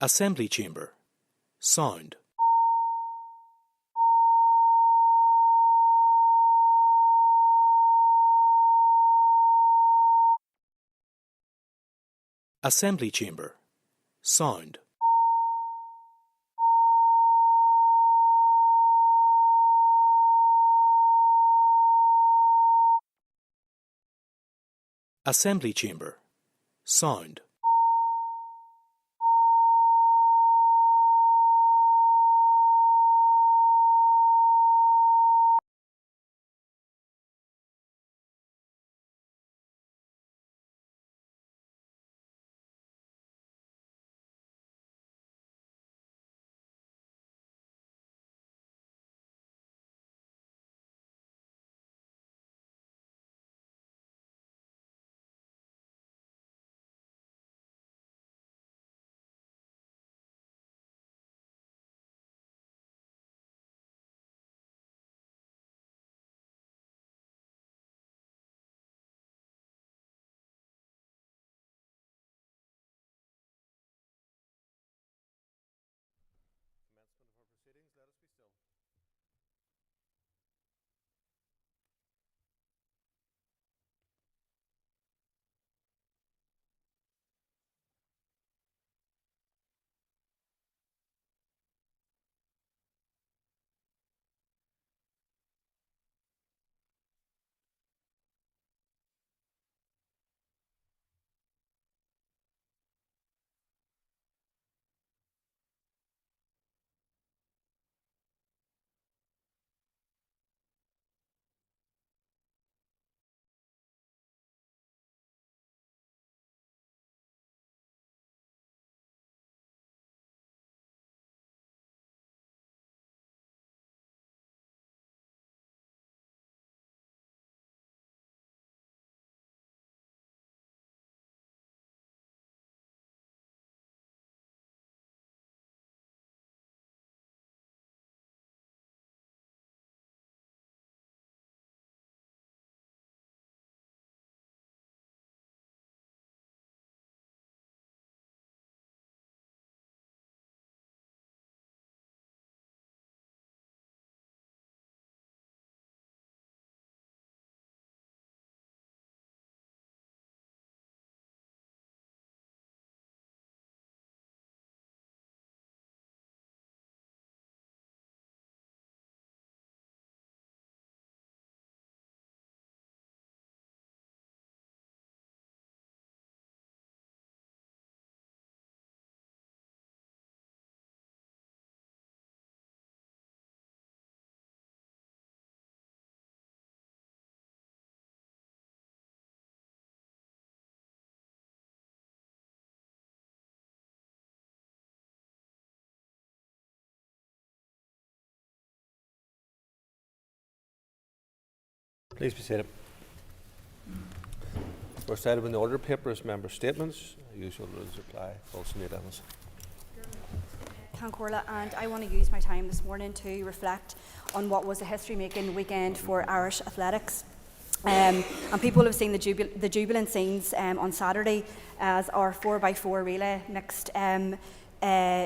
Assembly Chamber. Sound. Assembly Chamber. Sound. Assembly Chamber. Sound. Please be seated. First item in the order paper is member statements. Usual rules apply. Also need Dennis. Corla, and I want to use my time this morning to reflect on what was a history-making weekend for Irish athletics. And people have seen the jubilant scenes on Saturday as our 4x4 relay mixed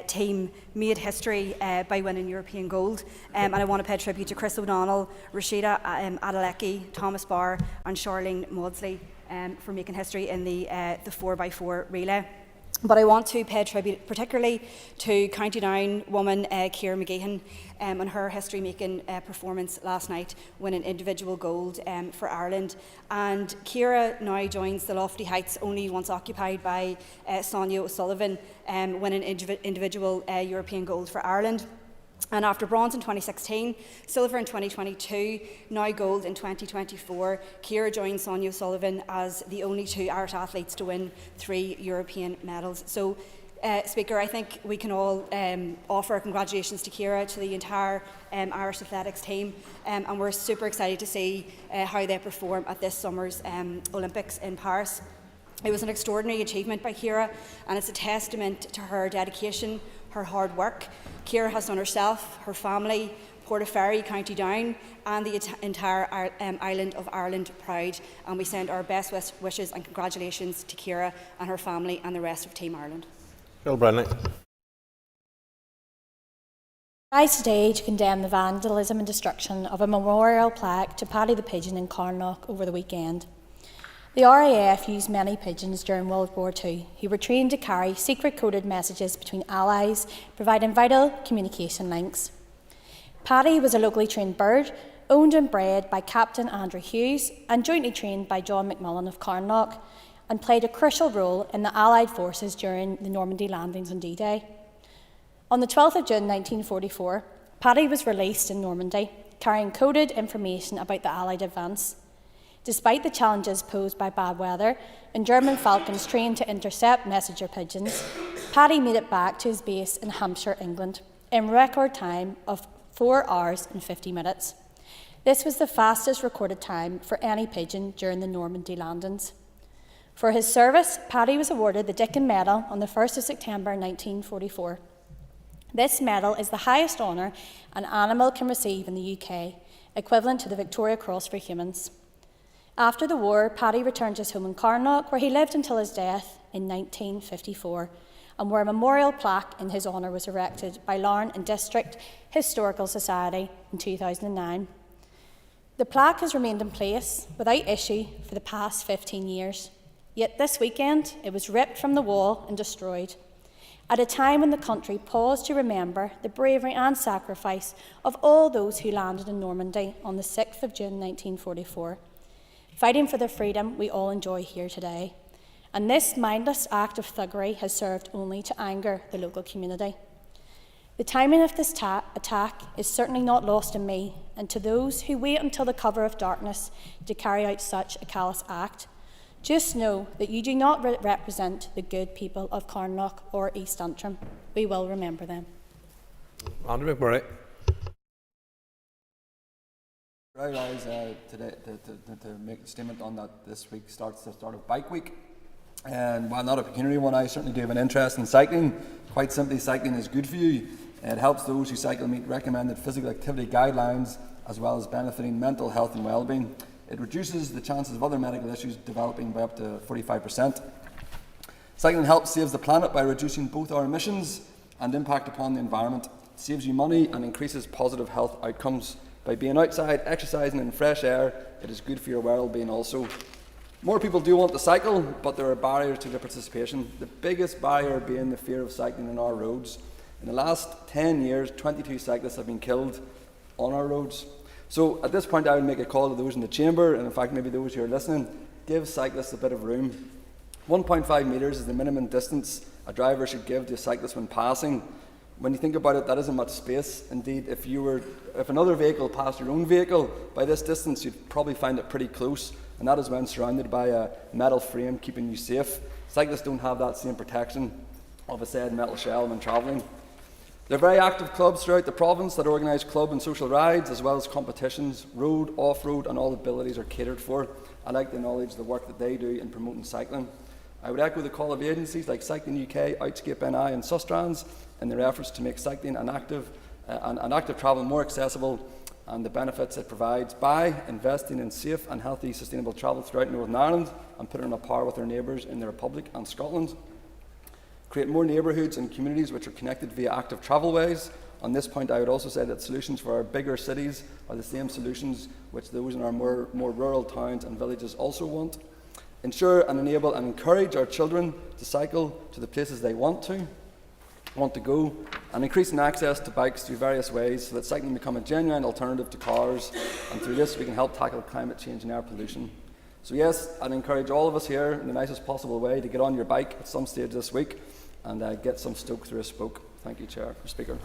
team made history by winning European gold. And I want to pay tribute to Chris O'Donnell, Rashida Adelecki, Thomas Barr and Charlene Maudsley for making history in the 4x4 relay. But I want to pay tribute particularly to County Down woman Ciara McGeehan and her history-making performance last night, winning individual gold for Ireland. And Ciara now joins the lofty heights only once occupied by Sonia O'Sullivan, winning individual European gold for Ireland. And after bronze in 2016, silver in 2022, now gold in 2024, Ciara joins Sonia O'Sullivan as the only two Irish athletes to win 3 European medals. So, Speaker, I think we can all offer congratulations to Ciara, to the entire Irish athletics team, and we're super excited to see how they perform at this summer's Olympics in Paris. It was an extraordinary achievement by Ciara, and it's a testament to her dedication, her hard work. Ciara has done herself, her family, Portaferry, County Down and the entire island of Ireland proud, and we send our best wishes and congratulations to Ciara and her family and the rest of Team Ireland. Bill Brownlee. I rise today to condemn the vandalism and destruction of a memorial plaque to Paddy the Pigeon in Carnock over the weekend. The RAF used many pigeons during World War II, who were trained to carry secret-coded messages between allies, providing vital communication links. Paddy was a locally trained bird, owned and bred by Captain Andrew Hughes and jointly trained by John McMullen of Carnock, and played a crucial role in the Allied forces during the Normandy landings on D-Day. On the 12th of June 1944, Paddy was released in Normandy, carrying coded information about the Allied advance. Despite the challenges posed by bad weather and German falcons trained to intercept messenger pigeons, Paddy made it back to his base in Hampshire, England, in record time of 4 hours and 50 minutes. This was the fastest recorded time for any pigeon during the Normandy landings. For his service, Paddy was awarded the Dickin Medal on the 1st of September 1944. This medal is the highest honour an animal can receive in the UK, equivalent to the Victoria Cross for humans. After the war, Paddy returned to his home in Carnock, where he lived until his death in 1954, and where a memorial plaque in his honour was erected by Larne and District Historical Society in 2009. The plaque has remained in place without issue for the past 15 years, yet this weekend it was ripped from the wall and destroyed, at a time when the country paused to remember the bravery and sacrifice of all those who landed in Normandy on the 6th of June 1944, fighting for the freedom we all enjoy here today. And this mindless act of thuggery has served only to anger the local community. The timing of this attack is certainly not lost on me, and to those who wait until the cover of darkness to carry out such a callous act, just know that you do not represent the good people of Carnock or East Antrim. We will remember them. Andrew McMurray. I rise today to make a statement on that. This week starts the start of Bike Week. And while not a pecuniary one, I certainly do have an interest in cycling. Quite simply, cycling is good for you. It helps those who cycle meet recommended physical activity guidelines, as well as benefiting mental health and well-being. It reduces the chances of other medical issues developing by up to 45%. Cycling helps saves the planet by reducing both our emissions and impact upon the environment. It saves you money and increases positive health outcomes. By being outside, exercising in fresh air, it is good for your well-being also. More people do want to cycle, but there are barriers to their participation. The biggest barrier being the fear of cycling on our roads. In the last 10 years, 22 cyclists have been killed on our roads. So at this point, I would make a call to those in the chamber, and in fact maybe those who are listening, give cyclists a bit of room. 1.5 metres is the minimum distance a driver should give to a cyclist when passing. When you think about it, that isn't much space. Indeed, if another vehicle passed your own vehicle by this distance, you'd probably find it pretty close, and that is when surrounded by a metal frame keeping you safe. Cyclists don't have that same protection of a said metal shell when travelling. There are very active clubs throughout the province that organise club and social rides, as well as competitions. Road, off-road and all abilities are catered for. I like to acknowledge the work that they do in promoting cycling. I would echo the call of agencies like Cycling UK, Outscape NI and Sustrans in their efforts to make cycling and active travel more accessible, and the benefits it provides by investing in safe and healthy sustainable travel throughout Northern Ireland and putting on a par with our neighbours in the Republic and Scotland. Create more neighbourhoods and communities which are connected via active travelways. On this point, I would also say that solutions for our bigger cities are the same solutions which those in our more rural towns and villages also want. Ensure and enable and encourage our children to cycle to the places they want to go, and increasing access to bikes through various ways so that cycling become a genuine alternative to cars, and through this we can help tackle climate change and air pollution. So yes, I'd encourage all of us here in the nicest possible way to get on your bike at some stage this week and get some stoke through a spoke. Thank you, Chair, Speaker.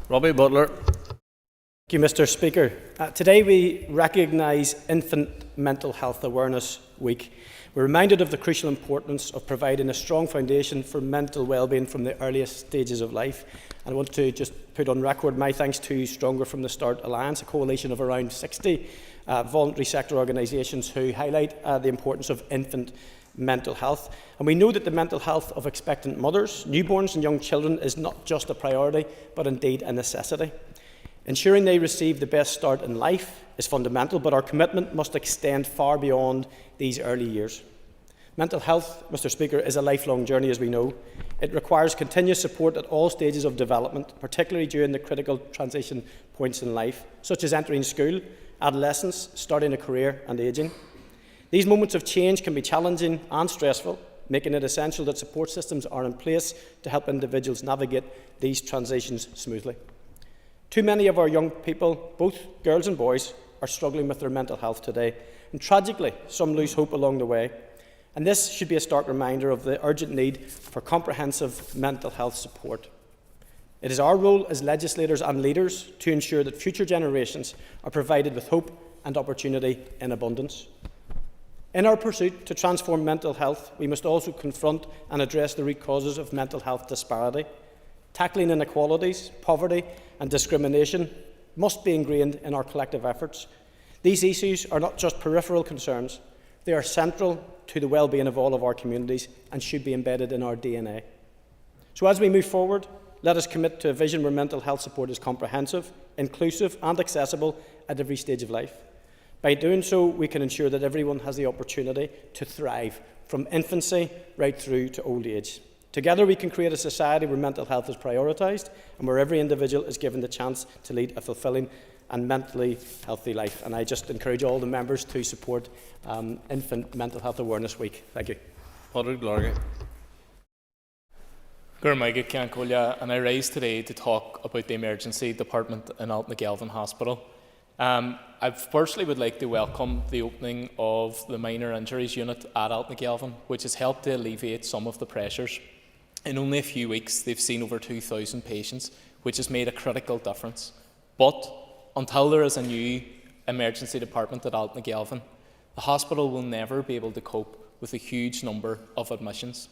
Robbie Butler. Thank you, Mr. Speaker. Today we recognise Infant Mental Health Awareness Week. We're reminded of the crucial importance of providing a strong foundation for mental well-being from the earliest stages of life. And I want to just put on record my thanks to Stronger from the Start Alliance, a coalition of around 60 voluntary sector organisations who highlight the importance of infant mental health. And we know that the mental health of expectant mothers, newborns and young children is not just a priority, but indeed a necessity. Ensuring they receive the best start in life is fundamental, but our commitment must extend far beyond these early years. Mental health, Mr Speaker, is a lifelong journey, as we know. It requires continuous support at all stages of development, particularly during the critical transition points in life, such as entering school, adolescence, starting a career and ageing. These moments of change can be challenging and stressful, making it essential that support systems are in place to help individuals navigate these transitions smoothly. Too many of our young people, both girls and boys, are struggling with their mental health today, and tragically, some lose hope along the way. And this should be a stark reminder of the urgent need for comprehensive mental health support. It is our role as legislators and leaders to ensure that future generations are provided with hope and opportunity in abundance. In our pursuit to transform mental health, we must also confront and address the root causes of mental health disparity. Tackling inequalities, poverty and discrimination must be ingrained in our collective efforts. These issues are not just peripheral concerns, they are central to the well-being of all of our communities and should be embedded in our DNA. So as we move forward, let us commit to a vision where mental health support is comprehensive, inclusive and accessible at every stage of life. By doing so, we can ensure that everyone has the opportunity to thrive from infancy right through to old age. Together we can create a society where mental health is prioritised and where every individual is given the chance to lead a fulfilling and mentally healthy life. And I just encourage all the members to support Infant Mental Health Awareness Week. Thank you. Padraig Lorga. And I rise today to talk about the emergency department in Altnagelvin Hospital. I firstly would like to welcome the opening of the minor injuries unit at Altnagelvin, which has helped to alleviate some of the pressures. In only a few weeks, they've seen over 2,000 patients, which has made a critical difference. But until there is a new emergency department at Altnagelvin, the hospital will never be able to cope with a huge number of admissions.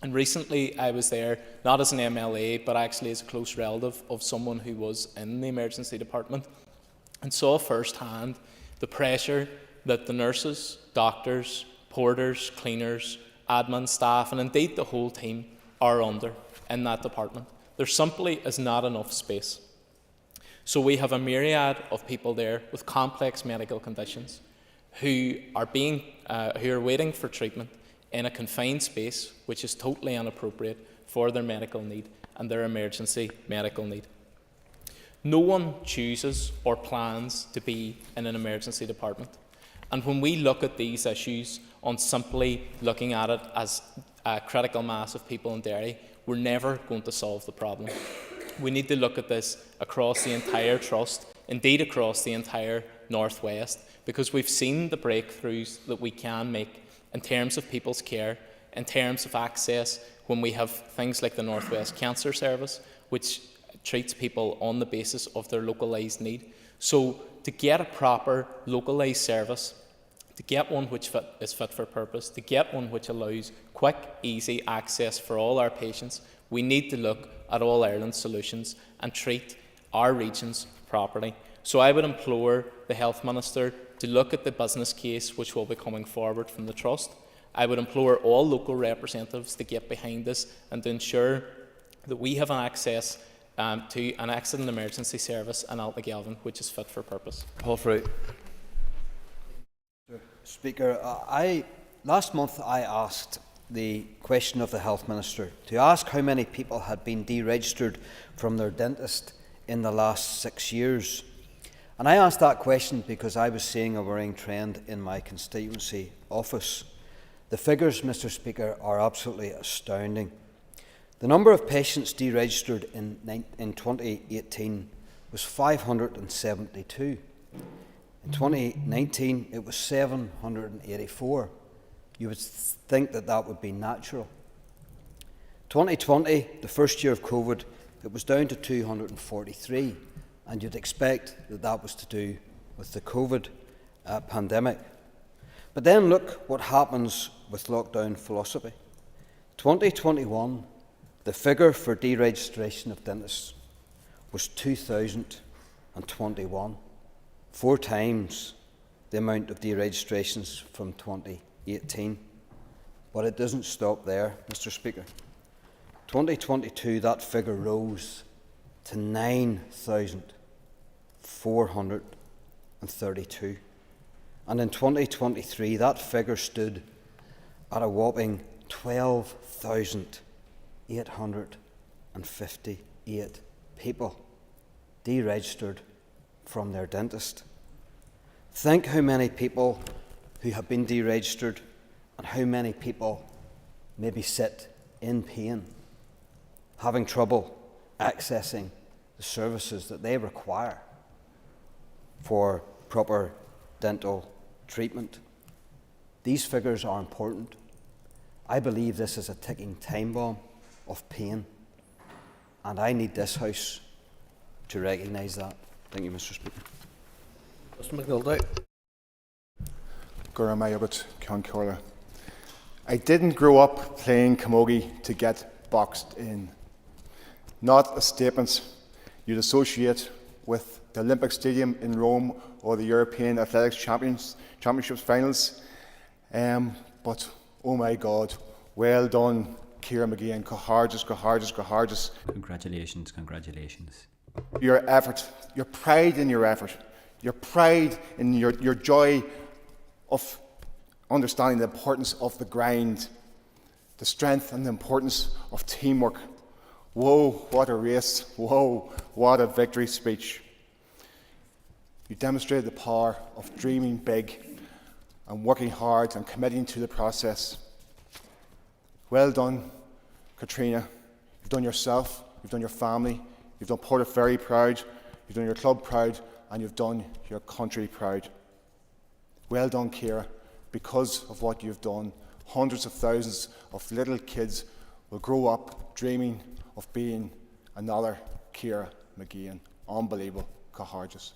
And recently I was there, not as an MLA, but actually as a close relative of someone who was in the emergency department, and saw firsthand the pressure that the nurses, doctors, porters, cleaners, admin staff, and indeed the whole team are under in that department. There simply is not enough space. So we have a myriad of people there with complex medical conditions who are waiting for treatment in a confined space, which is totally inappropriate for their medical need and their emergency medical need. No one chooses or plans to be in an emergency department. And when we look at these issues on simply looking at it as a critical mass of people in Derry, we're never going to solve the problem. We need to look at this across the entire trust, indeed across the entire Northwest, because we've seen the breakthroughs that we can make in terms of people's care, in terms of access, when we have things like the Northwest Cancer Service, which treats people on the basis of their localised need. So to get a proper localised service, to get one which is fit for purpose, to get one which allows quick, easy access for all our patients, we need to look at all Ireland solutions and treat our regions properly. So I would implore the Health Minister to look at the business case which will be coming forward from the Trust. I would implore all local representatives to get behind this and to ensure that we have an access to an accident emergency service in Altnagelvin which is fit for purpose. Paul Fruit. Speaker, last month I asked the question of the Health Minister to ask how many people had been deregistered from their dentist in the last 6 years. And I asked that question because I was seeing a worrying trend in my constituency office. The figures, Mr Speaker, are absolutely astounding. The number of patients deregistered in 2018 was 572. In 2019, it was 784. You would think that that would be natural. 2020, the first year of COVID, it was down to 243, and you'd expect that that was to do with the COVID pandemic. But then look what happens with lockdown philosophy. 2021, the figure for deregistration of dentists was 2,021, 4 times the amount of deregistrations from 2018. But it doesn't stop there, Mr Speaker. 2022, that figure rose to 9,432. And in 2023, that figure stood at a whopping 12,858 people deregistered from their dentist. Think how many people who have been deregistered and how many people maybe sit in pain, having trouble accessing the services that they require for proper dental treatment. These figures are important. I believe this is a ticking time bomb of pain, and I need this House to recognise that. Thank you, Mr. Speaker. Mr. McNulty. I didn't grow up playing camogie to get boxed in. Not a statement you'd associate with the Olympic Stadium in Rome or the European Athletics Championships finals. But, oh my God, well done, Ciara McGeehan. Congratulations. Congratulations. Your effort, your pride in your effort, your pride in your joy of understanding the importance of the grind, the strength and the importance of teamwork. Whoa, what a race. Whoa, what a victory speech. You demonstrated the power of dreaming big and working hard and committing to the process. Well done, Katrina. You've done yourself, you've done your family, you've done Portaferry proud, you've done your club proud, and you've done your country proud. Well done, Ciara. Because of what you've done, hundreds of thousands of little kids will grow up dreaming of being another Ciara McGeehan. Unbelievable. Cahardus.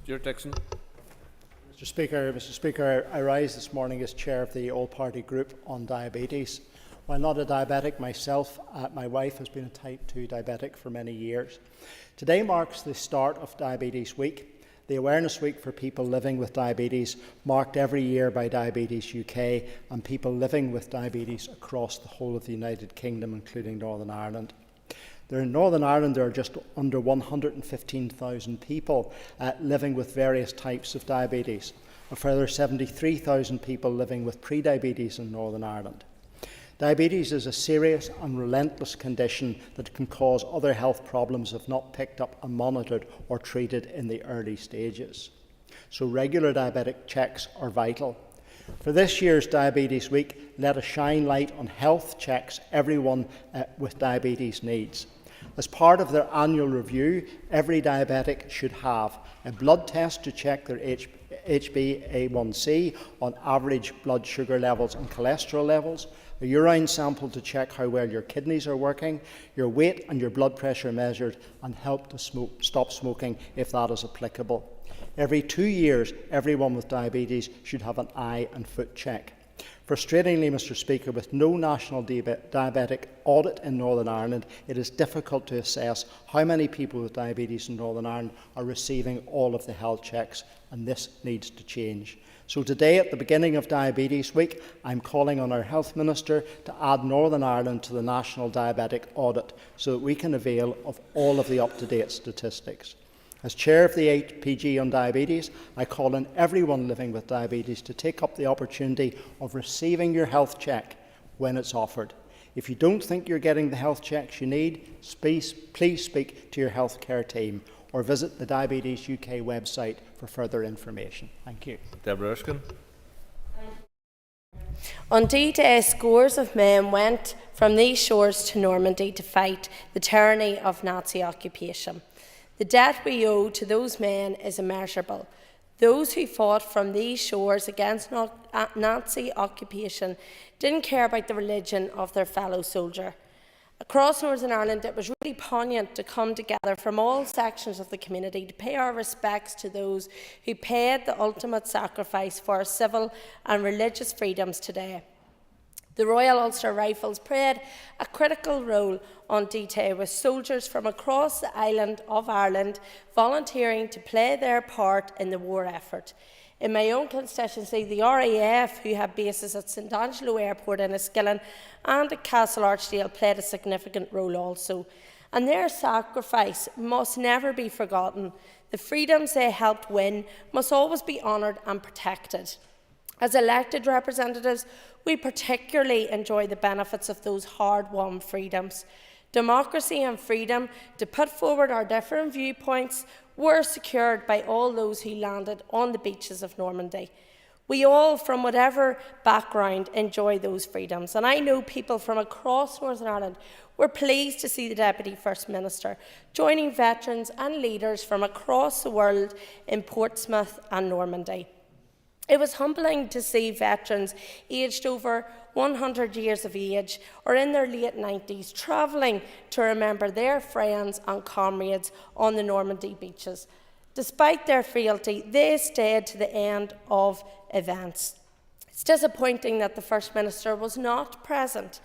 Stuart Dixon. Mr. Speaker, I rise this morning as chair of the all-party group on diabetes. While not a diabetic myself, my wife has been a type 2 diabetic for many years. Today marks the start of Diabetes Week, the awareness week for people living with diabetes, marked every year by Diabetes UK and people living with diabetes across the whole of the United Kingdom, including Northern Ireland. In Northern Ireland, there are just under 115,000 people living with various types of diabetes, a further 73,000 people living with pre-diabetes in Northern Ireland. Diabetes is a serious and relentless condition that can cause other health problems if not picked up and monitored or treated in the early stages. So regular diabetic checks are vital. For this year's Diabetes Week, let us shine light on health checks everyone with diabetes needs. As part of their annual review, every diabetic should have a blood test to check their HbA1c on average blood sugar levels and cholesterol levels, a urine sample to check how well your kidneys are working, your weight and your blood pressure measured, and help to stop smoking if that is applicable. Every 2 years, everyone with diabetes should have an eye and foot check. Frustratingly, Mr. Speaker, with no national diabetic audit in Northern Ireland, it is difficult to assess how many people with diabetes in Northern Ireland are receiving all of the health checks, and this needs to change. So today, at the beginning of Diabetes Week, I'm calling on our Health Minister to add Northern Ireland to the national diabetic audit so that we can avail of all of the up-to-date statistics. As Chair of the HPG on Diabetes, I call on everyone living with diabetes to take up the opportunity of receiving your health check when it's offered. If you don't think you're getting the health checks you need, please speak to your healthcare team or visit the Diabetes UK website for further information. Thank you. Deborah Erskine. On D-Day, scores of men went from these shores to Normandy to fight the tyranny of Nazi occupation. The debt we owe to those men is immeasurable. Those who fought from these shores against Nazi occupation didn't care about the religion of their fellow soldier. Across Northern Ireland, it was really poignant to come together from all sections of the community to pay our respects to those who paid the ultimate sacrifice for our civil and religious freedoms today. The Royal Ulster Rifles played a critical role on D-Day, with soldiers from across the island of Ireland volunteering to play their part in the war effort. In my own constituency, the RAF, who have bases at St Angelo Airport in Enniskillen and at Castle Archdale, played a significant role also. And their sacrifice must never be forgotten. The freedoms they helped win must always be honoured and protected. As elected representatives, we particularly enjoy the benefits of those hard-won freedoms. Democracy and freedom to put forward our different viewpoints were secured by all those who landed on the beaches of Normandy. We all, from whatever background, enjoy those freedoms, and I know people from across Northern Ireland were pleased to see the Deputy First Minister joining veterans and leaders from across the world in Portsmouth and Normandy. It was humbling to see veterans aged over 100 years of age or in their late 90s travelling to remember their friends and comrades on the Normandy beaches. Despite their frailty, they stayed to the end of events. It's disappointing that the First Minister was not present.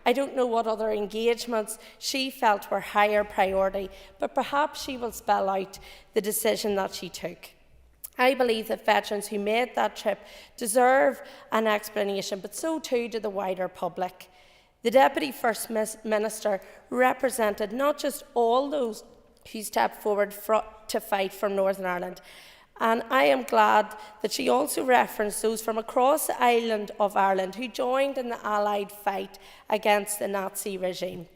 I don't know what other engagements she felt were higher priority, but perhaps she will spell out the decision that she took. I believe that veterans who made that trip deserve an explanation, but so too do the wider public. The Deputy First Minister represented not just all those who stepped forward to fight for Northern Ireland, and I am glad that she also referenced those from across the island of Ireland who joined in the Allied fight against the Nazi regime.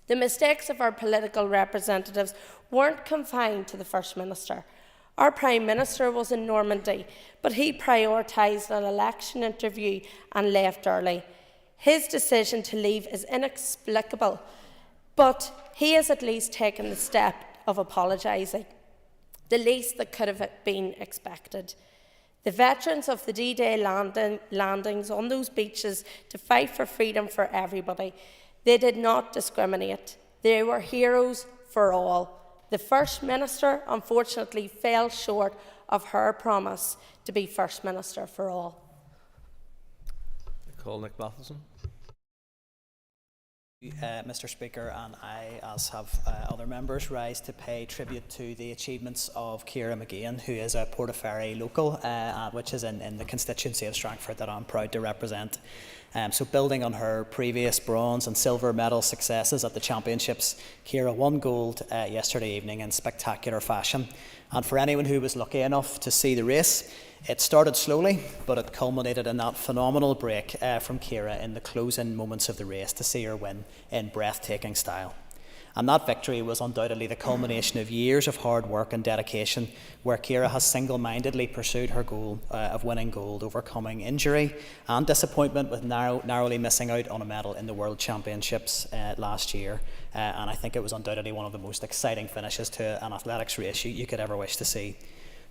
The mistakes of our political representatives weren't confined to the First Minister. Our Prime Minister was in Normandy, but he prioritised an election interview and left early. His decision to leave is inexplicable, but he has at least taken the step of apologising, the least that could have been expected. The veterans of the D-Day landings on those beaches to fight for freedom for everybody, they did not discriminate. They were heroes for all. The First Minister, unfortunately, fell short of her promise to be First Minister for all. Nick Matheson. Mr. Speaker, and I, as have other members, rise to pay tribute to the achievements of Ciara McGeehan, who is a Portaferry local, which is in the constituency of Strangford that I'm proud to represent. So building on her previous bronze and silver medal successes at the championships, Ciara won gold yesterday evening in spectacular fashion. And for anyone who was lucky enough to see the race, it started slowly, but it culminated in that phenomenal break from Ciara in the closing moments of the race to see her win in breathtaking style. And that victory was undoubtedly the culmination of years of hard work and dedication, where Ciara has single-mindedly pursued her goal of winning gold, overcoming injury and disappointment with narrowly missing out on a medal in the World Championships last year. And I think it was undoubtedly one of the most exciting finishes to an athletics race you could ever wish to see.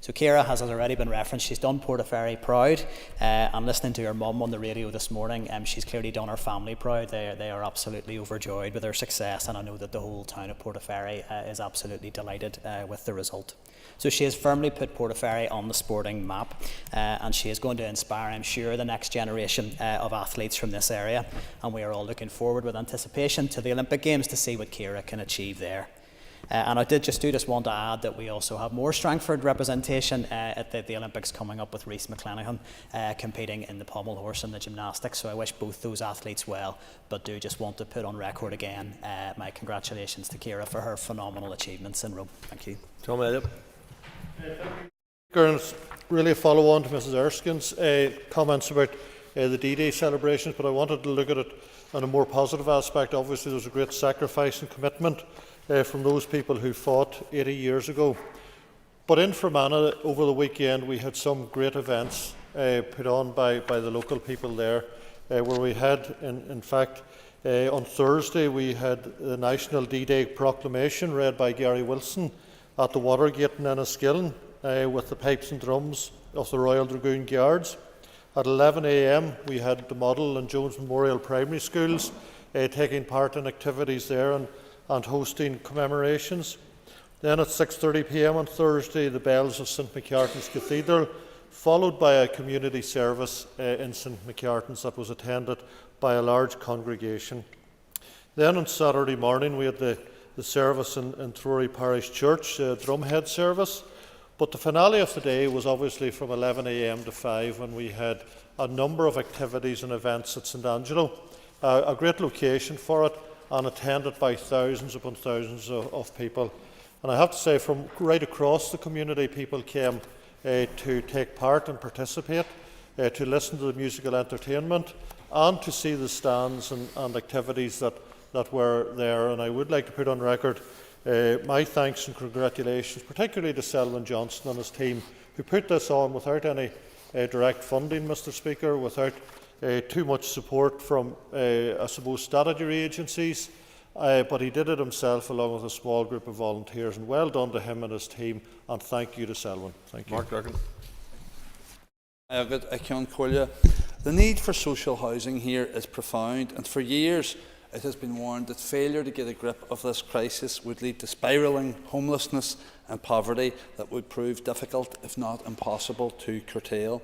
So Ciara has already been referenced. She's done Portaferry proud. I'm listening to her mum on the radio this morning. She's clearly done her family proud. They are absolutely overjoyed with her success, and I know that the whole town of Portaferry is absolutely delighted with the result. So she has firmly put Portaferry on the sporting map, and she is going to inspire, I'm sure, the next generation of athletes from this area, and we are all looking forward with anticipation to the Olympic Games to see what Ciara can achieve there. And I just want to add that we also have more Strangford representation at the Olympics coming up with Rhys McClenaghan competing in the pommel horse and the gymnastics. So I wish both those athletes well, but do just want to put on record again my congratulations to Ciara for her phenomenal achievements in Rome. Thank you. Tom Elliott. It's really a follow-on to Mrs Erskine's comments about the D-Day celebrations, but I wanted to look at it on a more positive aspect. Obviously, there was a great sacrifice and commitment from those people who fought 80 years ago. But in Fermanagh over the weekend we had some great events put on by the local people there, where we had, in fact, on Thursday we had the National D-Day proclamation read by Gary Wilson at the Watergate in Enniskillen with the pipes and drums of the Royal Dragoon Guards. At 11 a.m. we had the Model and Jones Memorial Primary Schools taking part in activities there and hosting commemorations. Then at 6:30 p.m. on Thursday, the bells of St Macartn's Cathedral, followed by a community service in St Macartn's that was attended by a large congregation. Then on Saturday morning, we had the service in Trory Parish Church, Drumhead service. But the finale of the day was obviously from 11 a.m. to 5, when we had a number of activities and events at St Angelo, a great location for it, and attended by thousands upon thousands of people. And I have to say, from right across the community, people came to take part and participate. to listen to the musical entertainment and to see the stands and activities that were there. And I would like to put on record my thanks and congratulations, particularly to Selwyn Johnson and his team, who put this on without any direct funding, Mr. Speaker, without too much support from, I suppose, statutory agencies. But he did it himself along with a small group of volunteers, and well done to him and his team, and thank you to Selwyn. Thank you. Mark Durkin. The need for social housing here is profound, and for years it has been warned that failure to get a grip of this crisis would lead to spiralling homelessness and poverty that would prove difficult, if not impossible, to curtail.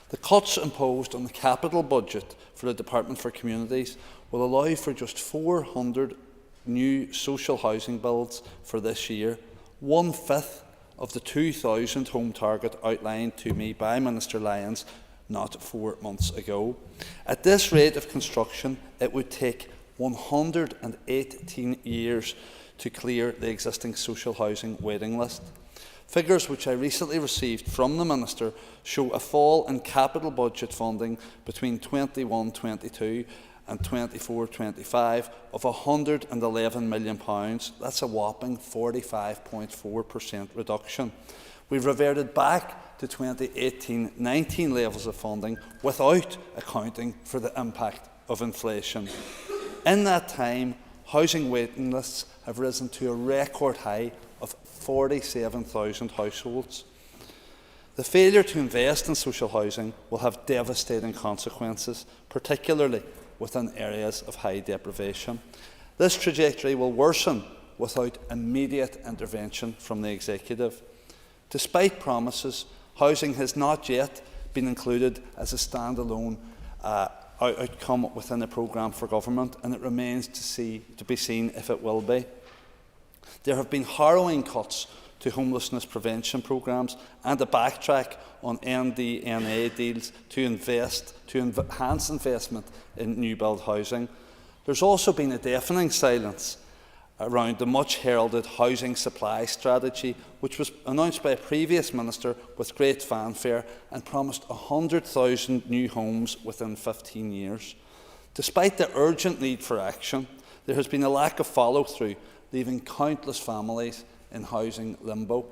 The cuts imposed on the capital budget for the Department for Communities will allow for just 400 new social housing builds for this year, 1/5 of the 2,000 home target outlined to me by Minister Lyons not 4 months ago. At this rate of construction, it would take 118 years to clear the existing social housing waiting list. Figures which I recently received from the Minister show a fall in capital budget funding between 21-22 and 24-25 of £111 million. That's a whopping 45.4% reduction. We've reverted back to 2018-19 levels of funding without accounting for the impact of inflation. In that time, housing waiting lists have risen to a record high of 47,000 households. The failure to invest in social housing will have devastating consequences, particularly within areas of high deprivation. This trajectory will worsen without immediate intervention from the Executive. Despite promises, housing has not yet been included as a standalone outcome within a programme for government, and it remains to be seen if it will be. There have been harrowing cuts to homelessness prevention programmes and a backtrack on NDNA deals to enhance investment in new build housing. There's also been a deafening silence around the much heralded housing supply strategy, which was announced by a previous minister with great fanfare and promised 100,000 new homes within 15 years. Despite the urgent need for action, there has been a lack of follow-through, leaving countless families in housing limbo.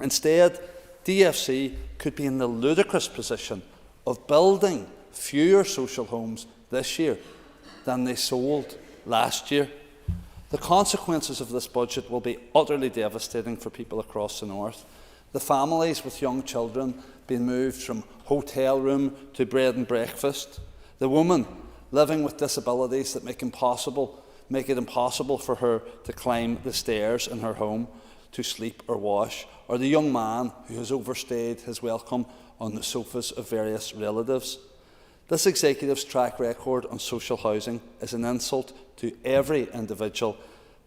Instead, DFC could be in the ludicrous position of building fewer social homes this year than they sold last year. The consequences of this budget will be utterly devastating for people across the north. The families with young children being moved from hotel room to bread and breakfast. The woman living with disabilities that make it impossible for her to climb the stairs in her home to sleep or wash. Or the young man who has overstayed his welcome on the sofas of various relatives. This Executive's track record on social housing is an insult to every individual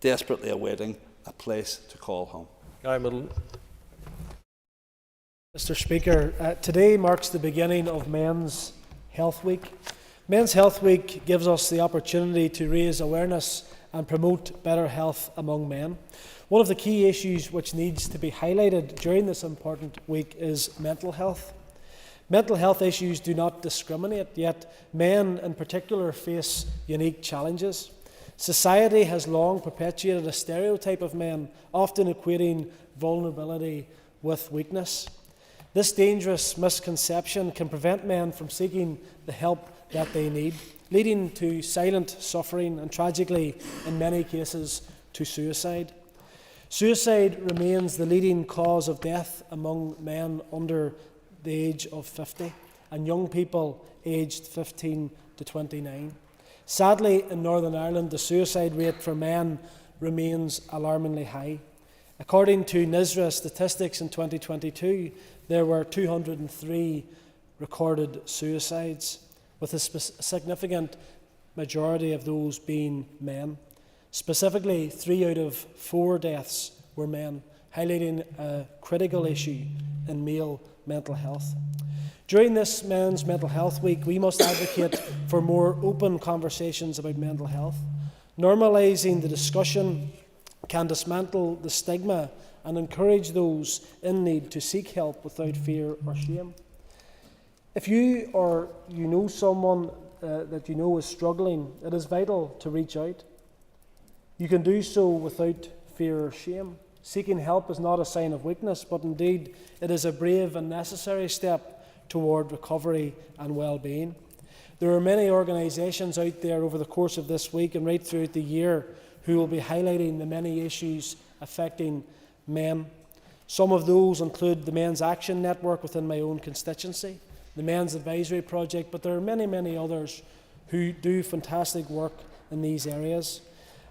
desperately awaiting a place to call home. Guy Middleton. Mr. Speaker, today marks the beginning of Men's Health Week. Men's Health Week gives us the opportunity to raise awareness and promote better health among men. One of the key issues which needs to be highlighted during this important week is mental health. Mental health issues do not discriminate, yet men in particular face unique challenges. Society has long perpetuated a stereotype of men, often equating vulnerability with weakness. This dangerous misconception can prevent men from seeking the help that they need, leading to silent suffering and, tragically, in many cases, to suicide. Suicide remains the leading cause of death among men under the age of 50 and young people aged 15 to 29. Sadly, in Northern Ireland, the suicide rate for men remains alarmingly high. According to NISRA statistics in 2022, there were 203 recorded suicides, with a significant majority of those being men. Specifically, 3 out of 4 deaths were men, highlighting a critical issue in male mental health. During this Men's Mental Health Week, we must advocate for more open conversations about mental health. Normalising the discussion can dismantle the stigma and encourage those in need to seek help without fear or shame. If you or you know someone that you know is struggling, it is vital to reach out. You can do so without fear or shame. Seeking help is not a sign of weakness, but indeed it is a brave and necessary step toward recovery and well-being. There are many organisations out there over the course of this week and right throughout the year who will be highlighting the many issues affecting men. Some of those include the Men's Action Network within my own constituency, the Men's Advisory Project, but there are many, many others who do fantastic work in these areas.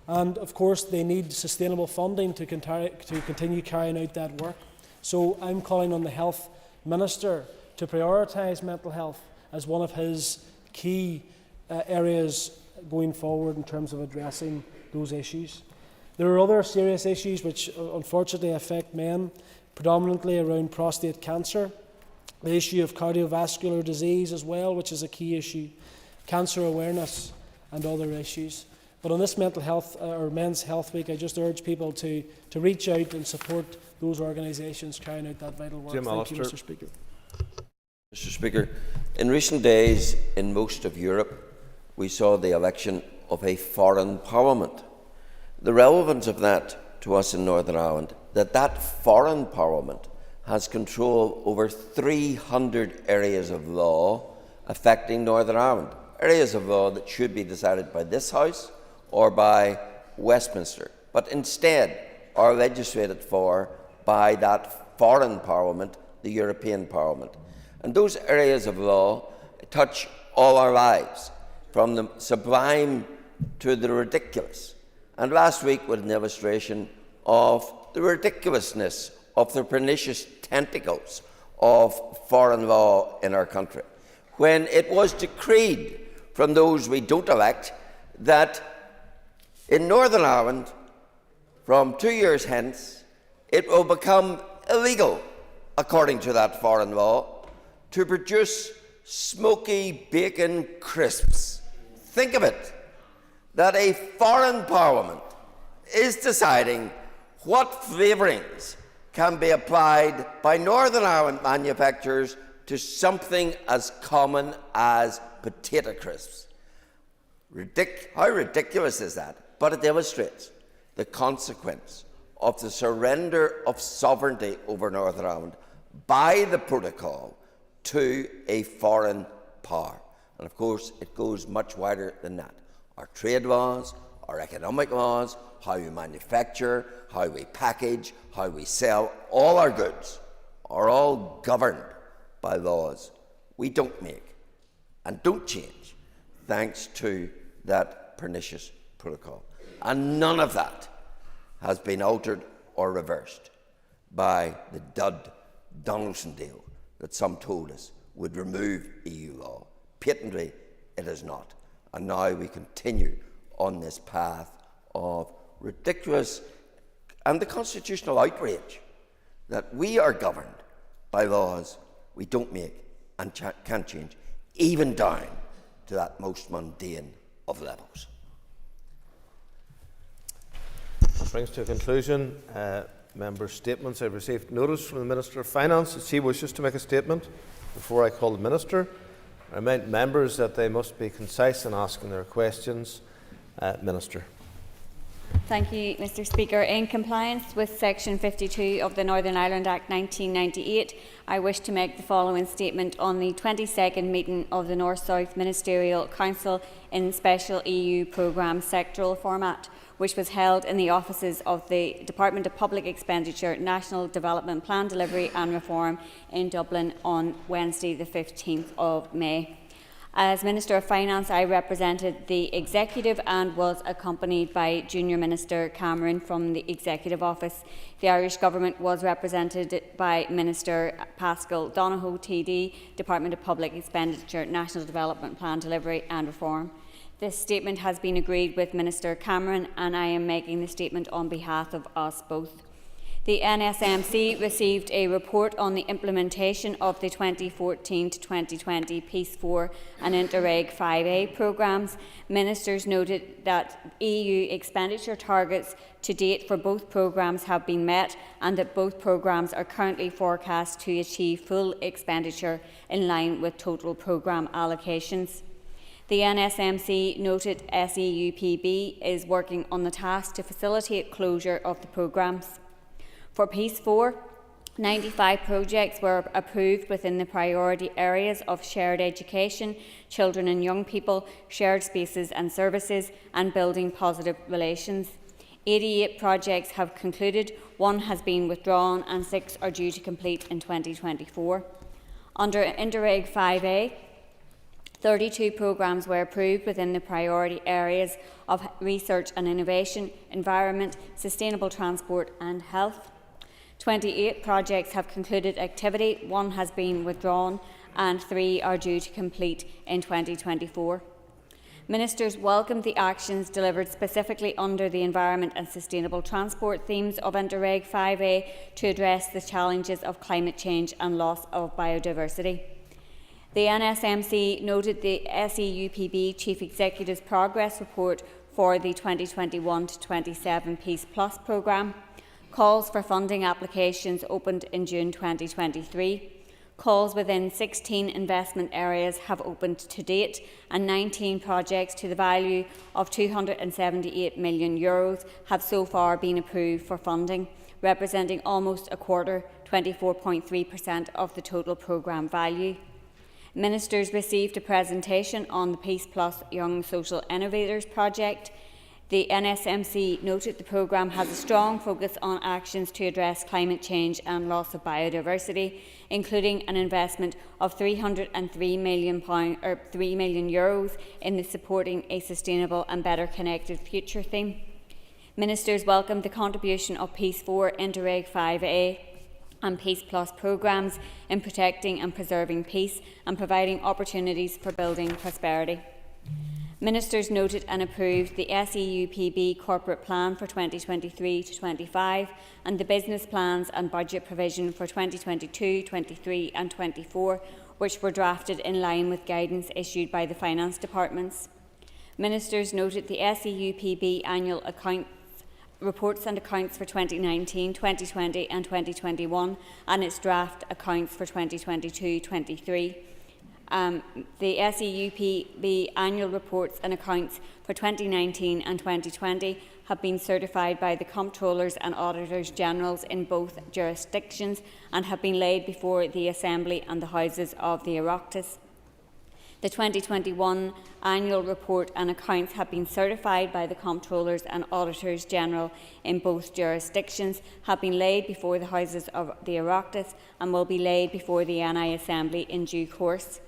And of course, they need sustainable funding to continue carrying out that work. So I'm calling on the Health Minister to prioritise mental health as one of his key areas going forward in terms of addressing those issues. There are other serious issues which unfortunately affect men, predominantly around prostate cancer, the issue of cardiovascular disease as well, which is a key issue, cancer awareness and other issues. But on this mental health or Men's Health Week, I just urge people to reach out and support those organisations carrying out that vital work. Thank you, Mr. Speaker. Mr. Speaker, in recent days in most of Europe, we saw the election of a foreign parliament. The relevance of that to us in Northern Ireland, that foreign parliament has control over 300 areas of law affecting Northern Ireland, areas of law that should be decided by this House or by Westminster, but instead are legislated for by that foreign parliament, the European Parliament. And those areas of law touch all our lives, from the sublime to the ridiculous. And last week was an illustration of the ridiculousness of the pernicious tentacles of foreign law in our country, when it was decreed from those we don't elect that in Northern Ireland, from 2 years hence, it will become illegal, according to that foreign law, to produce smoky bacon crisps. Think of it, that a foreign parliament is deciding what flavourings can be applied by Northern Ireland manufacturers to something as common as potato crisps. How ridiculous is that? But it illustrates the consequence of the surrender of sovereignty over Northern Ireland by the protocol to a foreign power. And of course, it goes much wider than that. Our trade laws, our economic laws, how we manufacture, how we package, how we sell, all our goods are all governed by laws we don't make and don't change, thanks to that pernicious protocol. And none of that has been altered or reversed by the Dud-Donaldson deal that some told us would remove EU law. Patently, it is not. And now we continue on this path of ridiculous and the constitutional outrage that we are governed by laws we don't make and can't change, even down to that most mundane of levels. This brings to a conclusion members' statements. I've received notice from the Minister of Finance that she wishes to make a statement before I call the Minister. I remind members that they must be concise in asking their questions. Minister. Thank you, Mr. Speaker. In compliance with Section 52 of the Northern Ireland Act 1998, I wish to make the following statement on the 22nd meeting of the North-South Ministerial Council in special EU programme sectoral format, which was held in the offices of the Department of Public Expenditure, National Development Plan Delivery and Reform in Dublin on Wednesday the 15th of May. As Minister of Finance, I represented the Executive and was accompanied by Junior Minister Cameron from the Executive Office. The Irish Government was represented by Minister Paschal Donohoe, TD, Department of Public Expenditure, National Development Plan Delivery and Reform. This statement has been agreed with Minister Cameron, and I am making the statement on behalf of us both. The NSMC received a report on the implementation of the 2014 to 2020 Peace 4 and Interreg 5A programmes. Ministers noted that EU expenditure targets to date for both programmes have been met and that both programmes are currently forecast to achieve full expenditure in line with total programme allocations. The NSMC noted SEUPB is working on the task to facilitate closure of the programmes. For Peace 4, 95 projects were approved within the priority areas of shared education, children and young people, shared spaces and services, and building positive relations. 88 projects have concluded, 1 has been withdrawn, and 6 are due to complete in 2024. Under Interreg 5A, 32 programmes were approved within the priority areas of research and innovation, environment, sustainable transport and health. 28 projects have concluded activity, 1 has been withdrawn and 3 are due to complete in 2024. Ministers welcomed the actions delivered specifically under the environment and sustainable transport themes of Interreg 5A to address the challenges of climate change and loss of biodiversity. The NSMC noted the SEUPB Chief Executive's progress report for the 2021-27 Peace Plus programme. Calls for funding applications opened in June 2023. Calls within 16 investment areas have opened to date, and 19 projects to the value of €278 million have so far been approved for funding, representing almost a quarter, 24.3% of the total programme value. Ministers received a presentation on the Peace Plus Young Social Innovators project. The NSMC noted the programme has a strong focus on actions to address climate change and loss of biodiversity, including an investment of €303 million €3 million in the Supporting a Sustainable and Better Connected Future theme. Ministers welcomed the contribution of Peace 4, Interreg 5A and Peace Plus programmes in protecting and preserving peace and providing opportunities for building prosperity. Ministers noted and approved the SEUPB Corporate Plan for 2023 to 25 and the business plans and budget provision for 2022, 23 and 24, which were drafted in line with guidance issued by the Finance Departments. Ministers noted the SEUPB annual reports and accounts for 2019, 2020 and 2021 and its draft accounts for 2022-23. The SEUPB annual reports and accounts for 2019 and 2020 have been certified by the Comptrollers and Auditors General in both jurisdictions and have been laid before the Assembly and the Houses of the Oireachtas. The 2021 annual report and accounts have been certified by the Comptrollers and Auditors General in both jurisdictions, have been laid before the Houses of the Oireachtas and will be laid before the NI Assembly in due course.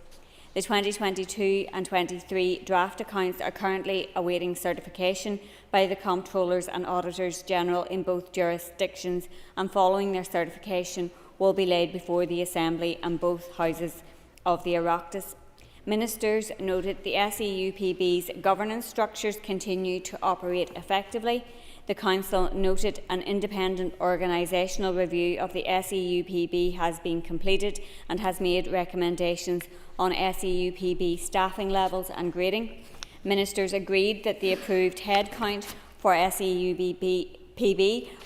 The 2022 and 23 draft accounts are currently awaiting certification by the Comptrollers and Auditors General in both jurisdictions, and following their certification will be laid before the Assembly and both Houses of the Oireachtas. Ministers noted the SEUPB's governance structures continue to operate effectively. The Council noted an independent organisational review of the SEUPB has been completed and has made recommendations on SEUPB staffing levels and grading. Ministers agreed that the approved headcount for SEUPB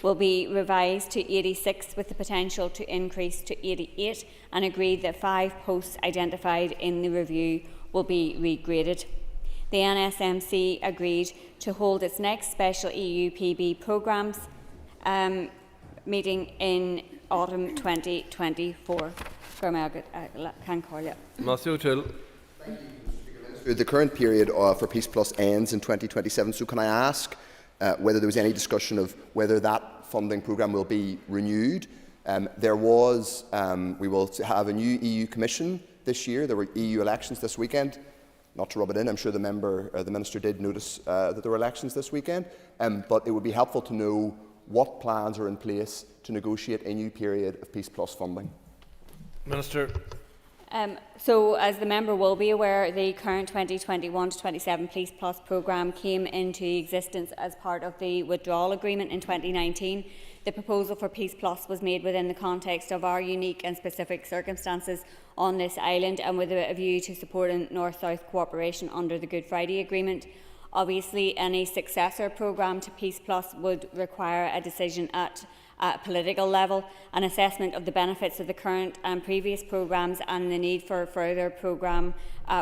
will be revised to 86 with the potential to increase to 88 and agreed that 5 posts identified in the review will be regraded. The NSMC agreed to hold its next special EUPB programmes meeting in autumn 2024. The current period for Peace Plus ends in 2027, so can I ask whether there was any discussion of whether that funding programme will be renewed? We will have a new EU Commission this year. There were EU elections this weekend. Not to rub it in, I'm sure the Minister did notice that there were elections this weekend, but it would be helpful to know what plans are in place to negotiate a new period of Peace Plus funding. Minister. So, as the member will be aware, the current 2021-27 Police Plus programme came into existence as part of the withdrawal agreement in 2019. The proposal for Peace Plus was made within the context of our unique and specific circumstances on this island and with a view to supporting North-South cooperation under the Good Friday Agreement. Obviously, any successor programme to Peace Plus would require a decision at political level. An assessment of the benefits of the current and previous programmes and the need for further programme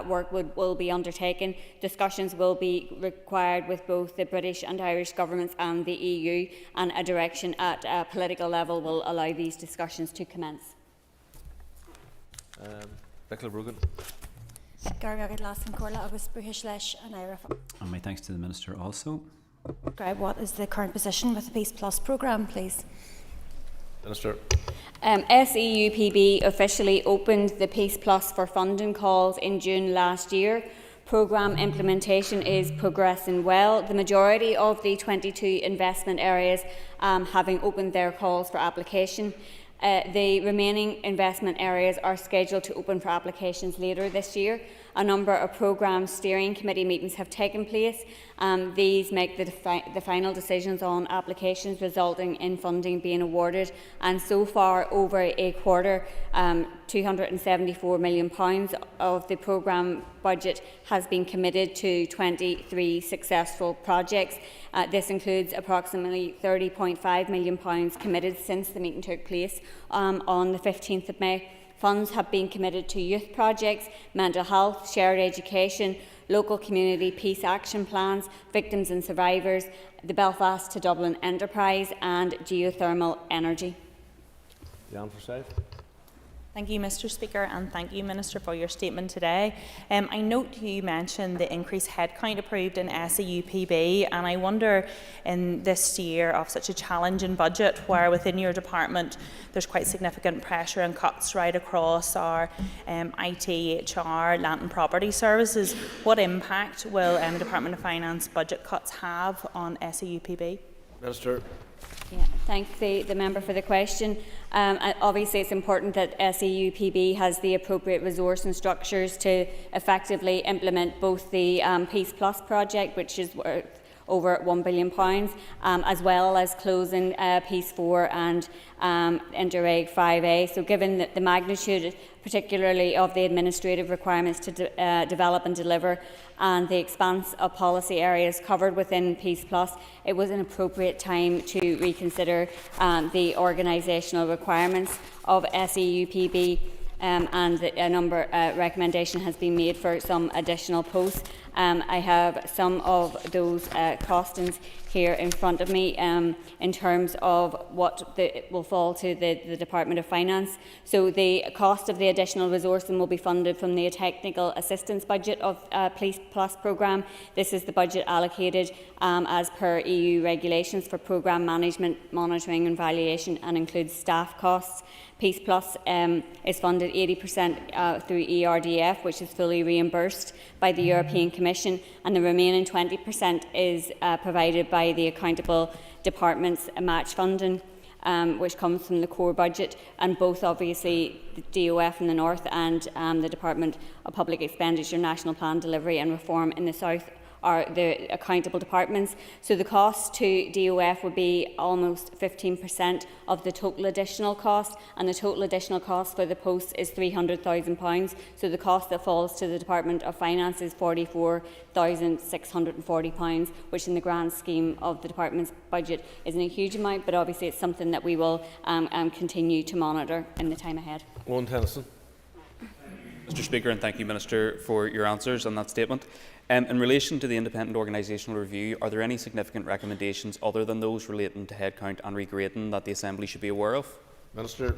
work will be undertaken. Discussions will be required with both the British and Irish governments and the EU, and a direction at political level will allow these discussions to commence. And my thanks to the Minister also. Describe what is the current position with the Peace Plus programme, please. Minister. SEUPB officially opened the Peace Plus for funding calls in June last year. Programme implementation is progressing well. The majority of the 22 investment areas having opened their calls for application. The remaining investment areas are scheduled to open for applications later this year. A number of programme steering committee meetings have taken place. These make the final decisions on applications, resulting in funding being awarded. And so far, over a quarter, £274 million of the programme budget has been committed to 23 successful projects. This includes approximately £30.5 million committed since the meeting took place on the 15th of May. Funds have been committed to youth projects, mental health, shared education, local community peace action plans, victims and survivors, the Belfast to Dublin enterprise and geothermal energy. Jan Forsyth. Thank you, Mr. Speaker, and thank you, Minister, for your statement today. I note you mentioned the increased headcount approved in SEUPB, and I wonder, in this year of such a challenging budget, where within your department there's quite significant pressure and cuts right across our IT, HR, land and property services, what impact will the Department of Finance budget cuts have on SEUPB? Minister. Yeah, thank the member for the question. Obviously, it's important that SEUPB has the appropriate resource and structures to effectively implement both the Peace Plus project, which is worth over £1 billion, as well as closing Peace 4 and Interreg 5A. So given that the magnitude, particularly of the administrative requirements to develop and deliver and the expanse of policy areas covered within Peace Plus, it was an appropriate time to reconsider the organisational requirements of SEUPB. And a number recommendation has been made for some additional posts. I have some of those costings here in front of me in terms of what will fall to the Department of Finance. So the cost of the additional resourcing will be funded from the technical assistance budget of Police Plus programme. This is the budget allocated as per EU regulations for programme management, monitoring and valuation, and includes staff costs. Peace Plus is funded 80% through ERDF, which is fully reimbursed by the European Commission, and the remaining 20% is provided by the accountable departments' match funding, which comes from the core budget, and both obviously the DOF in the north and the Department of Public Expenditure, National Plan Delivery and Reform in the south are the accountable departments. So the cost to DOF would be almost 15% of the total additional cost, and the total additional cost for the posts is £300,000. So the cost that falls to the Department of Finance is £44,640, which in the grand scheme of the department's budget isn't a huge amount, but obviously it's something that we will continue to monitor in the time ahead. Owen Tennyson. Mr. Speaker, and thank you, Minister, for your answers on that statement. In relation to the independent organisational review, are there any significant recommendations other than those relating to headcount and regrading that the Assembly should be aware of? Minister.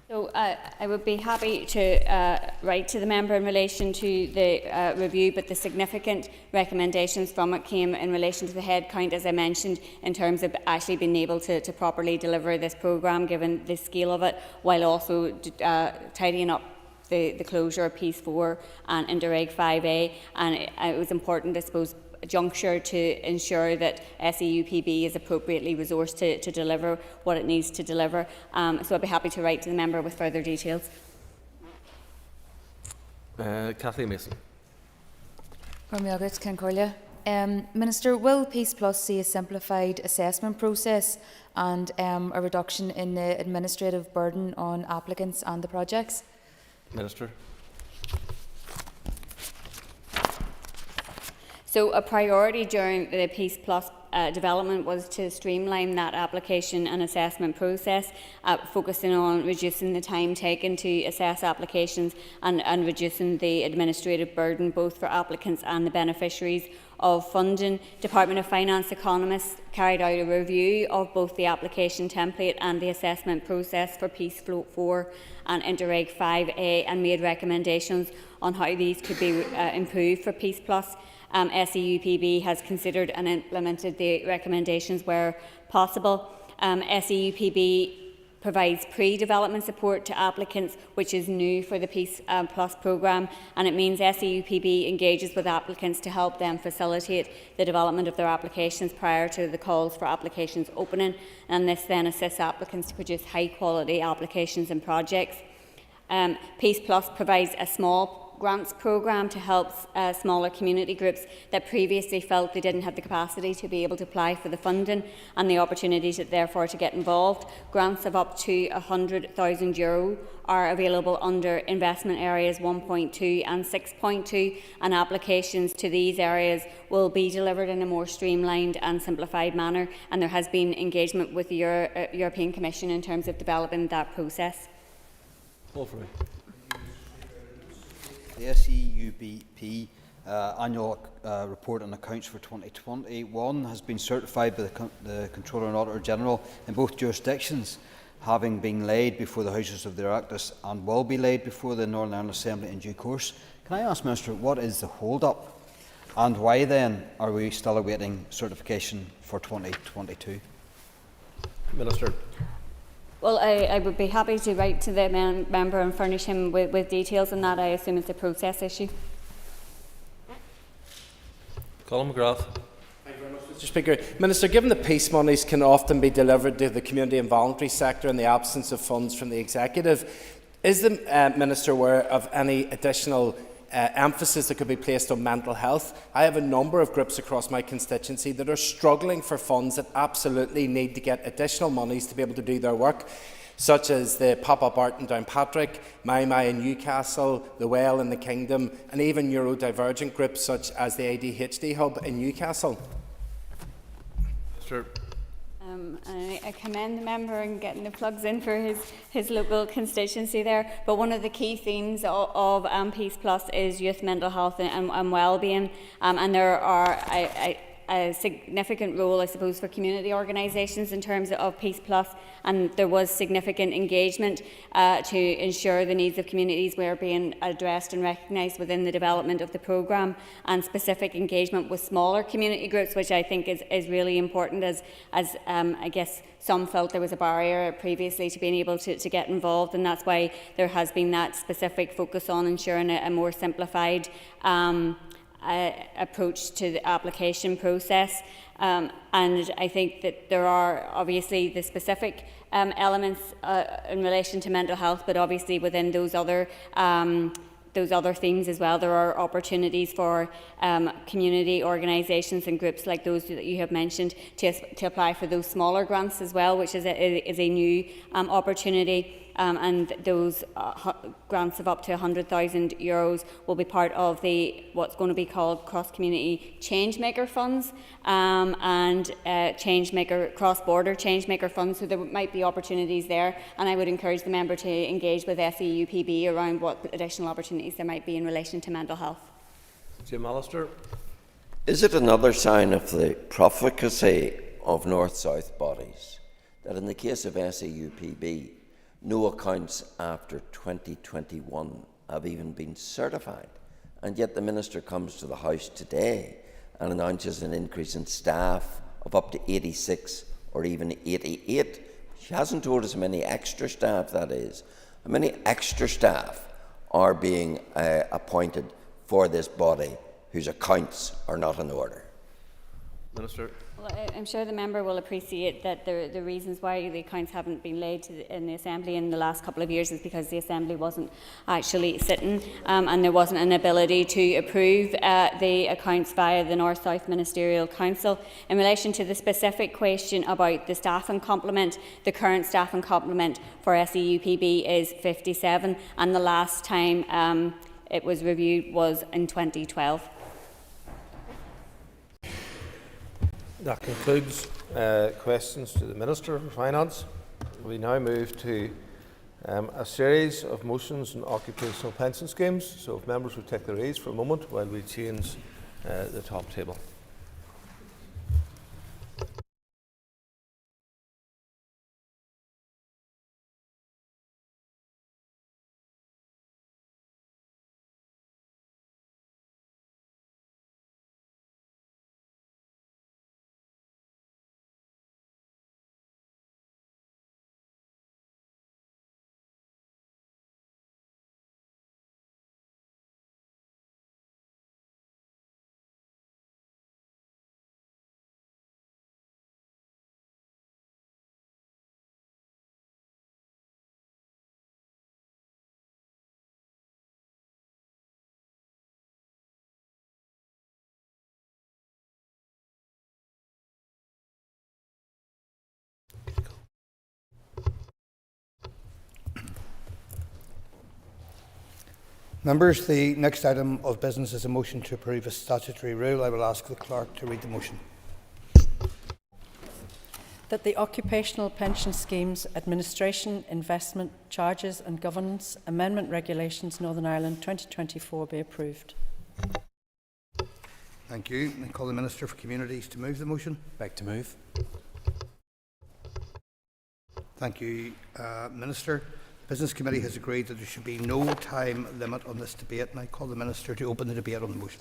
So I would be happy to write to the member in relation to the review, but the significant recommendations from it came in relation to the headcount, as I mentioned, in terms of actually being able to properly deliver this programme, given the scale of it, while also tidying up the closure of Peace 4 and Interreg 5A, and it was important, I suppose, juncture to ensure that SEUPB is appropriately resourced to deliver what it needs to deliver. So I'd be happy to write to the member with further details. Kathleen Mason. Minister, will Peace Plus see a simplified assessment process and a reduction in the administrative burden on applicants and the projects? Minister. So a priority during the Peace Plus development was to streamline that application and assessment process, focusing on reducing the time taken to assess applications and reducing the administrative burden both for applicants and the beneficiaries of funding. Department of Finance economists carried out a review of both the application template and the assessment process for Peace Float 4 and Interreg 5A and made recommendations on how these could be improved for Peace Plus. SEUPB has considered and implemented the recommendations where possible. SEUPB provides pre-development support to applicants, which is new for the Peace Plus programme, and it means SEUPB engages with applicants to help them facilitate the development of their applications prior to the calls for applications opening, and this then assists applicants to produce high-quality applications and projects. Peace Plus provides a small grants programme to help smaller community groups that previously felt they didn't have the capacity to be able to apply for the funding and the opportunities therefore to get involved. Grants of up to €100,000 are available under investment areas 1.2 and 6.2, and applications to these areas will be delivered in a more streamlined and simplified manner, and there has been engagement with the European Commission in terms of developing that process. The SEUPB annual report and accounts for 2021 has been certified by the Controller and Auditor General in both jurisdictions, having been laid before the Houses of the Oireachtas and will be laid before the Northern Ireland Assembly in due course. Can I ask, Minister, what is the hold-up, and why then are we still awaiting certification for 2022? Minister. Well, I would be happy to write to the member and furnish him with details on that. I assume it's a process issue. Colin McGrath. Thank you very much, Mr. Speaker. Minister, given that peace monies can often be delivered to the community and voluntary sector in the absence of funds from the executive, is the Minister aware of any additional emphasis that could be placed on mental health? I have a number of groups across my constituency that are struggling for funds that absolutely need to get additional monies to be able to do their work, such as the Pop-Up Art in Downpatrick, My in Newcastle, the Well in the Kingdom, and even neurodivergent groups such as the ADHD Hub in Newcastle. Sure. I commend the member in getting the plugs in for his local constituency there. But one of the key themes of Peace Plus is youth mental health and well-being, and there are a significant role, I suppose, for community organisations in terms of Peace Plus, and there was significant engagement to ensure the needs of communities were being addressed and recognised within the development of the programme, and specific engagement with smaller community groups, which I think is really important, as I guess some felt there was a barrier previously to being able to get involved, and that's why there has been that specific focus on ensuring a more simplified approach to the application process, and I think that there are obviously the specific elements in relation to mental health, but obviously within those other themes as well, there are opportunities for community organisations and groups like those that you have mentioned to apply for those smaller grants as well, which is a new opportunity. And those grants of up to €100,000 will be part of what's going to be called cross-community changemaker funds and cross-border changemaker funds. So there might be opportunities there, and I would encourage the member to engage with SEUPB around what additional opportunities there might be in relation to mental health. Jim Allister. Is it another sign of the profligacy of North-South bodies that in the case of SEUPB, no accounts after 2021 have even been certified, and yet the Minister comes to the House today and announces an increase in staff of up to 86 or even 88. She hasn't told us how many extra staff that is. How many extra staff are being appointed for this body whose accounts are not in order? Minister. Well, I'm sure the member will appreciate that the reasons why the accounts haven't been laid in the Assembly in the last couple of years is because the Assembly wasn't actually sitting and there wasn't an ability to approve the accounts via the North-South Ministerial Council. In relation to the specific question about the staffing complement, the current staffing complement for SEUPB is 57 and the last time it was reviewed was in 2012. That concludes questions to the Minister for Finance. We now move to a series of motions on occupational pension schemes. So if members would take their ease for a moment while we change the top table. Members, the next item of business is a motion to approve a statutory rule. I will ask the clerk to read the motion. That the Occupational Pension Schemes Administration, Investment, Charges and Governance Amendment Regulations Northern Ireland 2024 be approved. Thank you. I call the Minister for Communities to move the motion. Back to move. Thank you, Minister. The Business Committee has agreed that there should be no time limit on this debate, and I call the Minister to open the debate on the motion.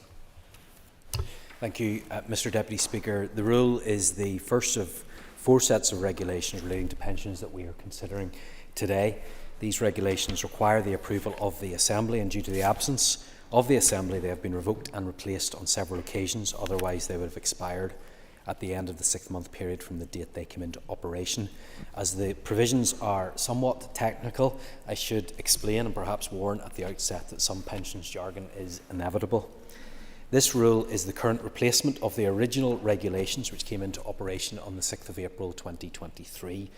Thank you, Mr. Deputy Speaker. The rule is the first of 4 sets of regulations relating to pensions that we are considering today. These regulations require the approval of the Assembly, and due to the absence of the Assembly, they have been revoked and replaced on several occasions. Otherwise, they would have expired at the end of the 6-month period from the date they came into operation. As the provisions are somewhat technical, I should explain and perhaps warn at the outset that some pensions jargon is inevitable. This rule is the current replacement of the original regulations which came into operation on the 6th of April 2023.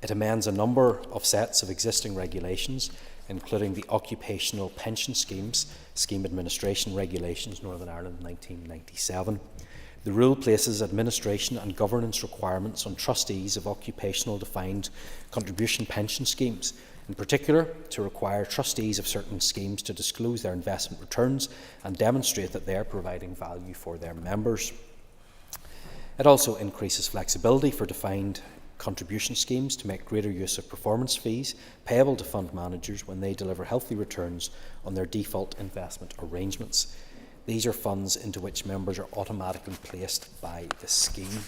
It amends a number of sets of existing regulations, including the Occupational Pension Schemes, Scheme Administration Regulations, Northern Ireland 1997. The rule places administration and governance requirements on trustees of occupational defined contribution pension schemes, in particular to require trustees of certain schemes to disclose their investment returns and demonstrate that they are providing value for their members. It also increases flexibility for defined contribution schemes to make greater use of performance fees payable to fund managers when they deliver healthy returns on their default investment arrangements. These are funds into which members are automatically placed by the scheme.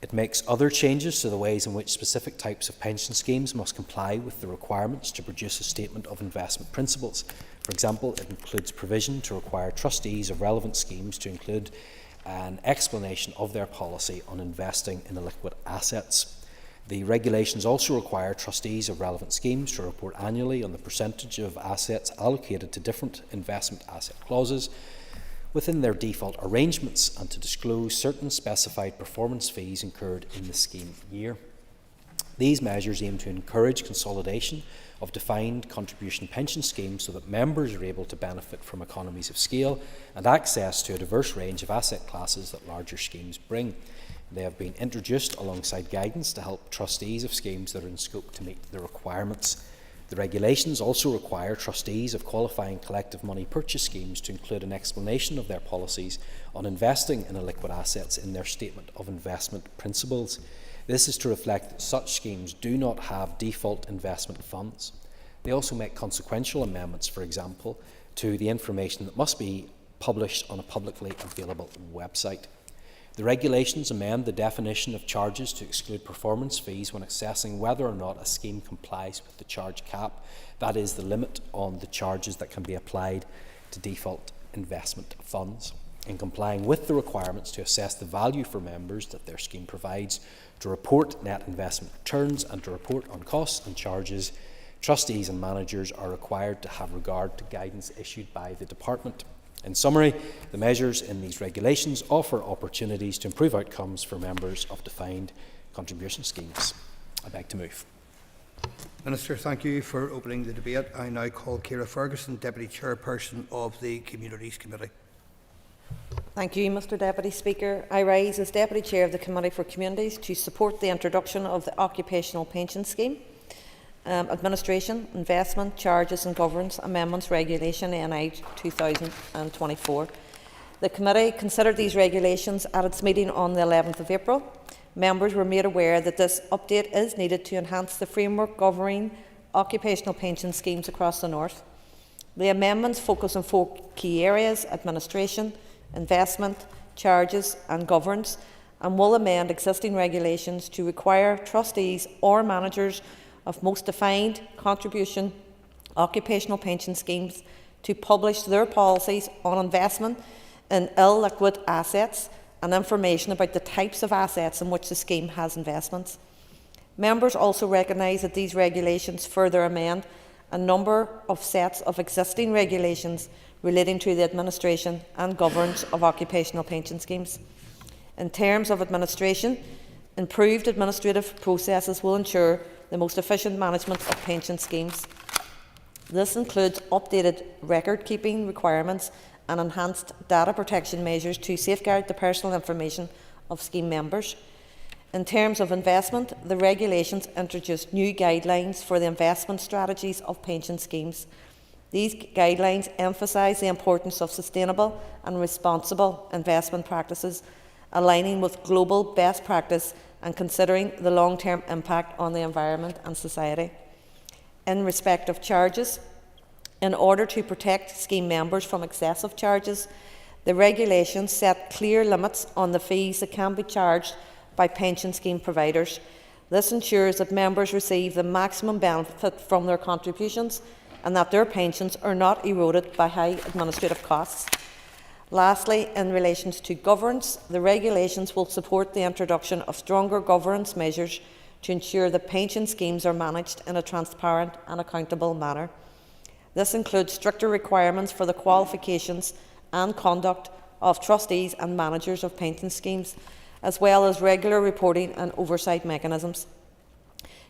It makes other changes to the ways in which specific types of pension schemes must comply with the requirements to produce a statement of investment principles. For example, it includes provision to require trustees of relevant schemes to include an explanation of their policy on investing in illiquid assets. The regulations also require trustees of relevant schemes to report annually on the percentage of assets allocated to different investment asset clauses within their default arrangements and to disclose certain specified performance fees incurred in the scheme year. These measures aim to encourage consolidation of defined contribution pension schemes so that members are able to benefit from economies of scale and access to a diverse range of asset classes that larger schemes bring. They have been introduced alongside guidance to help trustees of schemes that are in scope to meet the requirements. The regulations also require trustees of qualifying collective money purchase schemes to include an explanation of their policies on investing in illiquid assets in their statement of investment principles. This is to reflect that such schemes do not have default investment funds. They also make consequential amendments, for example, to the information that must be published on a publicly available website. The regulations amend the definition of charges to exclude performance fees when assessing whether or not a scheme complies with the charge cap, that is, the limit on the charges that can be applied to default investment funds. in complying with the requirements to assess the value for members that their scheme provides, to report net investment returns and to report on costs and charges. Trustees and managers are required to have regard to guidance issued by the Department. In summary, the measures in these regulations offer opportunities to improve outcomes for members of defined contribution schemes. I beg to move. Minister, thank you for opening the debate. I now call Ciara Ferguson, Deputy Chairperson of the Communities Committee. Thank you, Mr Deputy Speaker. I rise as Deputy Chair of the Committee for Communities to support the introduction of the Occupational Pension Scheme, Administration, Investment, Charges and Governance Amendments Regulation NI 2024. The Committee considered these regulations at its meeting on the 11th of April. Members were made aware that this update is needed to enhance the framework governing occupational pension schemes across the North. The amendments focus on 4 key areas: administration, investment, charges and governance, and will amend existing regulations to require trustees or managers of most defined contribution occupational pension schemes to publish their policies on investment in illiquid assets and information about the types of assets in which the scheme has investments. Members also recognise that these regulations further amend a number of sets of existing regulations relating to the administration and governance of occupational pension schemes. In terms of administration, improved administrative processes will ensure the most efficient management of pension schemes. This includes updated record-keeping requirements and enhanced data protection measures to safeguard the personal information of scheme members. In terms of investment, the regulations introduced new guidelines for the investment strategies of pension schemes. These guidelines emphasise the importance of sustainable and responsible investment practices, aligning with global best practice and considering the long-term impact on the environment and society. In respect of charges, in order to protect scheme members from excessive charges, the regulations set clear limits on the fees that can be charged by pension scheme providers. This ensures that members receive the maximum benefit from their contributions and that their pensions are not eroded by high administrative costs. Lastly, in relation to governance, the regulations will support the introduction of stronger governance measures to ensure that pension schemes are managed in a transparent and accountable manner. This includes stricter requirements for the qualifications and conduct of trustees and managers of pension schemes, as well as regular reporting and oversight mechanisms.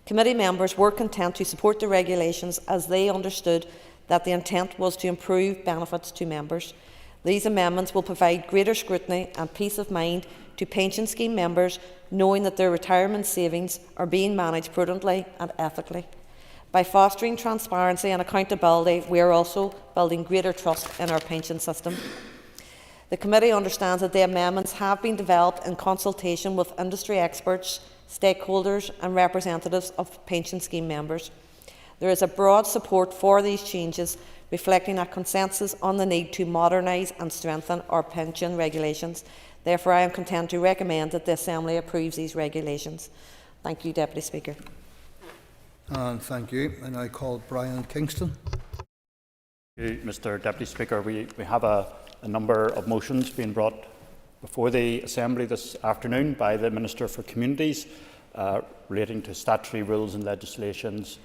Committee members were content to support the regulations as they understood that the intent was to improve benefits to members. These amendments will provide greater scrutiny and peace of mind to pension scheme members, knowing that their retirement savings are being managed prudently and ethically. By fostering transparency and accountability, we are also building greater trust in our pension system. The Committee understands that the amendments have been developed in consultation with industry experts, stakeholders and representatives of pension scheme members. There is a broad support for these changes, reflecting a consensus on the need to modernise and strengthen our pension regulations. Therefore, I am content to recommend that the Assembly approves these regulations. Thank you, Deputy Speaker. And thank you. And I call Brian Kingston. Thank you, Mr Deputy Speaker. We have a number of motions being brought before the Assembly this afternoon by the Minister for Communities relating to statutory rules and legislations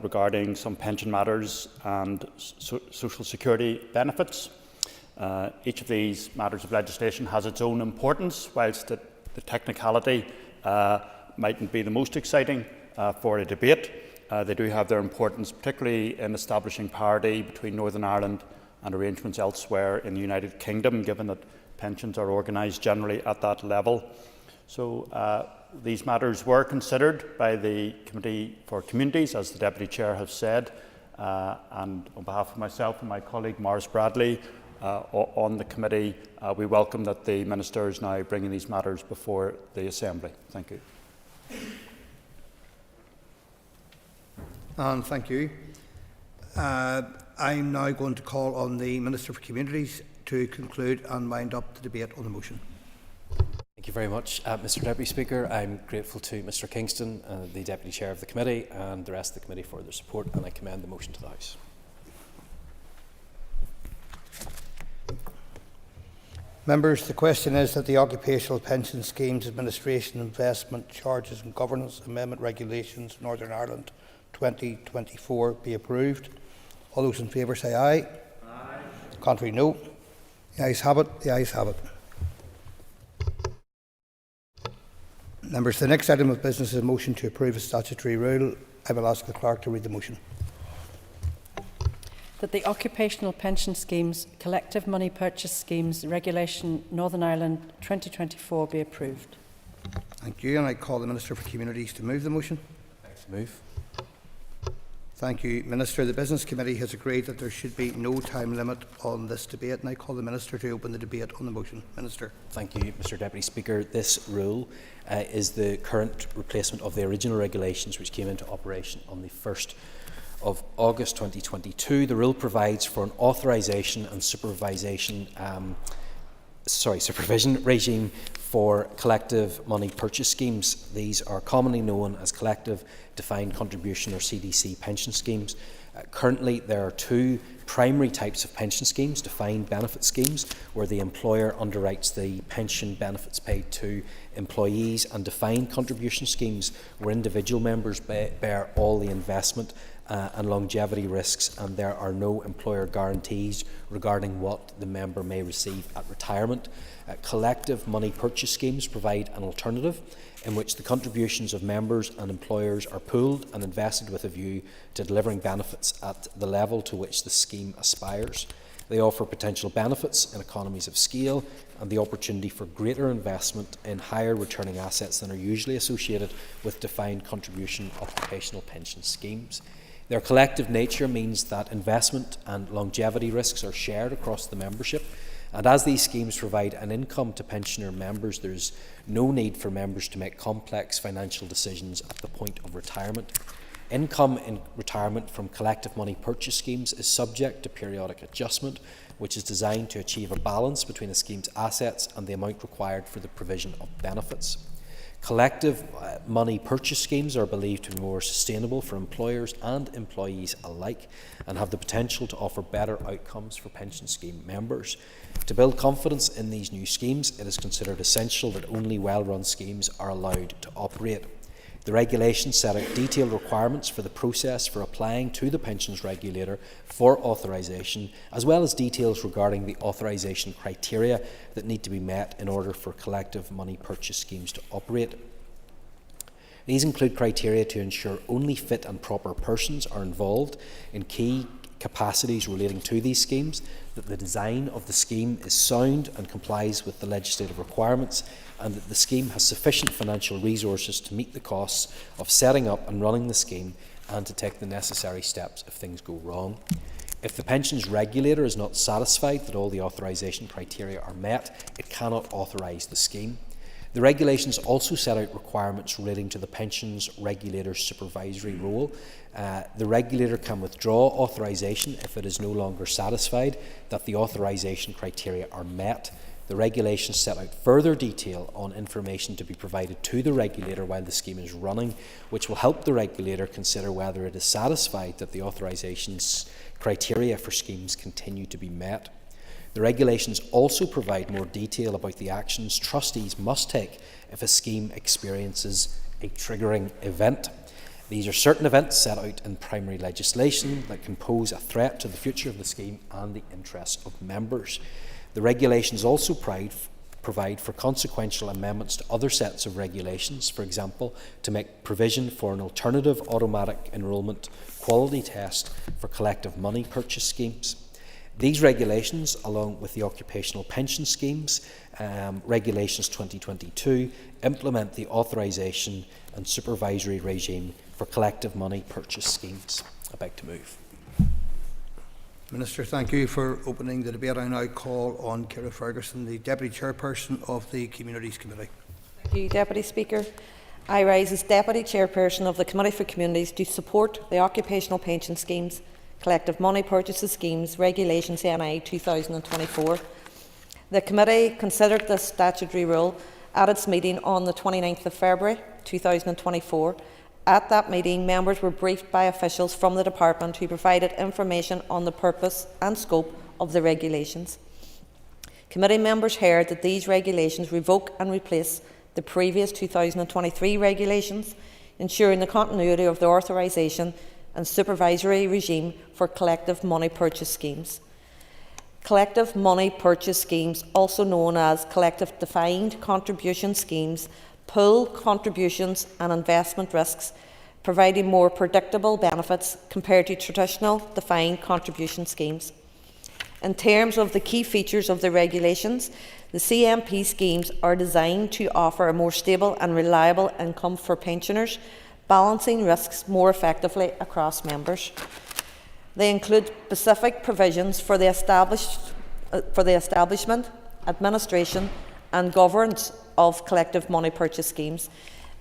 regarding some pension matters and social security benefits. Each of these matters of legislation has its own importance, whilst the technicality mightn't be the most exciting for a debate. They do have their importance, particularly in establishing parity between Northern Ireland and arrangements elsewhere in the United Kingdom, given that pensions are organised generally at that level. So these matters were considered by the Committee for Communities, as the Deputy Chair has said, and on behalf of myself and my colleague Maurice Bradley on the committee, we welcome that the Minister is now bringing these matters before the Assembly. Thank you. And thank you. I'm now going to call on the Minister for Communities to conclude and wind up the debate on the motion. Thank you very much, Mr Deputy Speaker. I'm grateful to Mr Kingston, the Deputy Chair of the Committee, and the rest of the Committee for their support, and I commend the motion to the House. Members, the question is that the Occupational Pension Schemes Administration Investment Charges and Governance Amendment Regulations Northern Ireland 2024 be approved. All those in favour say aye. Aye. Contrary, no. The ayes have it. The ayes have it. Members, the next item of business is a motion to approve a statutory rule. I will ask the clerk to read the motion. That the Occupational Pension Schemes Collective Money Purchase Schemes Regulation Northern Ireland 2024 be approved. Thank you, and I call the Minister for Communities to move the motion. Move. Thank you, Minister. The Business Committee has agreed that there should be no time limit on this debate, and I call the Minister to open the debate on the motion. Minister. Thank you, Mr Deputy Speaker. This rule is the current replacement of the original regulations which came into operation on the 1st of August 2022. The rule provides for an authorisation and supervision regime for collective money purchase schemes. These are commonly known as collective defined contribution or CDC pension schemes. Currently, there are two primary types of pension schemes: defined benefit schemes, where the employer underwrites the pension benefits paid to employees, and defined contribution schemes, where individual members bear all the investment and longevity risks, and there are no employer guarantees regarding what the member may receive at retirement. Collective money purchase schemes provide an alternative in which the contributions of members and employers are pooled and invested with a view to delivering benefits at the level to which the scheme aspires. They offer potential benefits in economies of scale and the opportunity for greater investment in higher returning assets than are usually associated with defined contribution occupational pension schemes. Their collective nature means that investment and longevity risks are shared across the membership, and as these schemes provide an income to pensioner members, there is no need for members to make complex financial decisions at the point of retirement. Income in retirement from collective money purchase schemes is subject to periodic adjustment, which is designed to achieve a balance between a scheme's assets and the amount required for the provision of benefits. Collective money purchase schemes are believed to be more sustainable for employers and employees alike and have the potential to offer better outcomes for pension scheme members. To build confidence in these new schemes, it is considered essential that only well-run schemes are allowed to operate. The regulations set out detailed requirements for the process for applying to the pensions regulator for authorisation, as well as details regarding the authorisation criteria that need to be met in order for collective money purchase schemes to operate. These include criteria to ensure only fit and proper persons are involved in key capacities relating to these schemes, that the design of the scheme is sound and complies with the legislative requirements, and that the scheme has sufficient financial resources to meet the costs of setting up and running the scheme and to take the necessary steps if things go wrong. If the pensions regulator is not satisfied that all the authorisation criteria are met, it cannot authorise the scheme. The regulations also set out requirements relating to the pensions regulator's supervisory role. The regulator can withdraw authorisation if it is no longer satisfied that the authorisation criteria are met. The regulations set out further detail on information to be provided to the regulator while the scheme is running, which will help the regulator consider whether it is satisfied that the authorisation criteria for schemes continue to be met. The regulations also provide more detail about the actions trustees must take if a scheme experiences a triggering event. These are certain events set out in primary legislation that can pose a threat to the future of the scheme and the interests of members. The regulations also provide for consequential amendments to other sets of regulations, for example, to make provision for an alternative automatic enrolment quality test for collective money purchase schemes. These regulations, along with the Occupational Pension Schemes, Regulations 2022, implement the authorisation and supervisory regime for collective money purchase schemes. I beg to move. Minister, thank you for opening the debate. I now call on Ciara Ferguson, the Deputy Chairperson of the Communities Committee. Thank you, Deputy Speaker. I rise as Deputy Chairperson of the Committee for Communities to support the Occupational Pension Schemes, Collective Money Purchases Schemes, Regulations NI 2024. The Committee considered this statutory rule at its meeting on the 29th of February 2024. At that meeting, members were briefed by officials from the Department who provided information on the purpose and scope of the regulations. Committee members heard that these regulations revoke and replace the previous 2023 regulations, ensuring the continuity of the authorisation and supervisory regime for collective money purchase schemes. Collective money purchase schemes, also known as collective defined contribution schemes, pool contributions and investment risks, providing more predictable benefits compared to traditional defined contribution schemes. In terms of the key features of the regulations, the CMP schemes are designed to offer a more stable and reliable income for pensioners, balancing risks more effectively across members. They include specific provisions for the establishment, administration and governance of collective money purchase schemes.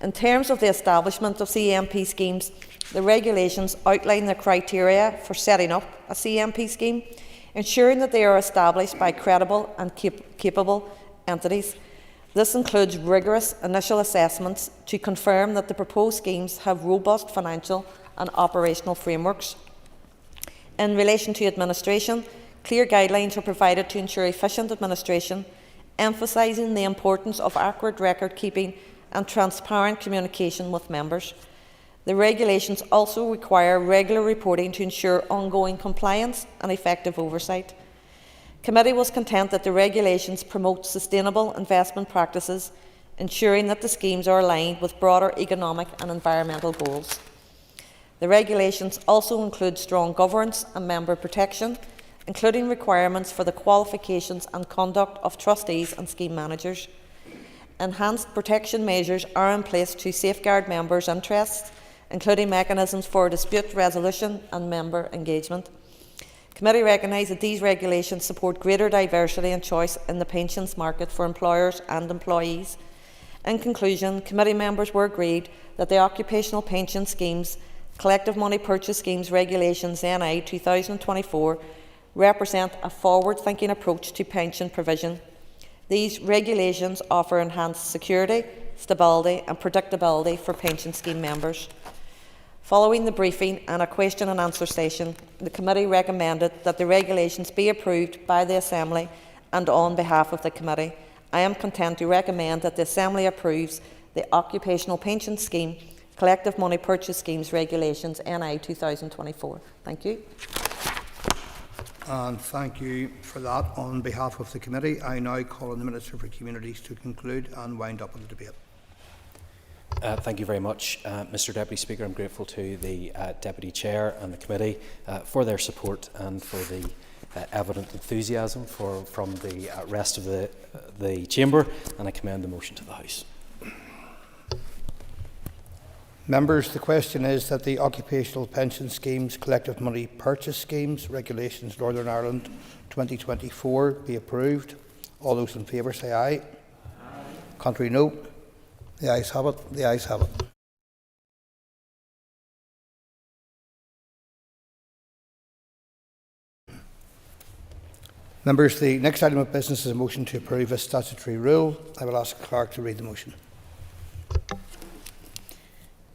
In terms of the establishment of CMP schemes, the regulations outline the criteria for setting up a CMP scheme, ensuring that they are established by credible and capable entities. This includes rigorous initial assessments to confirm that the proposed schemes have robust financial and operational frameworks. In relation to administration, clear guidelines are provided to ensure efficient administration, emphasising the importance of accurate record keeping and transparent communication with members. The regulations also require regular reporting to ensure ongoing compliance and effective oversight. Committee was content that the regulations promote sustainable investment practices, ensuring that the schemes are aligned with broader economic and environmental goals. The regulations also include strong governance and member protection, including requirements for the qualifications and conduct of trustees and scheme managers. Enhanced protection measures are in place to safeguard members' interests, including mechanisms for dispute resolution and member engagement. Committee recognise that these regulations support greater diversity and choice in the pensions market for employers and employees. In conclusion, committee members were agreed that the Occupational Pension Schemes, Collective Money Purchase Schemes Regulations NI 2024 represent a forward-thinking approach to pension provision. These regulations offer enhanced security, stability and predictability for pension scheme members. Following the briefing and a question and answer session, the committee recommended that the regulations be approved by the Assembly, and on behalf of the committee, I am content to recommend that the Assembly approves the Occupational Pension Scheme Collective Money Purchase Schemes Regulations NI 2024. Thank you. And thank you for that. On behalf of the committee, I now call on the Minister for Communities to conclude and wind up the debate. Thank you very much, Mr Deputy Speaker. I'm grateful to the Deputy Chair and the Committee for their support and for the evident enthusiasm from the rest of the Chamber, and I commend the motion to the House. Members, the question is that the Occupational Pension Schemes Collective Money Purchase Schemes Regulations Northern Ireland 2024 be approved. All those in favour say aye. Aye. Contrary, no. The ayes have it. The ayes have it. Members, the next item of business is a motion to approve a statutory rule. I will ask the Clerk to read the motion.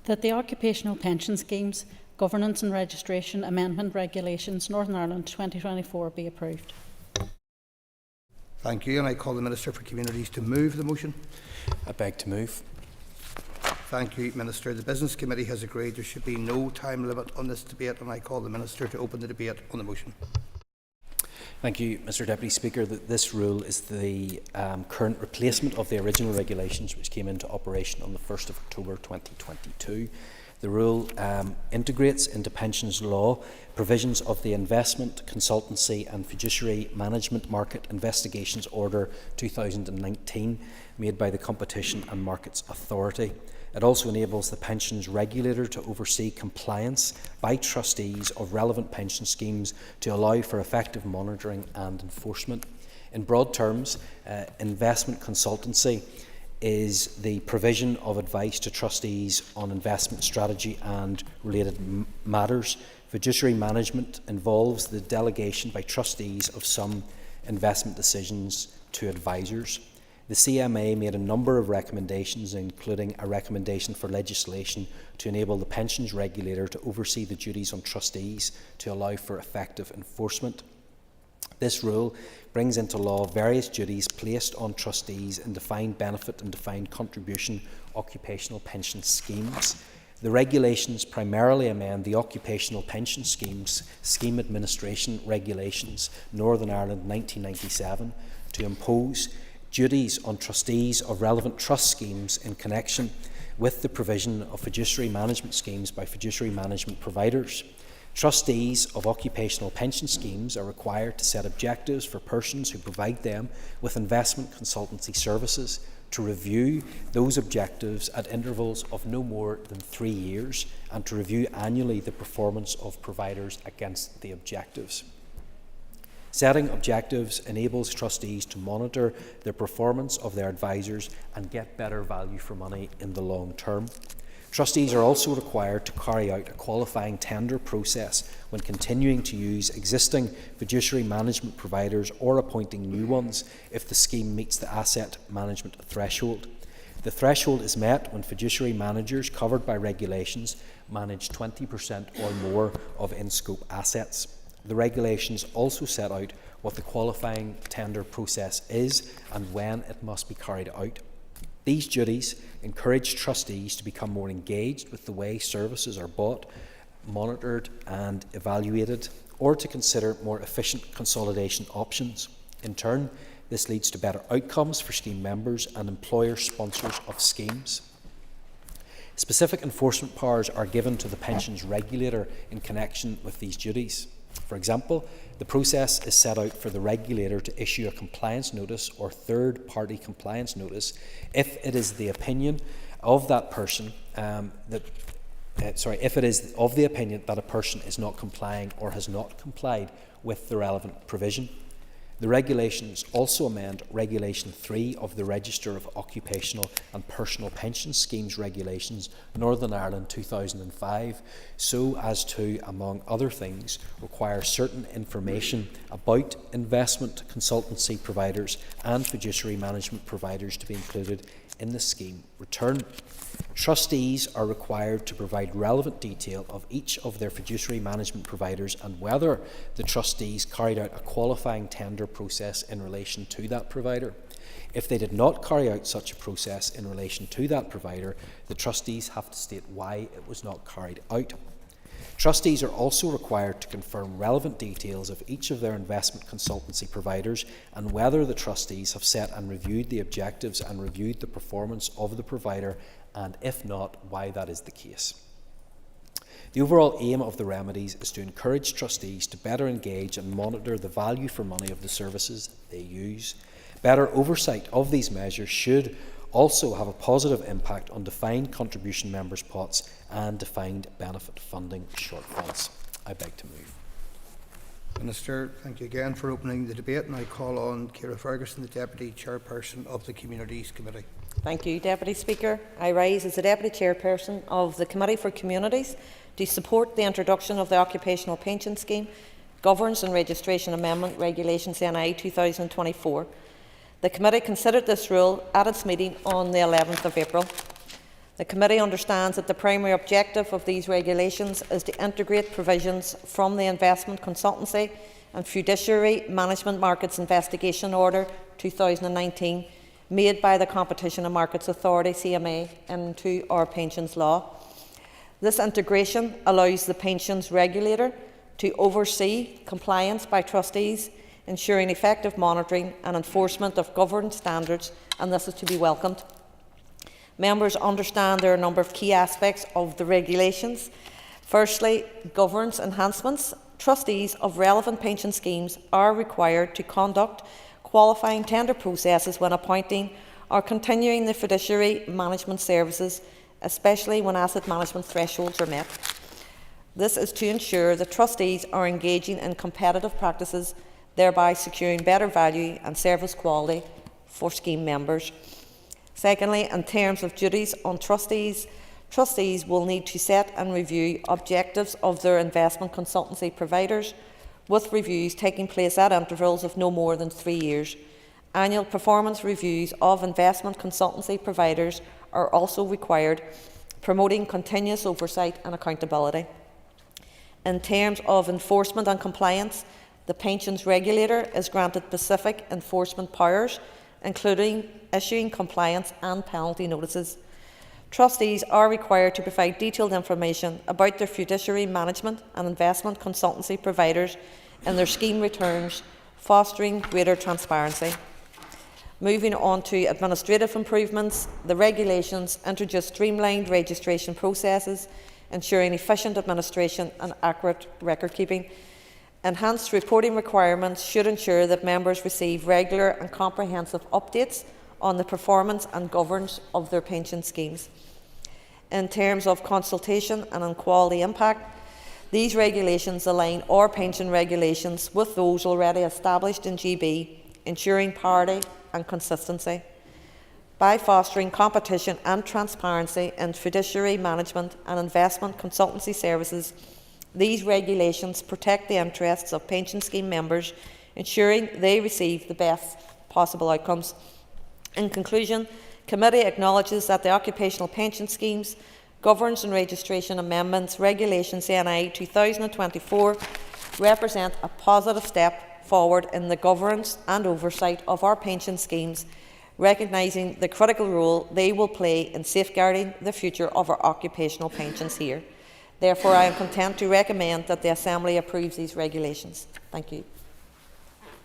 That the Occupational Pension Schemes Governance and Registration Amendment Regulations Northern Ireland 2024 be approved. Thank you, and I call the Minister for Communities to move the motion. I beg to move. Thank you, Minister. The Business Committee has agreed there should be no time limit on this debate, and I call the Minister to open the debate on the motion. Thank you, Mr Deputy Speaker. This rule is the current replacement of the original regulations which came into operation on the 1st of October 2022. The rule integrates into pensions law provisions of the Investment, Consultancy and Fiduciary Management Market Investigations Order 2019 made by the Competition and Markets Authority. It also enables the pensions regulator to oversee compliance by trustees of relevant pension schemes to allow for effective monitoring and enforcement. In broad terms, investment consultancy is the provision of advice to trustees on investment strategy and related matters. Fiduciary management involves the delegation by trustees of some investment decisions to advisors. The CMA made a number of recommendations, including a recommendation for legislation to enable the pensions regulator to oversee the duties on trustees to allow for effective enforcement. This rule brings into law various duties placed on trustees in defined benefit and defined contribution occupational pension schemes. The regulations primarily amend the Occupational Pension Schemes Scheme Administration Regulations, Northern Ireland 1997, to impose duties on trustees of relevant trust schemes in connection with the provision of fiduciary management schemes by fiduciary management providers. Trustees of occupational pension schemes are required to set objectives for persons who provide them with investment consultancy services, to review those objectives at intervals of no more than 3 years, and to review annually the performance of providers against the objectives. Setting objectives enables trustees to monitor the performance of their advisors and get better value for money in the long term. Trustees are also required to carry out a qualifying tender process when continuing to use existing fiduciary management providers or appointing new ones if the scheme meets the asset management threshold. The threshold is met when fiduciary managers covered by regulations manage 20% or more of in-scope assets. The regulations also set out what the qualifying tender process is and when it must be carried out. These duties encourage trustees to become more engaged with the way services are bought, monitored and evaluated, or to consider more efficient consolidation options. In turn, this leads to better outcomes for scheme members and employer sponsors of schemes. Specific enforcement powers are given to the pensions regulator in connection with these duties. For example, the process is set out for the regulator to issue a compliance notice or third-party compliance notice if it is the opinion of that person if it is of the opinion that a person is not complying or has not complied with the relevant provision. The regulations also amend Regulation 3 of the Register of Occupational and Personal Pension Schemes Regulations, Northern Ireland 2005, so as to, among other things, require certain information about investment consultancy providers and fiduciary management providers to be included in the scheme return. Trustees are required to provide relevant detail of each of their fiduciary management providers and whether the trustees carried out a qualifying tender process in relation to that provider. If they did not carry out such a process in relation to that provider, the trustees have to state why it was not carried out. Trustees are also required to confirm relevant details of each of their investment consultancy providers and whether the trustees have set and reviewed the objectives and reviewed the performance of the provider, and if not, why that is the case. The overall aim of the remedies is to encourage trustees to better engage and monitor the value for money of the services they use. Better oversight of these measures should also have a positive impact on defined contribution members' pots and defined benefit funding shortfalls. I beg to move. Minister, thank you again for opening the debate, and I call on Ciara Ferguson, the Deputy Chairperson of the Communities Committee. Thank you, Deputy Speaker. I rise as the Deputy Chairperson of the Committee for Communities to support the introduction of the Occupational Pension Scheme Governance and Registration Amendment Regulations NI 2024. The Committee considered this rule at its meeting on the 11th of April. The Committee understands that the primary objective of these regulations is to integrate provisions from the Investment Consultancy and Fiduciary Management Markets Investigation Order 2019 made by the Competition and Markets Authority (CMA) into our pensions law. This integration allows the pensions regulator to oversee compliance by trustees, ensuring effective monitoring and enforcement of governance standards, and this is to be welcomed. Members understand there are a number of key aspects of the regulations. Firstly, governance enhancements. Trustees of relevant pension schemes are required to conduct qualifying tender processes when appointing or continuing the fiduciary management services, especially when asset management thresholds are met. This is to ensure that trustees are engaging in competitive practices, thereby securing better value and service quality for scheme members. Secondly, in terms of duties on trustees, trustees will need to set and review objectives of their investment consultancy providers, with reviews taking place at intervals of no more than 3 years. Annual performance reviews of investment consultancy providers are also required, promoting continuous oversight and accountability. In terms of enforcement and compliance, The pensions regulator is granted specific enforcement powers, including issuing compliance and penalty notices. Trustees are required to provide detailed information about their fiduciary management and investment consultancy providers in their scheme returns, fostering greater transparency. Moving on to administrative improvements, the regulations introduce streamlined registration processes, ensuring efficient administration and accurate record keeping. Enhanced reporting requirements should ensure that members receive regular and comprehensive updates on the performance and governance of their pension schemes. In terms of consultation and on quality impact, these regulations align our pension regulations with those already established in GB, ensuring parity and consistency. By fostering competition and transparency in fiduciary management and investment consultancy services, these regulations protect the interests of pension scheme members, ensuring they receive the best possible outcomes. In conclusion, Committee acknowledges that the Occupational Pension Schemes Governance and Registration Amendments Regulations NI 2024 represent a positive step forward in the governance and oversight of our pension schemes, recognising the critical role they will play in safeguarding the future of our occupational pensions here. Therefore, I am content to recommend that the Assembly approves these regulations. Thank you.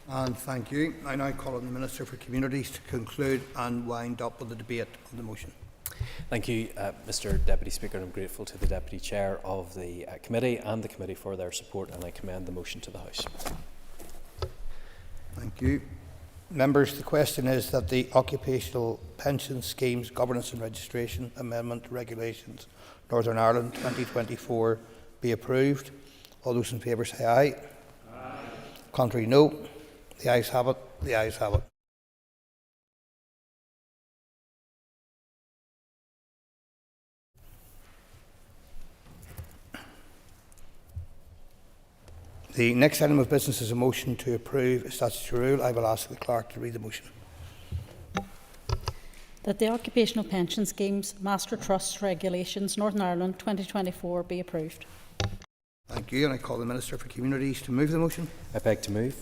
And thank you. I now call on the Minister for Communities to conclude and wind up with the debate on the motion. Thank you, Mr Deputy Speaker. I'm grateful to the Deputy Chair of the Committee and the Committee for their support, and I commend the motion to the House. Thank you. Members, the question is that the Occupational Pension Schemes Governance and Registration Amendment Regulations Northern Ireland 2024 be approved. All those in favour say aye. Aye. Contrary, no. The ayes have it. The ayes have it. The next item of business is a motion to approve a statutory rule. I will ask the Clerk to read the motion. That the Occupational Pension Schemes Master Trust Regulations Northern Ireland 2024 be approved. Thank you, and I call the Minister for Communities to move the motion. I beg to move.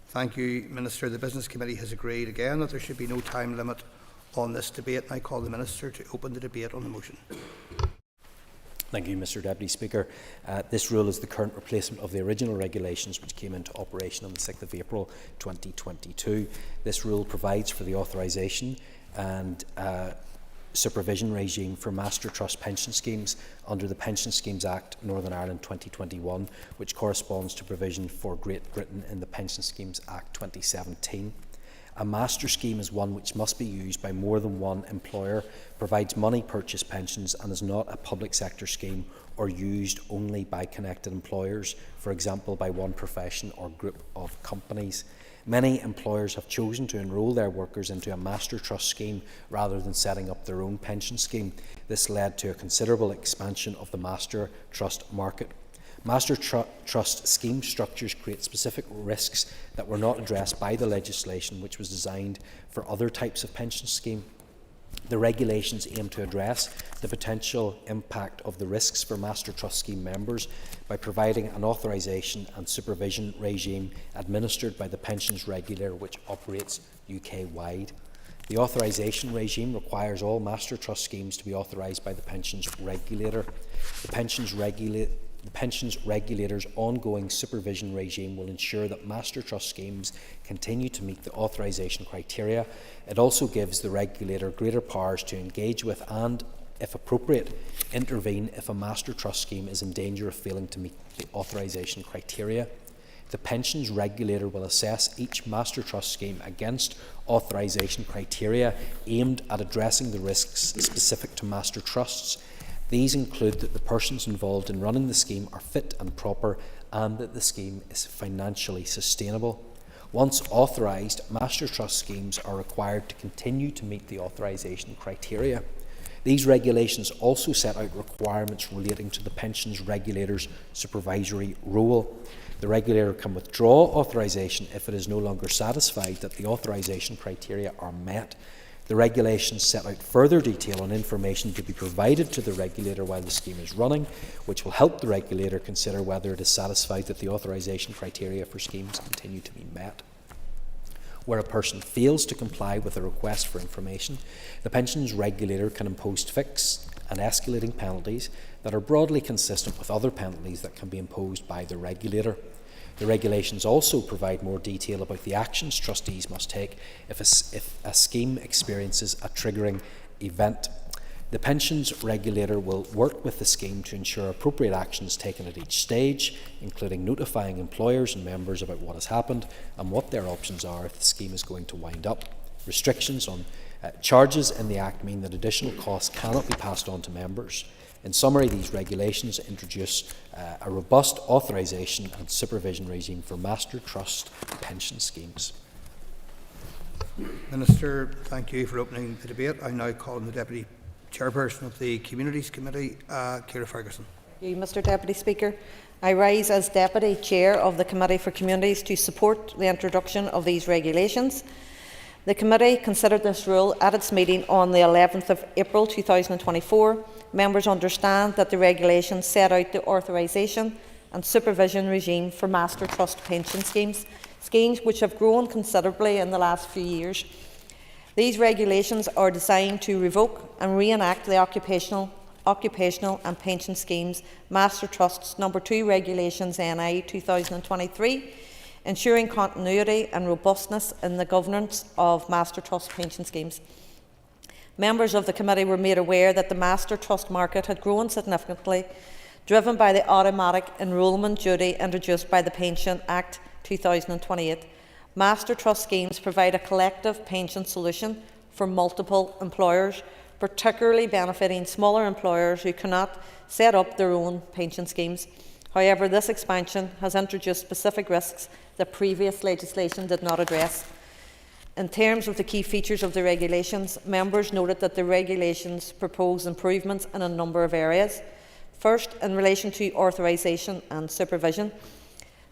Thank you, Minister. The Business Committee has agreed again that there should be no time limit on this debate, and I call the Minister to open the debate on the motion. Thank you, Mr Deputy Speaker. This rule is the current replacement of the original regulations which came into operation on the 6th of April 2022. This rule provides for the authorisation and supervision regime for Master Trust pension schemes under the Pension Schemes Act Northern Ireland 2021, which corresponds to provision for Great Britain in the Pension Schemes Act 2017. A master scheme is one which must be used by more than one employer, provides money purchase pensions, and is not a public sector scheme or used only by connected employers, for example by one profession or group of companies. Many employers have chosen to enrol their workers into a master trust scheme rather than setting up their own pension scheme. This led to a considerable expansion of the master trust market. Master trust scheme structures create specific risks that were not addressed by the legislation which was designed for other types of pension scheme. The regulations aim to address the potential impact of the risks for Master Trust scheme members by providing an authorisation and supervision regime administered by the Pensions Regulator, which operates UK-wide. The authorisation regime requires all Master Trust schemes to be authorised by the Pensions Regulator. The Pensions Regulator's ongoing supervision regime will ensure that Master Trust schemes continue to meet the authorisation criteria. It also gives the Regulator greater powers to engage with and, if appropriate, intervene if a Master Trust scheme is in danger of failing to meet the authorisation criteria. The Pensions Regulator will assess each Master Trust scheme against authorisation criteria aimed at addressing the risks specific to Master Trusts. These include that the persons involved in running the scheme are fit and proper and that the scheme is financially sustainable. Once authorised, Master Trust schemes are required to continue to meet the authorisation criteria. These regulations also set out requirements relating to the Pensions Regulator's supervisory role. The Regulator can withdraw authorisation if it is no longer satisfied that the authorisation criteria are met. The regulations set out further detail on information to be provided to the regulator while the scheme is running, which will help the regulator consider whether it is satisfied that the authorisation criteria for schemes continue to be met. Where a person fails to comply with a request for information, the pensions regulator can impose fixed and escalating penalties that are broadly consistent with other penalties that can be imposed by the regulator. The regulations also provide more detail about the actions trustees must take if a scheme experiences a triggering event. The pensions regulator will work with the scheme to ensure appropriate actions taken at each stage, including notifying employers and members about what has happened and what their options are if the scheme is going to wind up. Restrictions on charges in the Act mean that additional costs cannot be passed on to members. In summary, these regulations introduce a robust authorisation and supervision regime for master trust pension schemes. Minister, thank you for opening the debate. I now call on the Deputy Chairperson of the Communities Committee, Ciara Ferguson. Thank you, Mr Deputy Speaker. I rise as Deputy Chair of the Committee for Communities to support the introduction of these regulations. The committee considered this rule at its meeting on the 11th of April 2024. Members understand that the regulations set out the authorisation and supervision regime for master trust pension schemes which have grown considerably in the last few years. These regulations are designed to revoke and reenact the Occupational and Pension Schemes Master Trusts No. 2 Regulations NI 2023, ensuring continuity and robustness in the governance of master trust pension schemes. Members of the committee were made aware that the master trust market had grown significantly, driven by the automatic enrolment duty introduced by the Pension Act 2028. Master trust schemes provide a collective pension solution for multiple employers, particularly benefiting smaller employers who cannot set up their own pension schemes. However, this expansion has introduced specific risks that previous legislation did not address. In terms of the key features of the regulations, members noted that the regulations propose improvements in a number of areas. First, in relation to authorisation and supervision,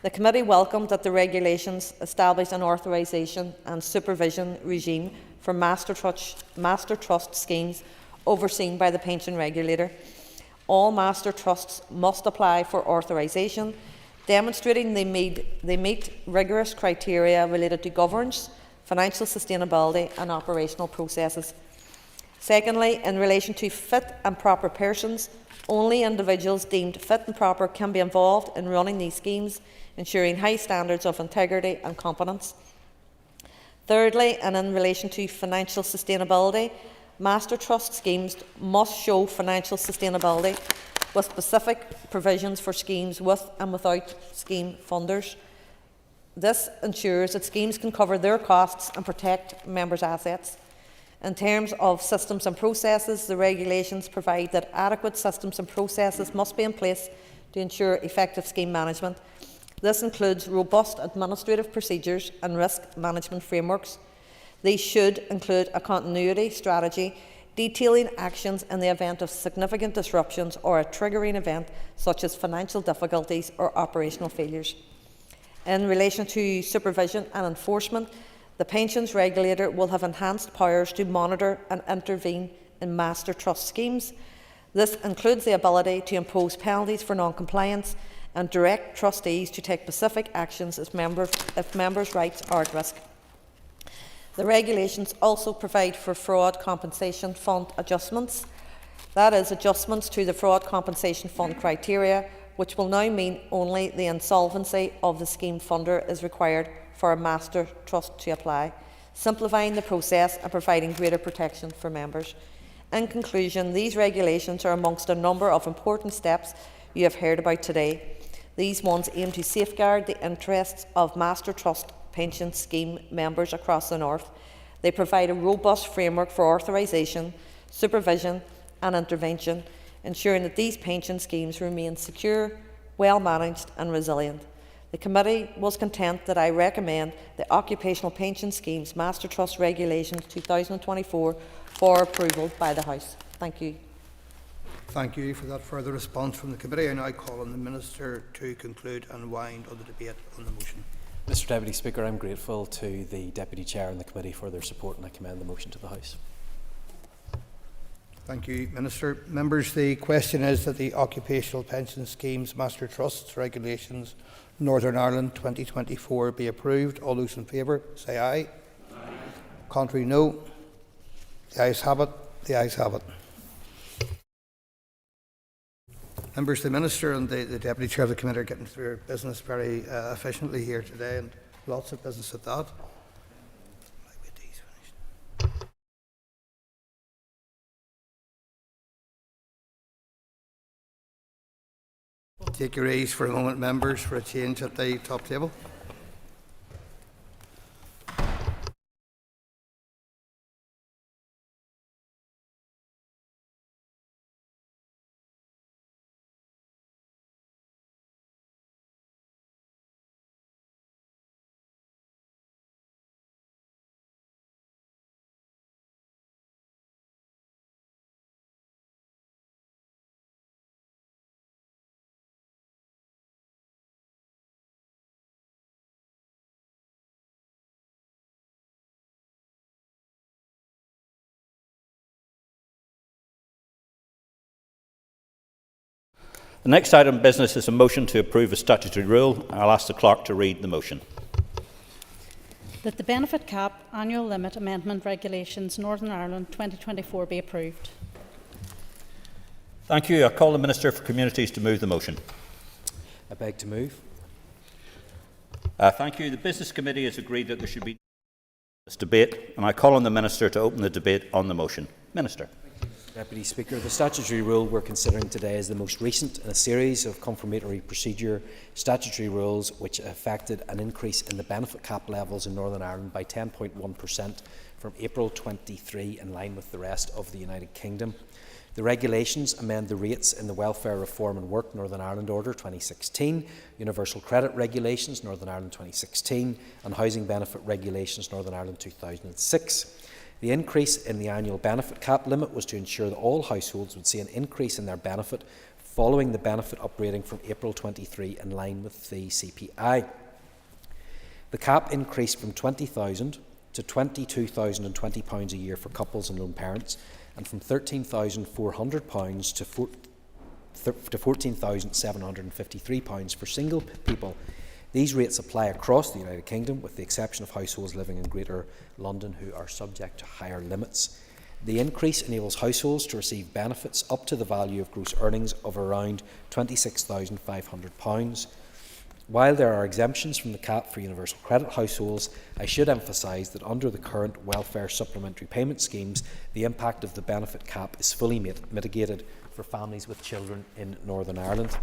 the committee welcomed that the regulations establish an authorisation and supervision regime for master trust schemes overseen by the pension regulator. All master trusts must apply for authorisation, demonstrating they meet rigorous criteria related to governance, financial sustainability and operational processes. Secondly, in relation to fit and proper persons, only individuals deemed fit and proper can be involved in running these schemes, ensuring high standards of integrity and competence. Thirdly, and in relation to financial sustainability, master trust schemes must show financial sustainability with specific provisions for schemes with and without scheme funders. This ensures that schemes can cover their costs and protect members' assets. In terms of systems and processes, the regulations provide that adequate systems and processes must be in place to ensure effective scheme management. This includes robust administrative procedures and risk management frameworks. These should include a continuity strategy detailing actions in the event of significant disruptions or a triggering event such as financial difficulties or operational failures. In relation to supervision and enforcement, the pensions regulator will have enhanced powers to monitor and intervene in master trust schemes. This includes the ability to impose penalties for non-compliance and direct trustees to take specific actions if members' rights are at risk. The regulations also provide for fraud compensation fund adjustments, that is, adjustments to the fraud compensation fund criteria, which will now mean only the insolvency of the scheme funder is required for a master trust to apply, simplifying the process and providing greater protection for members. In conclusion, these regulations are amongst a number of important steps you have heard about today. These ones aim to safeguard the interests of master trust pension scheme members across the North. They provide a robust framework for authorisation, supervision and intervention, ensuring that these pension schemes remain secure, well managed and resilient. The committee was content that I recommend the Occupational Pension Schemes Master Trust Regulations 2024 for approval by the House. Thank you. Thank you for that further response from the committee. I now call on the Minister to conclude and wind on the debate on the motion. Mr Deputy Speaker, I'm grateful to the Deputy Chair and the Committee for their support, and I commend the motion to the House. Thank you, Minister. Members, the question is that the Occupational Pension Schemes Master Trusts Regulations Northern Ireland 2024 be approved. All those in favour say aye. Aye. Contrary, no. The ayes have it. The ayes have it. Members, the Minister and the Deputy Chair of the Committee are getting through business very efficiently here today, and lots of business at that. Take your ease for a moment, members, for a change at the top table. The next item of business is a motion to approve a statutory rule. I'll ask the clerk to read the motion. That the benefit cap annual limit amendment regulations Northern Ireland 2024 be approved. Thank you. I call the Minister for Communities to move the motion. I beg to move. Thank you. The Business Committee has agreed that there should be this debate, and I call on the Minister to open the debate on the motion. Minister. Deputy Speaker, the statutory rule we're considering today is the most recent in a series of confirmatory procedure statutory rules which affected an increase in the benefit cap levels in Northern Ireland by 10.1% from April 23 in line with the rest of the United Kingdom. The regulations amend the rates in the Welfare Reform and Work Northern Ireland Order 2016, Universal Credit Regulations Northern Ireland 2016 and Housing Benefit Regulations Northern Ireland 2006. The increase in the annual benefit cap limit was to ensure that all households would see an increase in their benefit following the benefit upgrading from April 23 in line with the CPI. The cap increased from £20,000 to £22,020 a year for couples and lone parents, and from £13,400 to £14,753 for single people. These rates apply across the United Kingdom, with the exception of households living in Greater London who are subject to higher limits. The increase enables households to receive benefits up to the value of gross earnings of around £26,500. While there are exemptions from the cap for universal credit households, I should emphasise that under the current welfare supplementary payment schemes, the impact of the benefit cap is fully mitigated for families with children in Northern Ireland.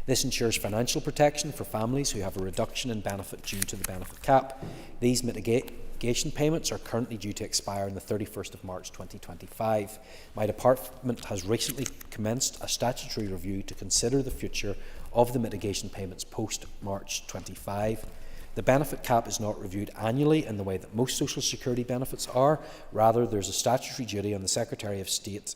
This ensures financial protection for families who have a reduction in benefit due to the benefit cap. These mitigation payments are currently due to expire on the 31st of March 2025. My department has recently commenced a statutory review to consider the future of the mitigation payments post-March 25. The benefit cap is not reviewed annually in the way that most social security benefits are. Rather, there is a statutory duty on the Secretary of State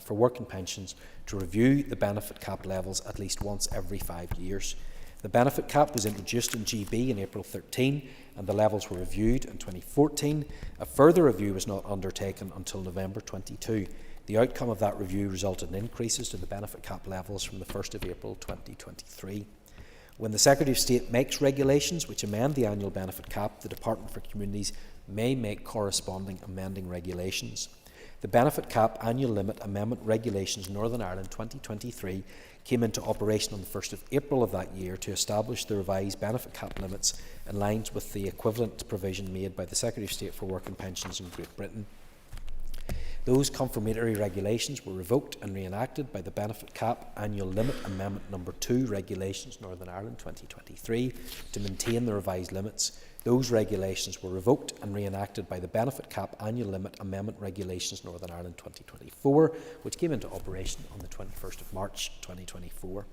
for Work and Pensions to review the benefit cap levels at least once every 5 years. The benefit cap was introduced in GB in April 13 and the levels were reviewed in 2014. A further review was not undertaken until November 22. The outcome of that review resulted in increases to the benefit cap levels from the 1st of April 2023. When the Secretary of State makes regulations which amend the annual benefit cap, the Department for Communities may make corresponding amending regulations. The benefit cap annual limit amendment regulations Northern Ireland 2023 came into operation on the 1st of April of that year to establish the revised benefit cap limits in line with the equivalent provision made by the Secretary of State for Work and Pensions in Great Britain. Those confirmatory regulations were revoked and reenacted by the Benefit Cap Annual Limit Amendment No. 2 Regulations Northern Ireland 2023 to maintain the revised limits. Those regulations were revoked and reenacted by the Benefit Cap Annual Limit Amendment Regulations Northern Ireland 2024, which came into operation on the 21st of March 2024.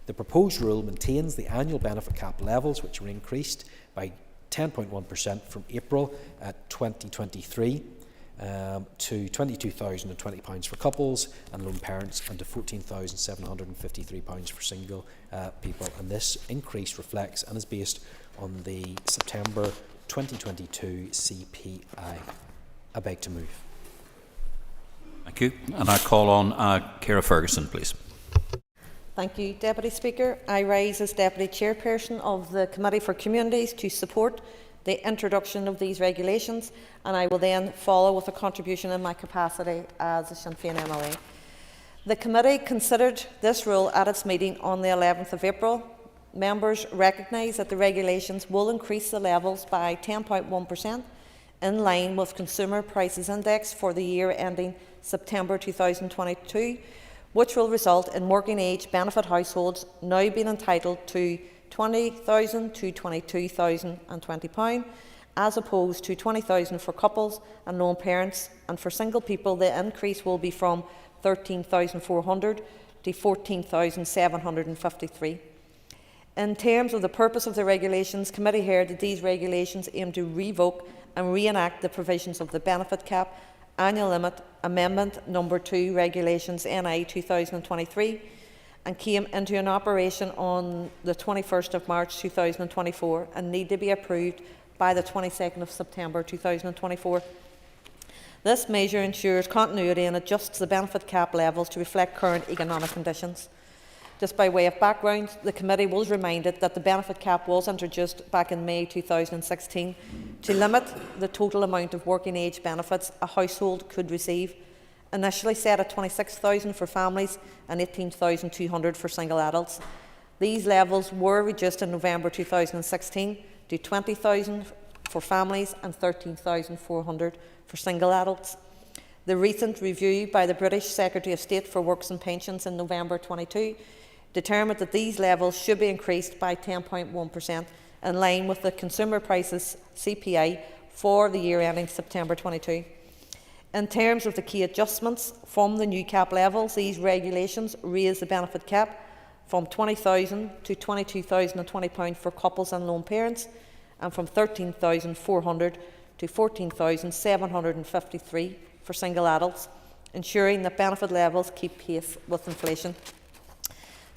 The proposed rule maintains the annual benefit cap levels, which were increased by 10.1% from April 2023 to £22,020 for couples and lone parents, and to £14,753 for single people. And this increase reflects and is based on the September 2022 CPI. I beg to move. Thank you. And I call on Ciara Ferguson, please. Thank you, Deputy Speaker. I rise as Deputy Chairperson of the Committee for Communities to support the introduction of these regulations, and I will then follow with a contribution in my capacity as a Sinn Féin MLA. The committee considered this rule at its meeting on the 11th of April. Members recognise that the regulations will increase the levels by 10.1% in line with Consumer Prices Index for the year ending September 2022, which will result in working age benefit households now being entitled to £20,000 to £22,020, as opposed to £20,000 for couples and lone parents, and for single people the increase will be from £13,400 to £14,753. In terms of the purpose of the regulations, committee heard that these regulations aim to revoke and reenact the provisions of the benefit cap, annual limit, Amendment No. 2 Regulations NI 2023, and came into an operation on the 21st of March 2024 and need to be approved by the 22nd of September 2024. This measure ensures continuity and adjusts the benefit cap levels to reflect current economic conditions. Just by way of background, the committee was reminded that the benefit cap was introduced back in May 2016 to limit the total amount of working age benefits a household could receive, initially set at £26,000 for families and £18,200 for single adults. These levels were reduced in November 2016 to £20,000 for families and £13,400 for single adults. The recent review by the British Secretary of State for Works and Pensions in November 22 determined that these levels should be increased by 10.1% in line with the Consumer Prices CPI for the year ending September 22. In terms of the key adjustments from the new cap levels, these regulations raise the benefit cap from £20,000 to £22,020 for couples and lone parents, and from £13,400 to £14,753 for single adults, ensuring that benefit levels keep pace with inflation.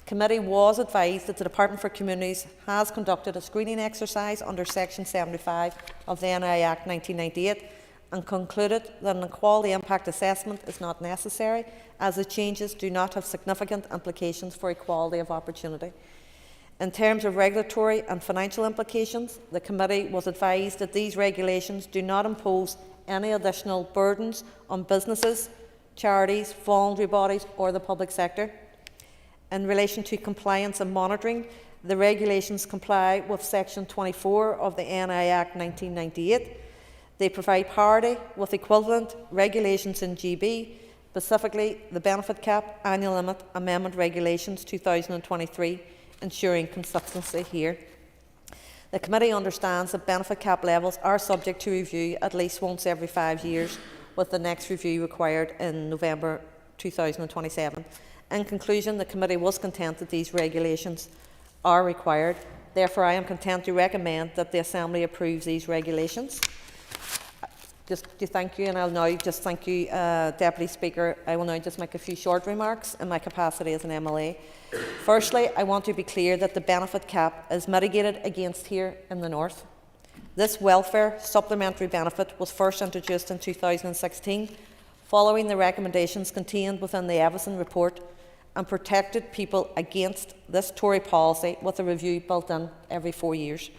Committee was advised that the Department for Communities has conducted a screening exercise under Section 75 of the NI Act 1998 and concluded that an equality impact assessment is not necessary, as the changes do not have significant implications for equality of opportunity. In terms of regulatory and financial implications, the committee was advised that these regulations do not impose any additional burdens on businesses, charities, voluntary bodies or the public sector. In relation to compliance and monitoring, the regulations comply with Section 24 of the NI Act 1998. They provide parity with equivalent regulations in GB, specifically the Benefit Cap, Annual Limit, Amendment Regulations 2023, ensuring consistency here. The committee understands that benefit cap levels are subject to review at least once every 5 years, with the next review required in November 2027. In conclusion, the committee was content that these regulations are required. Therefore, I am content to recommend that the Assembly approves these regulations. Just to thank you, and I'll now just thank you, Deputy Speaker. I will now just make a few short remarks in my capacity as an MLA. Firstly, I want to be clear that the benefit cap is mitigated against here in the North. This welfare supplementary benefit was first introduced in 2016, following the recommendations contained within the Evison report, and protected people against this Tory policy with a review built in every 4 years.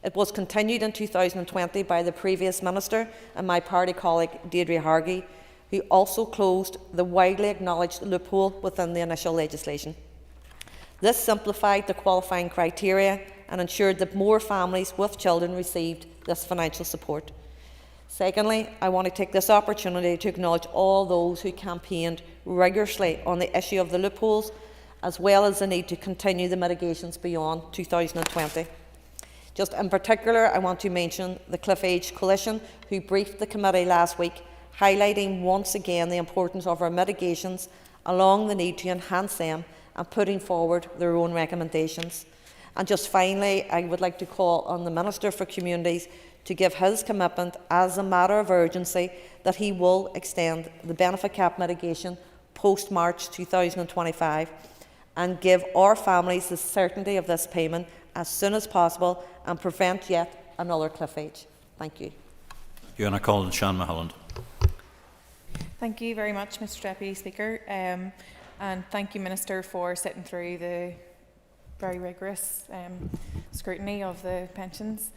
It was continued in 2020 by the previous Minister and my party colleague Deirdre Hargey, who also closed the widely acknowledged loophole within the initial legislation. This simplified the qualifying criteria and ensured that more families with children received this financial support. Secondly, I want to take this opportunity to acknowledge all those who campaigned rigorously on the issue of the loopholes, as well as the need to continue the mitigations beyond 2020. Just in particular, I want to mention the Cliff Age Coalition, who briefed the committee last week, highlighting once again the importance of our mitigations, along the need to enhance them and putting forward their own recommendations. And just finally, I would like to call on the Minister for Communities to give his commitment as a matter of urgency that he will extend the benefit cap mitigation post-March 2025 and give our families the certainty of this payment as soon as possible and prevent yet another cliff edge. Thank you. Fiona Collins, Sean Maholland. Thank you very much, Mr Deputy Speaker, and thank you, Minister, for sitting through the very rigorous scrutiny of the pensions.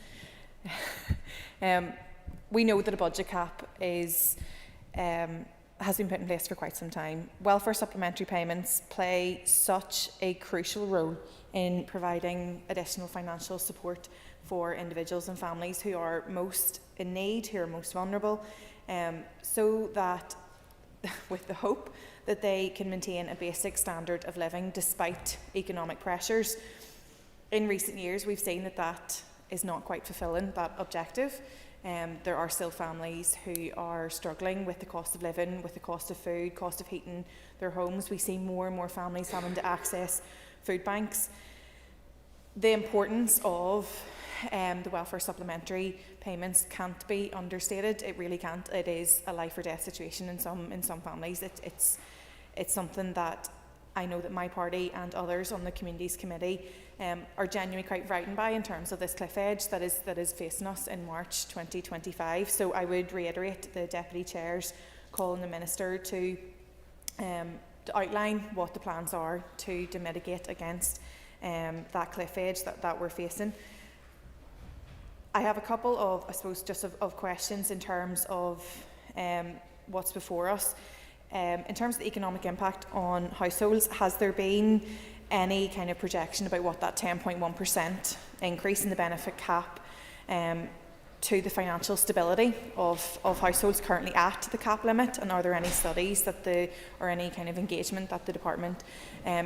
We know that a budget cap has been put in place for quite some time. Welfare supplementary payments play such a crucial role in providing additional financial support for individuals and families who are most in need, who are most vulnerable, so that with the hope that they can maintain a basic standard of living despite economic pressures. In recent years, we've seen that that is not quite fulfilling that objective. There are still families who are struggling with the cost of living, with the cost of food, cost of heating their homes. We see more and more families having to access food banks. The importance of the welfare supplementary payments can't be understated. It really can't. It is a life or death situation in some families. It's something that I know that my party and others on the Communities Committee are genuinely quite frightened by in terms of this cliff edge that is facing us in March 2025. So I would reiterate the Deputy Chair's call on the Minister to outline what the plans are to mitigate against that cliff edge that we're facing. I have a couple of, I suppose, just of questions in terms of what's before us. In terms of the economic impact on households, has there been any kind of projection about what that 10.1% increase in the benefit cap to the financial stability of households currently at the cap limit? And are there any studies or any kind of engagement that the department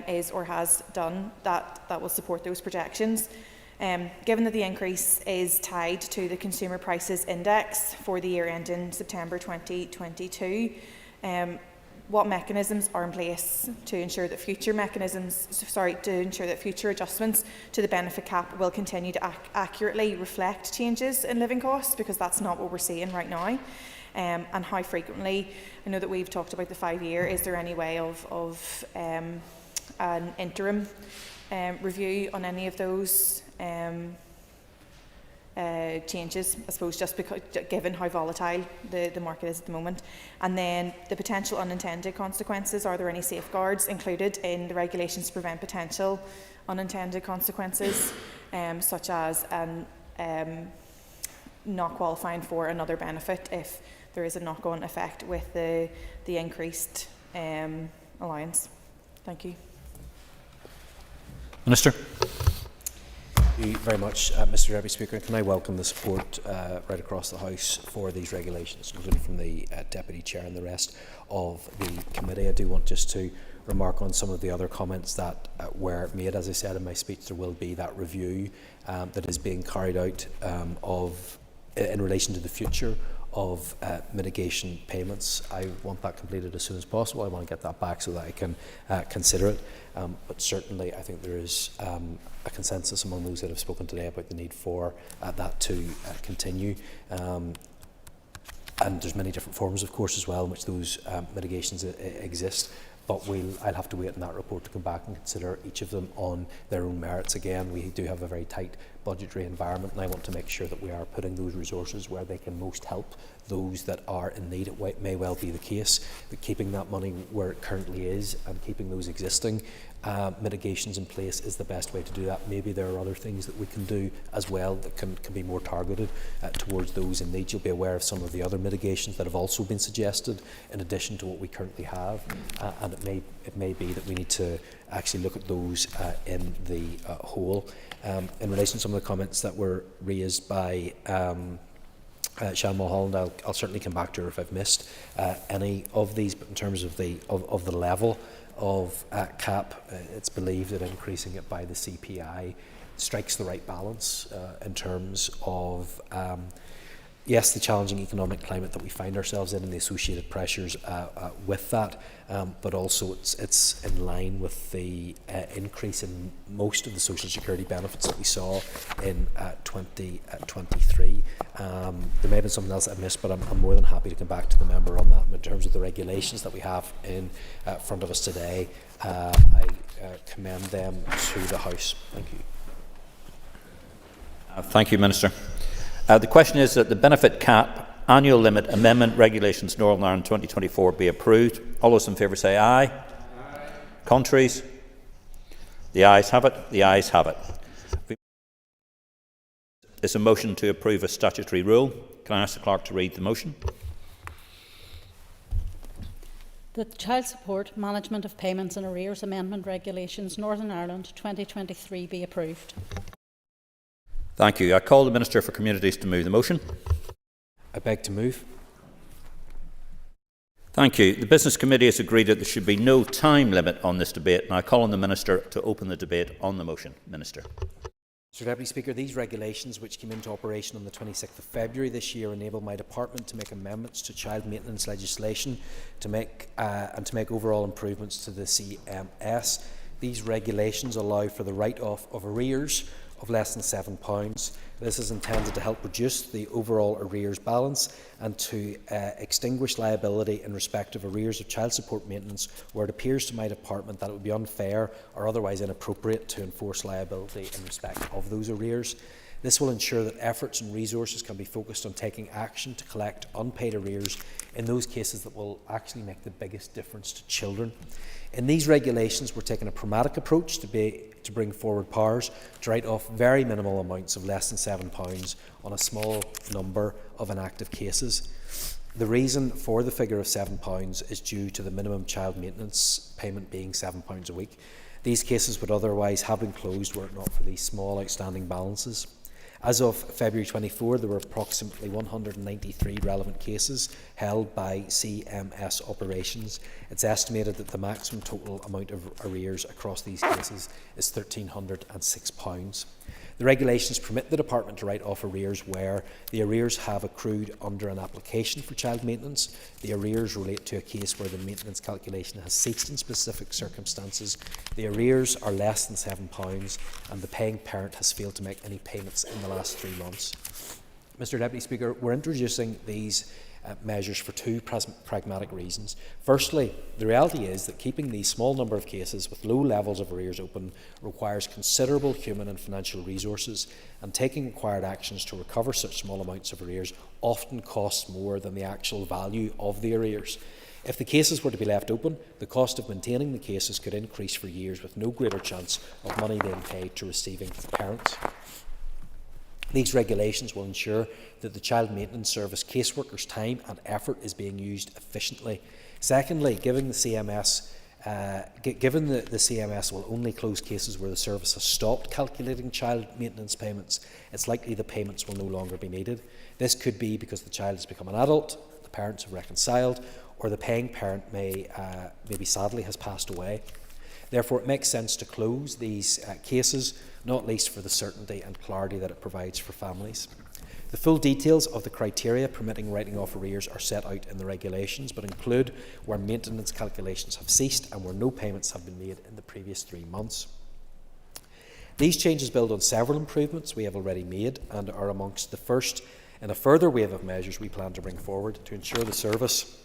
is or has done that will support those projections? Given that the increase is tied to the Consumer Prices Index for the year ending September 2022, what mechanisms are in place to ensure that future adjustments to the benefit cap will continue to accurately reflect changes in living costs, because that's not what we're seeing right now? And how frequently, I know that we've talked about the 5-year, is there any way of an interim review on any of those changes, I suppose, just because, given how volatile the market is at the moment? And then the potential unintended consequences, are there any safeguards included in the regulations to prevent potential unintended consequences, such as not qualifying for another benefit if there is a knock-on effect with the increased allowance? Thank you. Minister. Thank you very much, Mr Deputy Speaker. Can I welcome the support right across the House for these regulations, including from the Deputy Chair and the rest of the committee. I do want just to remark on some of the other comments that were made. As I said in my speech, there will be that review that is being carried out in relation to the future of mitigation payments. I want that completed as soon as possible. I want to get that back so that I can consider it. But certainly I think there is a consensus among those that have spoken today about the need for that to continue. And there's many different forms, of course, as well in which those mitigations exist. But I'll have to wait on that report to come back and consider each of them on their own merits. Again, we do have a very tight budgetary environment, and I want to make sure that we are putting those resources where they can most help those that are in need. It may well be the case that keeping that money where it currently is and keeping those existing mitigations in place is the best way to do that. Maybe there are other things that we can do as well that can be more targeted towards those in need. You'll be aware of some of the other mitigations that have also been suggested in addition to what we currently have, and it may be that we need to actually look at those in the whole. In relation to some of the comments that were raised by Sean Mulholland, I'll certainly come back to her if I've missed any of these. But in terms of the level of cap, it's believed that increasing it by the CPI strikes the right balance in terms of yes, the challenging economic climate that we find ourselves in and the associated pressures with that, but also it's in line with the increase in most of the social security benefits that we saw in 2023. There may have been something else I missed, but I'm more than happy to come back to the member on that. In terms of the regulations that we have in front of us today, I commend them to the House. Thank you. Thank you, Minister. The question is that the benefit cap annual limit amendment regulations Northern Ireland 2024 be approved. All those in favour say aye. Aye. Contraries? The ayes have it. The ayes have it. Is a motion to approve a statutory rule. Can I ask the clerk to read the motion? That the Child Support, Management of Payments and Arrears Amendment Regulations Northern Ireland 2023 be approved. Thank you. I call the Minister for Communities to move the motion. I beg to move. Thank you. The Business Committee has agreed that there should be no time limit on this debate, and I call on the Minister to open the debate on the motion. Minister. Mr Deputy Speaker, these regulations, which came into operation on the 26th of February this year, enable my department to make amendments to child maintenance legislation to make overall improvements to the CMS. These regulations allow for the write-off of arrears of less than £7. This is intended to help reduce the overall arrears balance and to extinguish liability in respect of arrears of child support maintenance where it appears to my department that it would be unfair or otherwise inappropriate to enforce liability in respect of those arrears. This will ensure that efforts and resources can be focused on taking action to collect unpaid arrears in those cases that will actually make the biggest difference to children. In these regulations, we're taking a pragmatic approach to bring forward powers to write off very minimal amounts of less than £7 on a small number of inactive cases. The reason for the figure of £7 is due to the minimum child maintenance payment being £7 a week. These cases would otherwise have been closed were it not for these small outstanding balances. As of February 24, there were approximately 193 relevant cases held by CMS operations. It's estimated that the maximum total amount of arrears across these cases is £1,306. The regulations permit the Department to write off arrears where the arrears have accrued under an application for child maintenance. The arrears relate to a case where the maintenance calculation has ceased in specific circumstances. The arrears are less than £7 and the paying parent has failed to make any payments in the last 3 months. Mr Deputy Speaker, we're introducing these measures for two pragmatic reasons. Firstly, the reality is that keeping the small number of cases with low levels of arrears open requires considerable human and financial resources, and taking required actions to recover such small amounts of arrears often costs more than the actual value of the arrears. If the cases were to be left open, the cost of maintaining the cases could increase for years with no greater chance of money being paid to receiving parents. These regulations will ensure that the child maintenance service caseworkers' time and effort is being used efficiently. Secondly, given the CMS will only close cases where the service has stopped calculating child maintenance payments, it's likely the payments will no longer be needed. This could be because the child has become an adult, the parents have reconciled, or the paying parent maybe sadly has passed away. Therefore, it makes sense to close these cases, not least for the certainty and clarity that it provides for families. The full details of the criteria permitting writing off arrears are set out in the regulations, but include where maintenance calculations have ceased and where no payments have been made in the previous 3 months. These changes build on several improvements we have already made and are amongst the first in a further wave of measures we plan to bring forward to ensure the service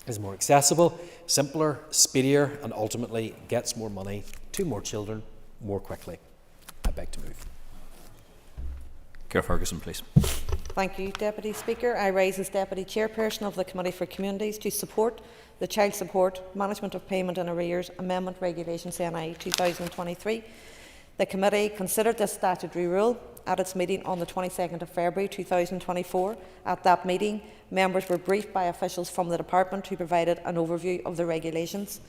is more accessible, simpler, speedier, and ultimately gets more money to more children more quickly. I beg to move. Ciara Ferguson, please. Thank you, Deputy Speaker. I rise as Deputy Chairperson of the Committee for Communities to support the Child Support, Management of Payment and Arrears Amendment Regulations NI 2023. The Committee considered this statutory rule at its meeting on the 22nd of February 2024. At that meeting, members were briefed by officials from the Department who provided an overview of the regulations.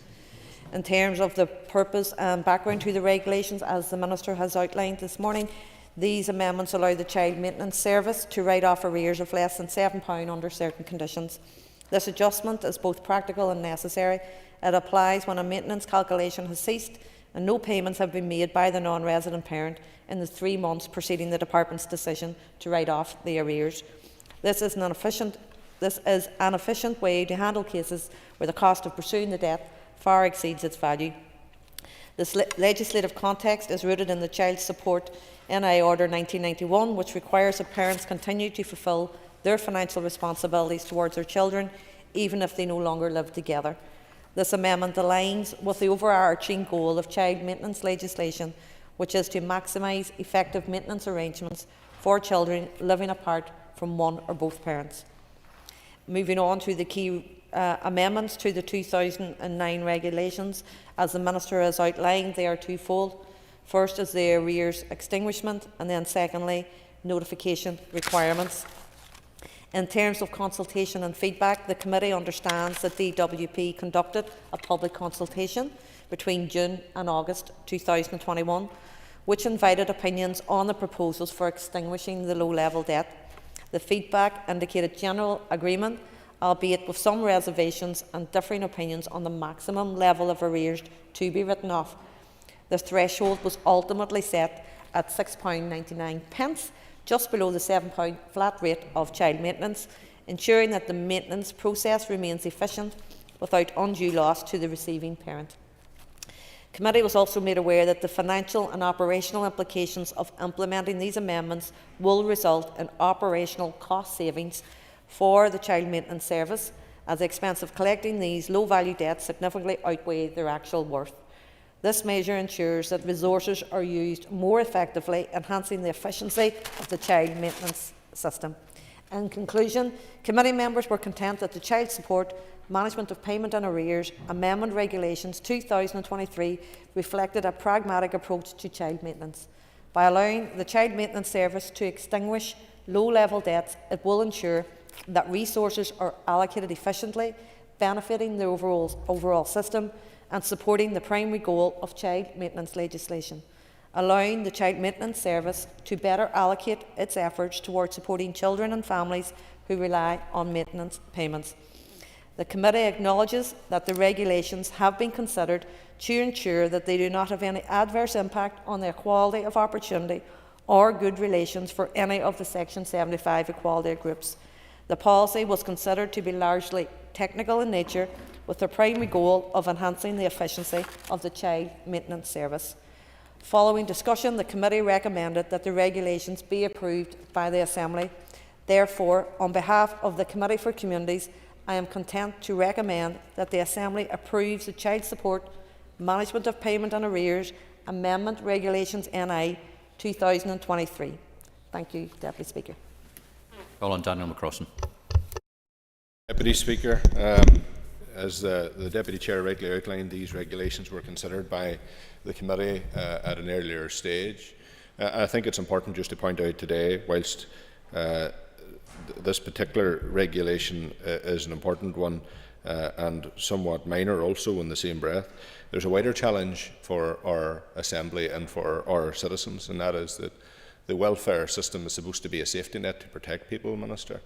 In terms of the purpose and background to the regulations, as the Minister has outlined this morning, these amendments allow the Child Maintenance Service to write off arrears of less than £7 under certain conditions. This adjustment is both practical and necessary. It applies when a maintenance calculation has ceased and no payments have been made by the non-resident parent in the 3 months preceding the Department's decision to write off the arrears. This is an efficient way to handle cases where the cost of pursuing the debt far exceeds its value. This legislative context is rooted in the Child Support NI Order 1991, which requires that parents continue to fulfil their financial responsibilities towards their children, even if they no longer live together. This amendment aligns with the overarching goal of child maintenance legislation, which is to maximise effective maintenance arrangements for children living apart from one or both parents. Moving on to the key amendments to the 2009 regulations, as the Minister has outlined, they are twofold. First is the arrears extinguishment, and then secondly, notification requirements. In terms of consultation and feedback, the Committee understands that DWP conducted a public consultation between June and August 2021, which invited opinions on the proposals for extinguishing the low-level debt. The feedback indicated general agreement, albeit with some reservations and differing opinions on the maximum level of arrears to be written off. The threshold was ultimately set at £6.99, just below the £7 flat rate of child maintenance, ensuring that the maintenance process remains efficient without undue loss to the receiving parent. Committee was also made aware that the financial and operational implications of implementing these amendments will result in operational cost savings for the child maintenance service, as the expense of collecting these low-value debts significantly outweigh their actual worth. This measure ensures that resources are used more effectively, enhancing the efficiency of the child maintenance system. In conclusion, committee members were content that the Child Support, Management of Payment and Arrears Amendment Regulations 2023 reflected a pragmatic approach to child maintenance. By allowing the Child Maintenance Service to extinguish low-level debts, it will ensure that resources are allocated efficiently, benefiting the overall system and supporting the primary goal of child maintenance legislation, allowing the Child Maintenance Service to better allocate its efforts towards supporting children and families who rely on maintenance payments. The Committee acknowledges that the regulations have been considered to ensure that they do not have any adverse impact on the equality of opportunity or good relations for any of the Section 75 equality groups. The policy was considered to be largely technical in nature, with the primary goal of enhancing the efficiency of the Child Maintenance Service. Following discussion, the Committee recommended that the regulations be approved by the Assembly. Therefore, on behalf of the Committee for Communities, I am content to recommend that the Assembly approves the Child Support, Management of Payment and Arrears Amendment Regulations NI 2023. Thank you, Deputy Speaker. Call on Daniel McCrossan. Deputy Speaker, as the Deputy Chair rightly outlined, these regulations were considered by the Committee at an earlier stage. I think it's important just to point out today, whilst this particular regulation is an important one and somewhat minor also in the same breath, there's a wider challenge for our Assembly and for our citizens, and that is that the welfare system is supposed to be a safety net to protect people, Minister.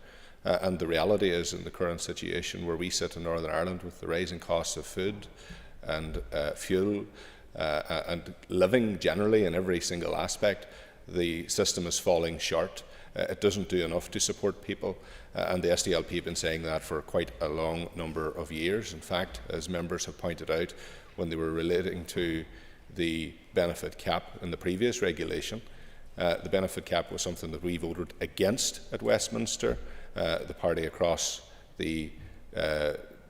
And the reality is, in the current situation where we sit in Northern Ireland with the rising costs of food and fuel and living generally in every single aspect, the system is falling short. It doesn't do enough to support people, and the SDLP have been saying that for quite a long number of years. In fact, as members have pointed out, when they were relating to the benefit cap in the previous regulation, the benefit cap was something that we voted against at Westminster. The party across the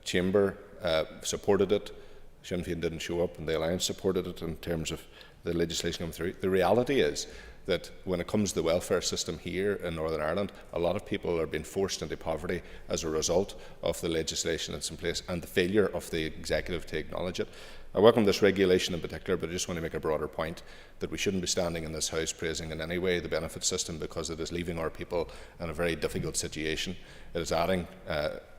chamber supported it. Sinn Féin didn't show up, and the Alliance supported it in terms of the legislation coming through. The reality is that when it comes to the welfare system here in Northern Ireland, a lot of people are being forced into poverty as a result of the legislation that's in place and the failure of the executive to acknowledge it. I welcome this regulation in particular, but I just want to make a broader point that we shouldn't be standing in this House praising in any way the benefit system, because it is leaving our people in a very difficult situation. It is adding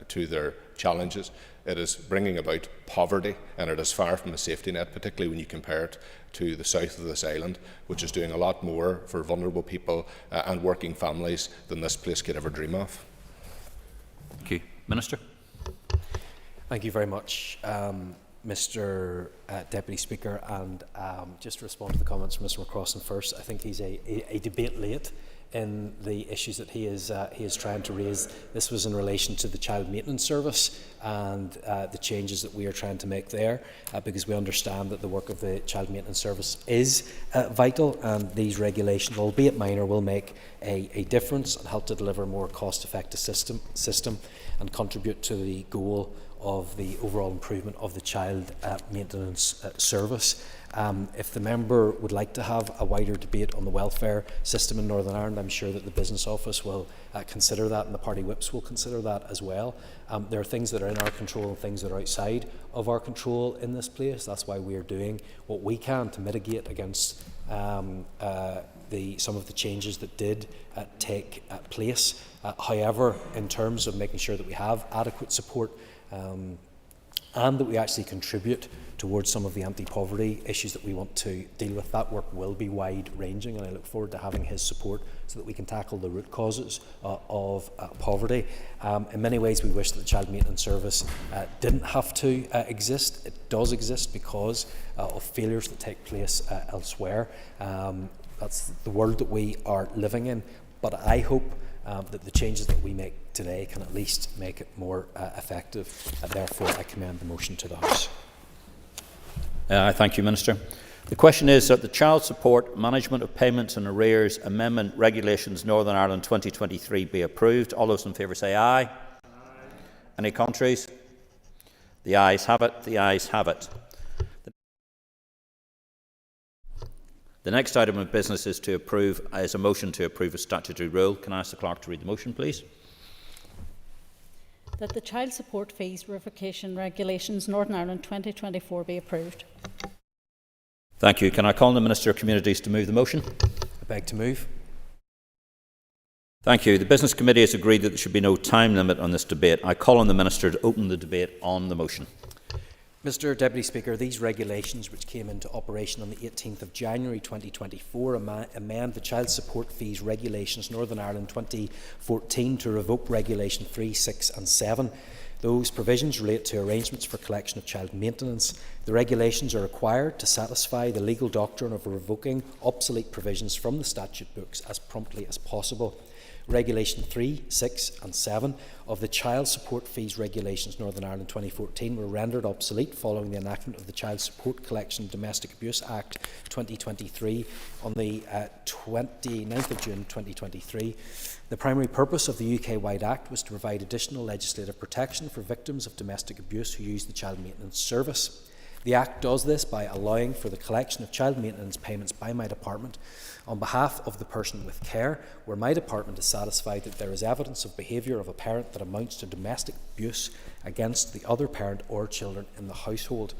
to their challenges. It is bringing about poverty, and it is far from a safety net, particularly when you compare it to the south of this island, which is doing a lot more for vulnerable people and working families than this place could ever dream of. Thank you. Minister. Thank you very much, Mr. Deputy Speaker, and just to respond to the comments from Mr. McCrossan first, I think he's a debate late in the issues that he is trying to raise. This was in relation to the Child Maintenance Service and the changes that we are trying to make there, because we understand that the work of the Child Maintenance Service is vital, and these regulations, albeit minor, will make a difference and help to deliver a more cost-effective system and contribute to the goal of the overall improvement of the child maintenance service. If the member would like to have a wider debate on the welfare system in Northern Ireland, I'm sure that the Business Office will consider that, and the party whips will consider that as well. There are things that are in our control and things that are outside of our control in this place. That's why we are doing what we can to mitigate against some of the changes that did take place. However, in terms of making sure that we have adequate support and that we actually contribute towards some of the anti-poverty issues that we want to deal with, that work will be wide-ranging, and I look forward to having his support so that we can tackle the root causes of poverty. In many ways, we wish that the Child Maintenance Service didn't have to exist. It does exist because of failures that take place elsewhere. That's the world that we are living in, but I hope that the changes that we make today can at least make it more effective. Therefore, I commend the motion to the House. I thank you, Minister. The question is that the Child Support Management of Payments and Arrears Amendment Regulations Northern Ireland 2023 be approved. All those in favour say aye. Aye. Any contraries? The ayes have it. The ayes have it. The next item of business is a motion to approve a statutory rule. Can I ask the clerk to read the motion, please? That the Child Support Fees Revocation Regulations Northern Ireland 2024 be approved. Thank you. Can I call on the Minister of Communities to move the motion? I beg to move. Thank you. The Business Committee has agreed that there should be no time limit on this debate. I call on the Minister to open the debate on the motion. Mr Deputy Speaker, these regulations, which came into operation on the 18th of January 2024, amend the Child Support Fees Regulations Northern Ireland 2014 to revoke Regulation 3, 6 and 7. Those provisions relate to arrangements for collection of child maintenance. The regulations are required to satisfy the legal doctrine of revoking obsolete provisions from the statute books as promptly as possible. Regulation 3, 6 and 7 of the Child Support Fees Regulations Northern Ireland 2014 were rendered obsolete following the enactment of the Child Support Collection Domestic Abuse Act 2023 on the 29th of June 2023. The primary purpose of the UK-wide Act was to provide additional legislative protection for victims of domestic abuse who use the child maintenance service. The Act does this by allowing for the collection of child maintenance payments by my department on behalf of the person with care, where my department is satisfied that there is evidence of behaviour of a parent that amounts to domestic abuse against the other parent or children in the household.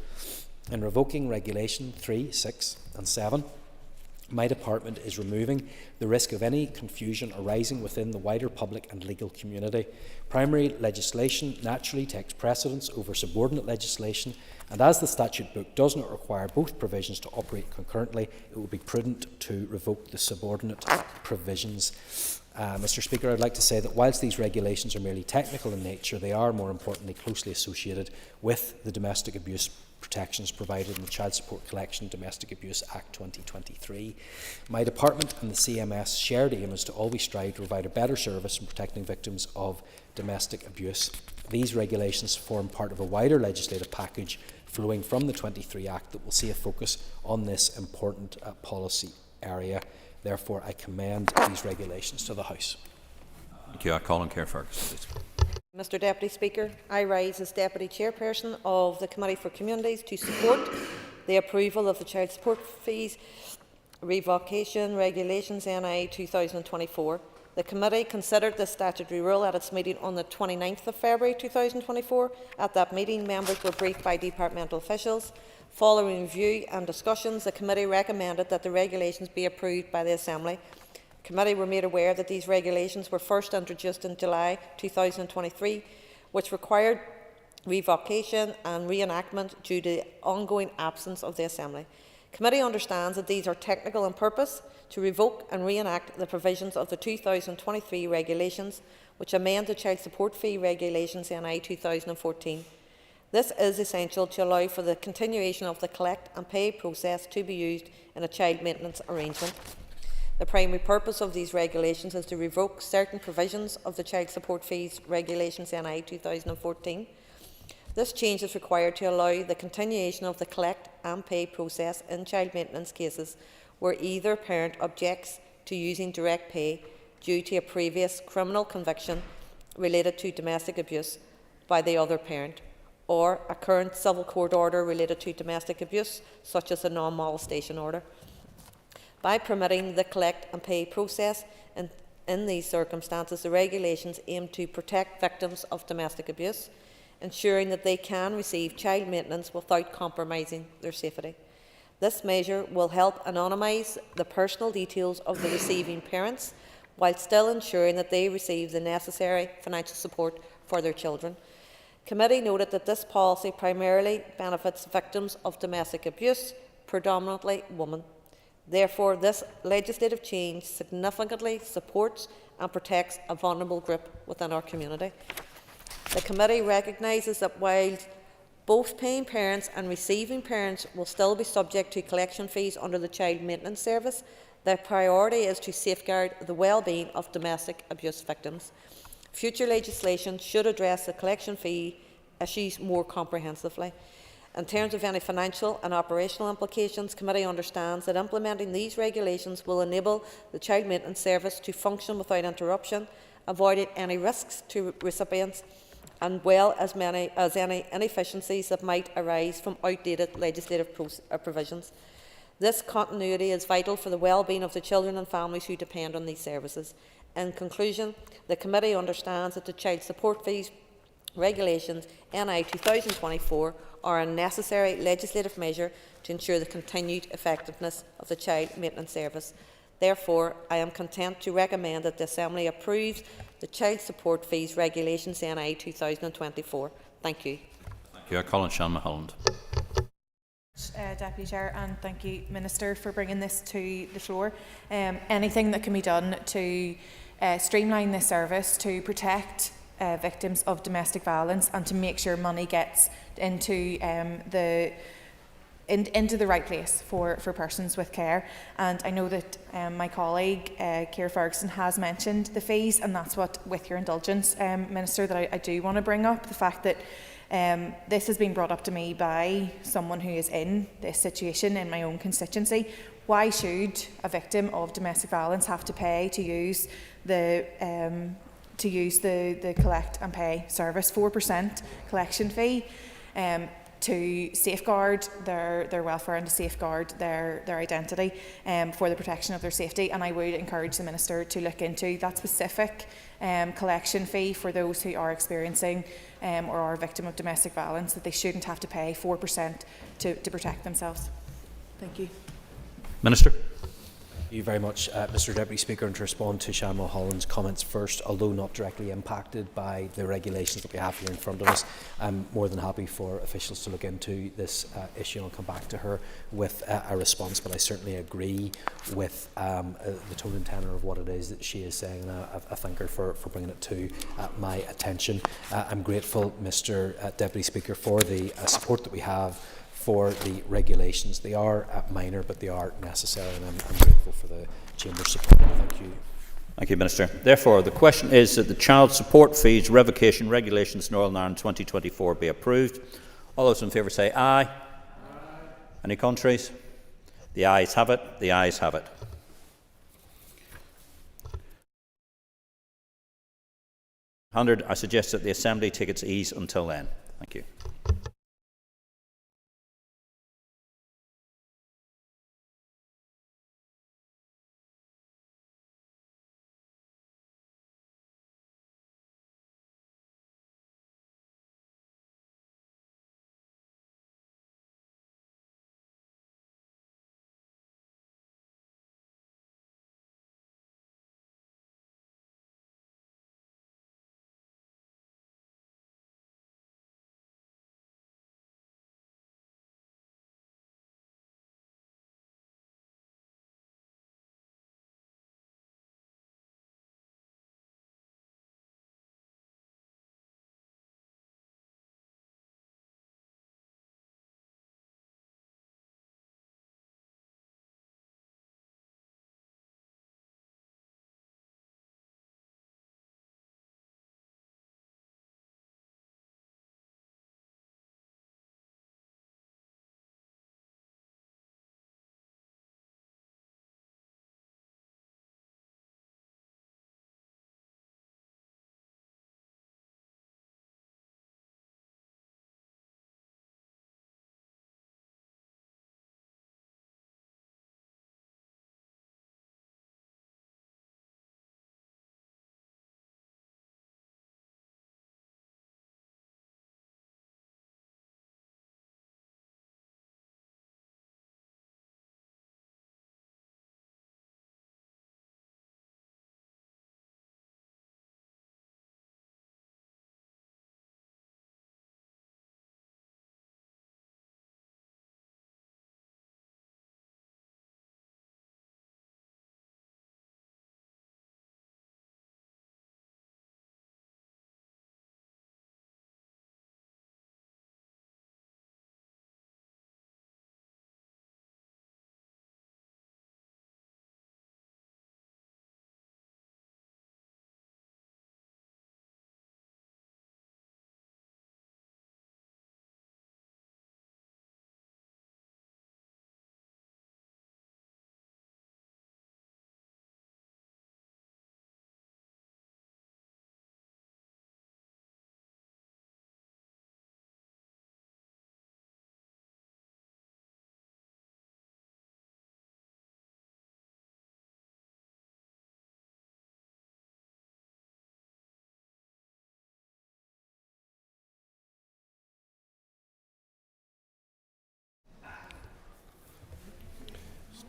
In revoking Regulation 3, 6 and 7, my department is removing the risk of any confusion arising within the wider public and legal community. Primary legislation naturally takes precedence over subordinate legislation, and as the statute book does not require both provisions to operate concurrently, it would be prudent to revoke the subordinate provisions. Mr Speaker, I'd like to say that whilst these regulations are merely technical in nature, they are more importantly closely associated with the domestic abuse protections provided in the Child Support Collection Domestic Abuse Act 2023. My department and the CMS shared aim is to always strive to provide a better service in protecting victims of domestic abuse. These regulations form part of a wider legislative package flowing from the 23 Act that will see a focus on this important policy area. Therefore, I commend these regulations to the House. Thank you. I call on Claire Ferguson, please. Mr Deputy Speaker, I rise as Deputy Chairperson of the Committee for Communities to support the approval of the Child Support Fees Revocation Regulations NI 2024. The Committee considered the statutory rule at its meeting on the 29th of February 2024. At that meeting, members were briefed by departmental officials. Following review and discussions, the Committee recommended that the regulations be approved by the Assembly. The Committee were made aware that these regulations were first introduced in July 2023, which required revocation and reenactment due to the ongoing absence of the Assembly. The Committee understands that these are technical in purpose to revoke and reenact the provisions of the 2023 regulations, which amend the Child Support Fee Regulations NI 2014. This is essential to allow for the continuation of the collect and pay process to be used in a child maintenance arrangement. The primary purpose of these regulations is to revoke certain provisions of the Child Support Fees Regulations NI 2014. This change is required to allow the continuation of the collect and pay process in child maintenance cases where either parent objects to using direct pay due to a previous criminal conviction related to domestic abuse by the other parent, or a current civil court order related to domestic abuse, such as a non-molestation order. By permitting the collect and pay process in these circumstances, the regulations aim to protect victims of domestic abuse, ensuring that they can receive child maintenance without compromising their safety. This measure will help anonymise the personal details of the receiving parents, while still ensuring that they receive the necessary financial support for their children. Committee noted that this policy primarily benefits victims of domestic abuse, predominantly women. Therefore, this legislative change significantly supports and protects a vulnerable group within our community. The committee recognises that while both paying parents and receiving parents will still be subject to collection fees under the Child Maintenance Service, the priority is to safeguard the well-being of domestic abuse victims. Future legislation should address the collection fee issues more comprehensively. In terms of any financial and operational implications, the committee understands that implementing these regulations will enable the Child Maintenance Service to function without interruption, avoiding any risks to recipients, and well as any inefficiencies that might arise from outdated legislative provisions. This continuity is vital for the well-being of the children and families who depend on these services. In conclusion, the committee understands that the Child Support Fees Regulations NI 2024 are a necessary legislative measure to ensure the continued effectiveness of the Child Maintenance Service. Therefore, I am content to recommend that the Assembly approves the Child Support Fees Regulations NI 2024. Thank you. Thank you. I call on Sean Mulholland. Deputy Chair, and thank you, Minister, for bringing this to the floor. Anything that can be done to streamline this service, to protect victims of domestic violence, and to make sure money gets into into the right place for persons with care. And I know that my colleague, Ciara Ferguson, has mentioned the fees, and that's what, with your indulgence, Minister, that I do want to bring up, the fact that this has been brought up to me by someone who is in this situation in my own constituency. Why should a victim of domestic violence have to pay to use the collect and pay service, 4% collection fee, to safeguard their welfare and to safeguard their identity for the protection of their safety? And I would encourage the Minister to look into that specific collection fee for those who are experiencing or are a victim of domestic violence, that they shouldn't have to pay 4% to protect themselves. Thank you. Minister. Thank you very much, Mr Deputy Speaker. And to respond to Sean Mulholland's comments first, although not directly impacted by the regulations that we have here in front of us, I'm more than happy for officials to look into this issue, and I'll come back to her with a response. But I certainly agree with the tone and tenor of what it is that she is saying, and I thank her for bringing it to my attention. I'm grateful, Mr Deputy Speaker, for the support that we have for the regulations. They are minor, but they are necessary, and I'm grateful for the Chamber's support. Thank you. Thank you, Minister. Therefore, the question is that the Child Support Fees Revocation Regulations Northern Ireland 2024 be approved. All those in favour say aye. Aye. Any contraries? The ayes have it. The ayes have it. I suggest that the Assembly take its ease until then. Thank you.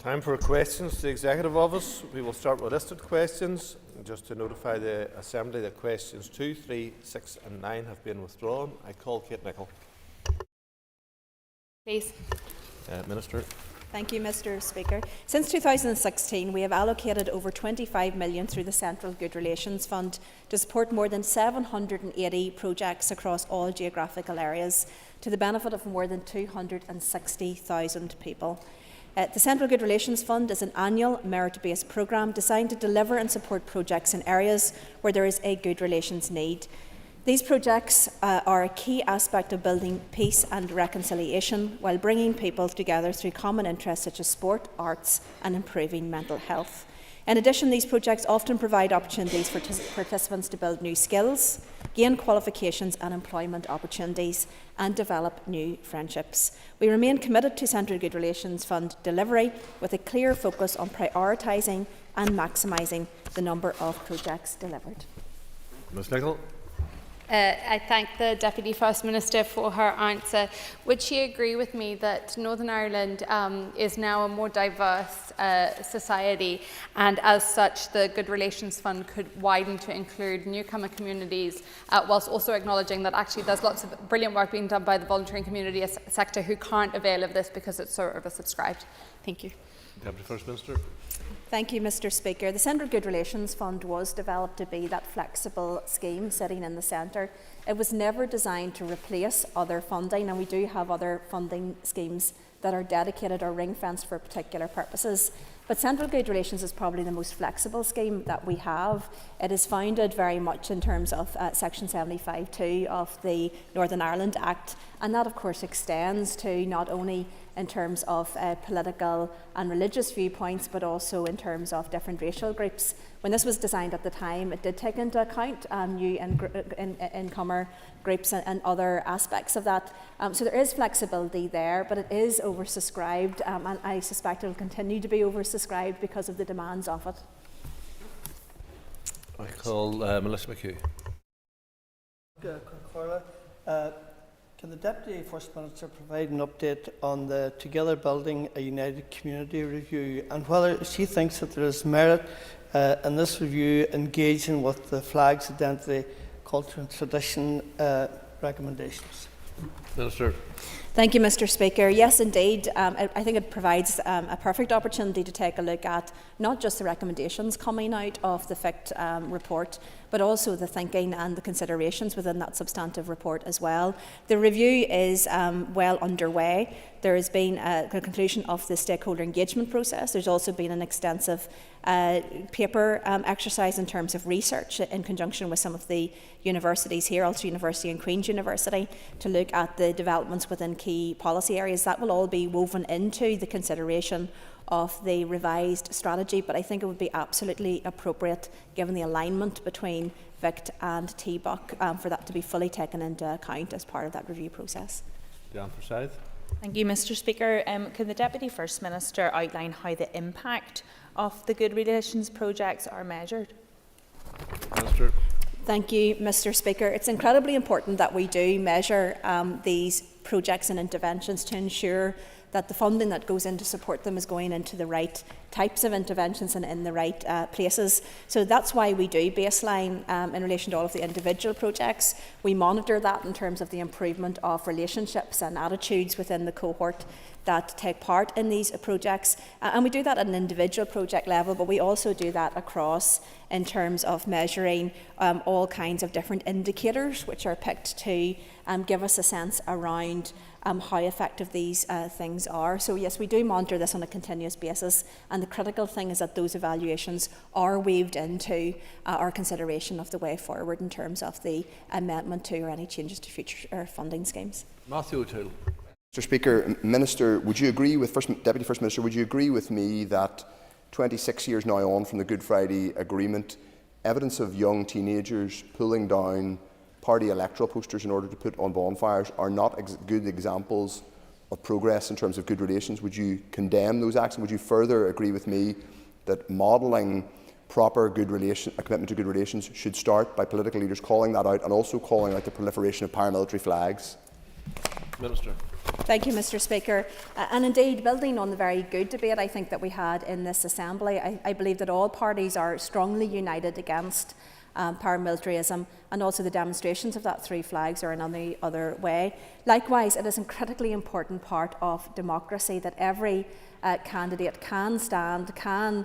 Time for questions to the Executive Office. We will start with listed questions. Just to notify the Assembly that questions 2, 3, 6 and 9 have been withdrawn. I call Kate Nicholl. Please. Minister. Thank you, Mr. Speaker. Since 2016, we have allocated over 25 million through the Central Good Relations Fund to support more than 780 projects across all geographical areas to the benefit of more than 260,000 people. The Central Good Relations Fund is an annual merit-based programme designed to deliver and support projects in areas where there is a good relations need. These projects are a key aspect of building peace and reconciliation while bringing people together through common interests such as sport, arts and improving mental health. In addition, these projects often provide opportunities for participants to build new skills, gain qualifications and employment opportunities and develop new friendships. We remain committed to Central Good Relations Fund delivery with a clear focus on prioritising and maximising the number of projects delivered. Ms Nicholl. I thank the Deputy First Minister for her answer. Would she agree with me that Northern Ireland is now a more diverse society, and as such the Good Relations Fund could widen to include newcomer communities, whilst also acknowledging that actually there's lots of brilliant work being done by the voluntary and community sector who can't avail of this because it's so oversubscribed? Thank you. Deputy First Minister. Thank you, Mr. Speaker. The Central Good Relations Fund was developed to be that flexible scheme sitting in the centre. It was never designed to replace other funding, and we do have other funding schemes that are dedicated or ring-fenced for particular purposes. But Central Good Relations is probably the most flexible scheme that we have. It is founded very much in terms of Section 75(2) of the Northern Ireland Act, and that of course extends to not only in terms of political and religious viewpoints, but also in terms of different racial groups. When this was designed at the time, it did take into account new incomer groups and other aspects of that. So there is flexibility there, but it is oversubscribed, and I suspect it will continue to be oversubscribed because of the demands of it. I call Melissa McHugh. Can the Deputy First Minister provide an update on the Together Building a United Community review, and whether she thinks that there is merit in this review engaging with the flag's identity, culture and tradition recommendations? Minister. Thank you, Mr. Speaker. Yes, indeed. I think it provides a perfect opportunity to take a look at not just the recommendations coming out of the FICT report, but also the thinking and the considerations within that substantive report as well. The review is well underway. There has been a conclusion of the stakeholder engagement process. There's also been an extensive paper exercise in terms of research in conjunction with some of the universities here, Ulster University and Queen's University, to look at the developments within key policy areas. That will all be woven into the consideration of the revised strategy, but I think it would be absolutely appropriate, given the alignment between VICT and TBUC, for that to be fully taken into account as part of that review process. Diane Forsyth. Thank you, Mr. Speaker. Can the Deputy First Minister outline how the impact of the Good Relations projects are measured? Minister. Thank you, Mr. Speaker. It's incredibly important that we do measure these projects and interventions to ensure that the funding that goes in to support them is going into the right types of interventions and in the right places. So that's why we do baseline in relation to all of the individual projects. We monitor that in terms of the improvement of relationships and attitudes within the cohort that take part in these projects. And we do that at an individual project level, but we also do that across in terms of measuring all kinds of different indicators which are picked to give us a sense around how effective these things are. So yes, we do monitor this on a continuous basis, and the critical thing is that those evaluations are weaved into our consideration of the way forward in terms of the amendment to or any changes to future funding schemes. Matthew O'Toole. Mr. Speaker, Minister, would you agree with Deputy First Minister? Would you agree with me that 26 years now on from the Good Friday Agreement, evidence of young teenagers pulling down party electoral posters in order to put on bonfires are not good examples of progress in terms of good relations? Would you condemn those acts, and would you further agree with me that modelling proper good relation, a commitment to good relations should start by political leaders calling that out and also calling out the proliferation of paramilitary flags? Minister. Thank you, Mr Speaker. And indeed, building on the very good debate I think that we had in this Assembly, I believe that all parties are strongly united against paramilitarism, and also the demonstrations of that through flags or in any other way. Likewise, it is a critically important part of democracy that every candidate can stand, can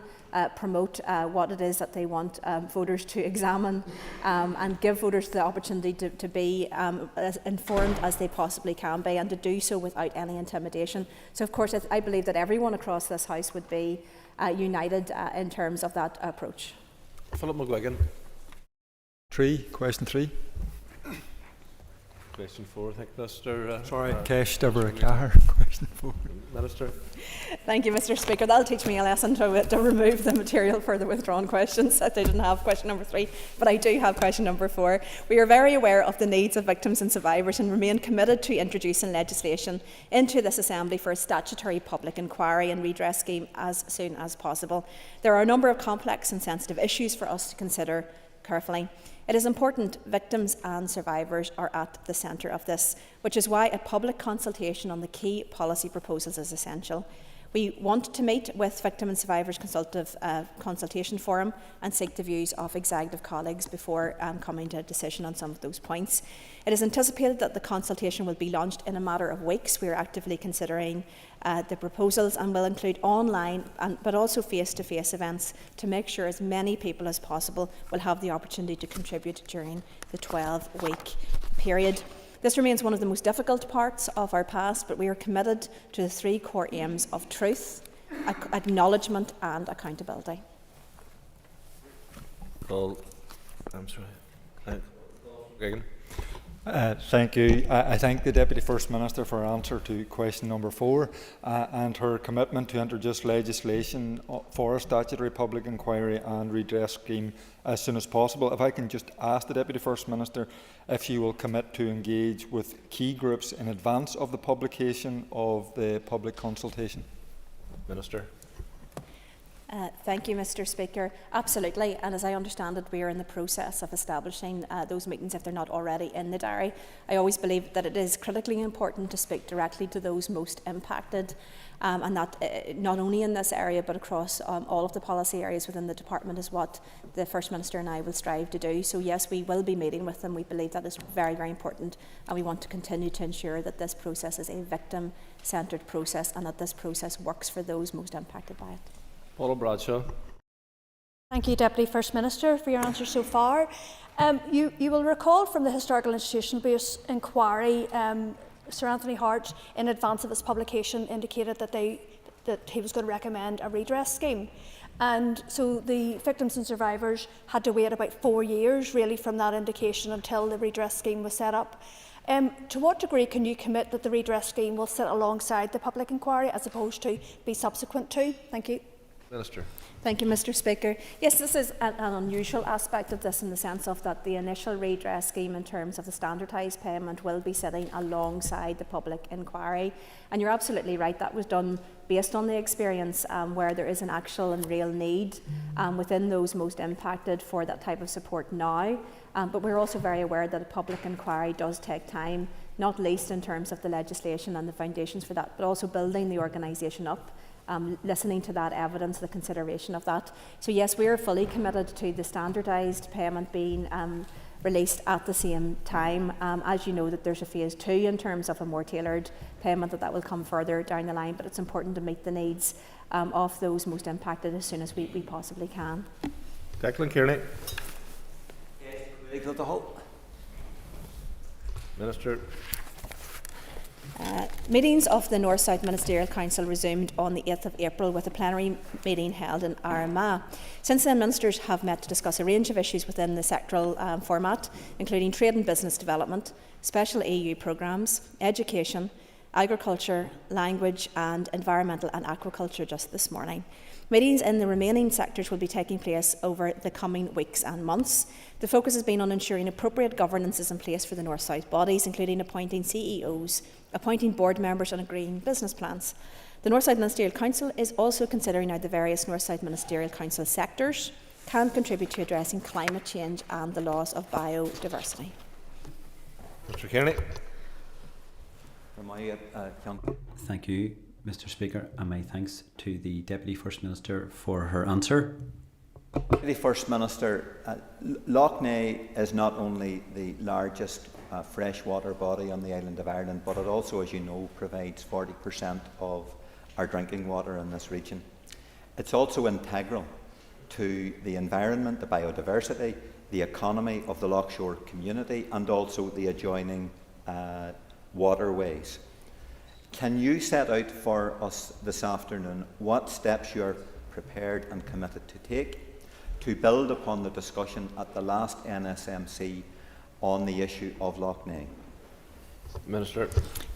promote what it is that they want voters to examine, and give voters the opportunity to be as informed as they possibly can be, and to do so without any intimidation. So of course I believe that everyone across this House would be united in terms of that approach. Philip McGuigan. Question 3. Question 4, I think, Mr. Sorry, Cash Deborah Cahir. Question 4. Minister. Thank you, Mr Speaker. That'll teach me a lesson to remove the material for the withdrawn questions. I didn't have question number 3, but I do have question number 4. We are very aware of the needs of victims and survivors and remain committed to introducing legislation into this Assembly for a statutory public inquiry and redress scheme as soon as possible. There are a number of complex and sensitive issues for us to consider carefully. It is important victims and survivors are at the centre of this, which is why a public consultation on the key policy proposals is essential. We want to meet with Victim and Survivors Consultation Forum and seek the views of executive colleagues before coming to a decision on some of those points. It is anticipated that the consultation will be launched in a matter of weeks. We are actively considering the proposals and will include online but also face-to-face events to make sure as many people as possible will have the opportunity to contribute during the 12-week period. This remains one of the most difficult parts of our past, but we are committed to the 3 core aims of truth, acknowledgement and accountability. I'm sorry. Thank you. I thank the Deputy First Minister for her answer to question number 4 and her commitment to introduce legislation for a statutory public inquiry and redress scheme as soon as possible. If I can just ask the Deputy First Minister if she will commit to engage with key groups in advance of the publication of the public consultation. Minister. Thank you, Mr Speaker. Absolutely, and as I understand it, we are in the process of establishing those meetings if they're not already in the diary. I always believe that it is critically important to speak directly to those most impacted, and that not only in this area but across all of the policy areas within the department is what the First Minister and I will strive to do. So yes, we will be meeting with them. We believe that is very, very important, and we want to continue to ensure that this process is a victim-centred process and that this process works for those most impacted by it. Paula Bradshaw. Thank you, Deputy First Minister, for your answer so far. You will recall from the Historical Institution-based inquiry, Sir Anthony Hart, in advance of its publication, indicated that he was going to recommend a redress scheme. And so the victims and survivors had to wait about 4 years, really, from that indication until the redress scheme was set up. To what degree can you commit that the redress scheme will sit alongside the public inquiry as opposed to be subsequent to? Thank you. Minister. Thank you, Mr Speaker. Yes, this is an unusual aspect of this in the sense of that the initial redress scheme in terms of the standardised payment will be sitting alongside the public inquiry. And you're absolutely right, that was done based on the experience where there is an actual and real need within those most impacted for that type of support now. But we're also very aware that a public inquiry does take time, not least in terms of the legislation and the foundations for that, but also building the organisation up. Listening to that evidence, the consideration of that. So yes, we are fully committed to the standardised payment being released at the same time. As you know, that there's a phase 2 in terms of a more tailored payment that will come further down the line, but it's important to meet the needs of those most impacted as soon as we possibly can. Declan Kearney. Minister. Meetings of the North-South Ministerial Council resumed on the 8th of April with a plenary meeting held in Armagh. Since then, ministers have met to discuss a range of issues within the sectoral format, including trade and business development, special EU programmes, education, agriculture, language and environmental and aquaculture just this morning. Meetings in the remaining sectors will be taking place over the coming weeks and months. The focus has been on ensuring appropriate governance is in place for the North-South bodies, including appointing CEOs, appointing board members and agreeing business plans. The North-South Ministerial Council is also considering how the various North-South Ministerial Council sectors can contribute to addressing climate change and the loss of biodiversity. Mr Kearney. Thank you, Mr. Speaker, and my thanks to the Deputy First Minister for her answer. Deputy First Minister, Lough Neagh is not only the largest freshwater body on the island of Ireland, but it also, as you know, provides 40% of our drinking water in this region. It's also integral to the environment, the biodiversity, the economy of the Lough Shore community, and also the adjoining waterways. Can you set out for us this afternoon what steps you are prepared and committed to take to build upon the discussion at the last NSMC on the issue of Lough Neagh? Minister.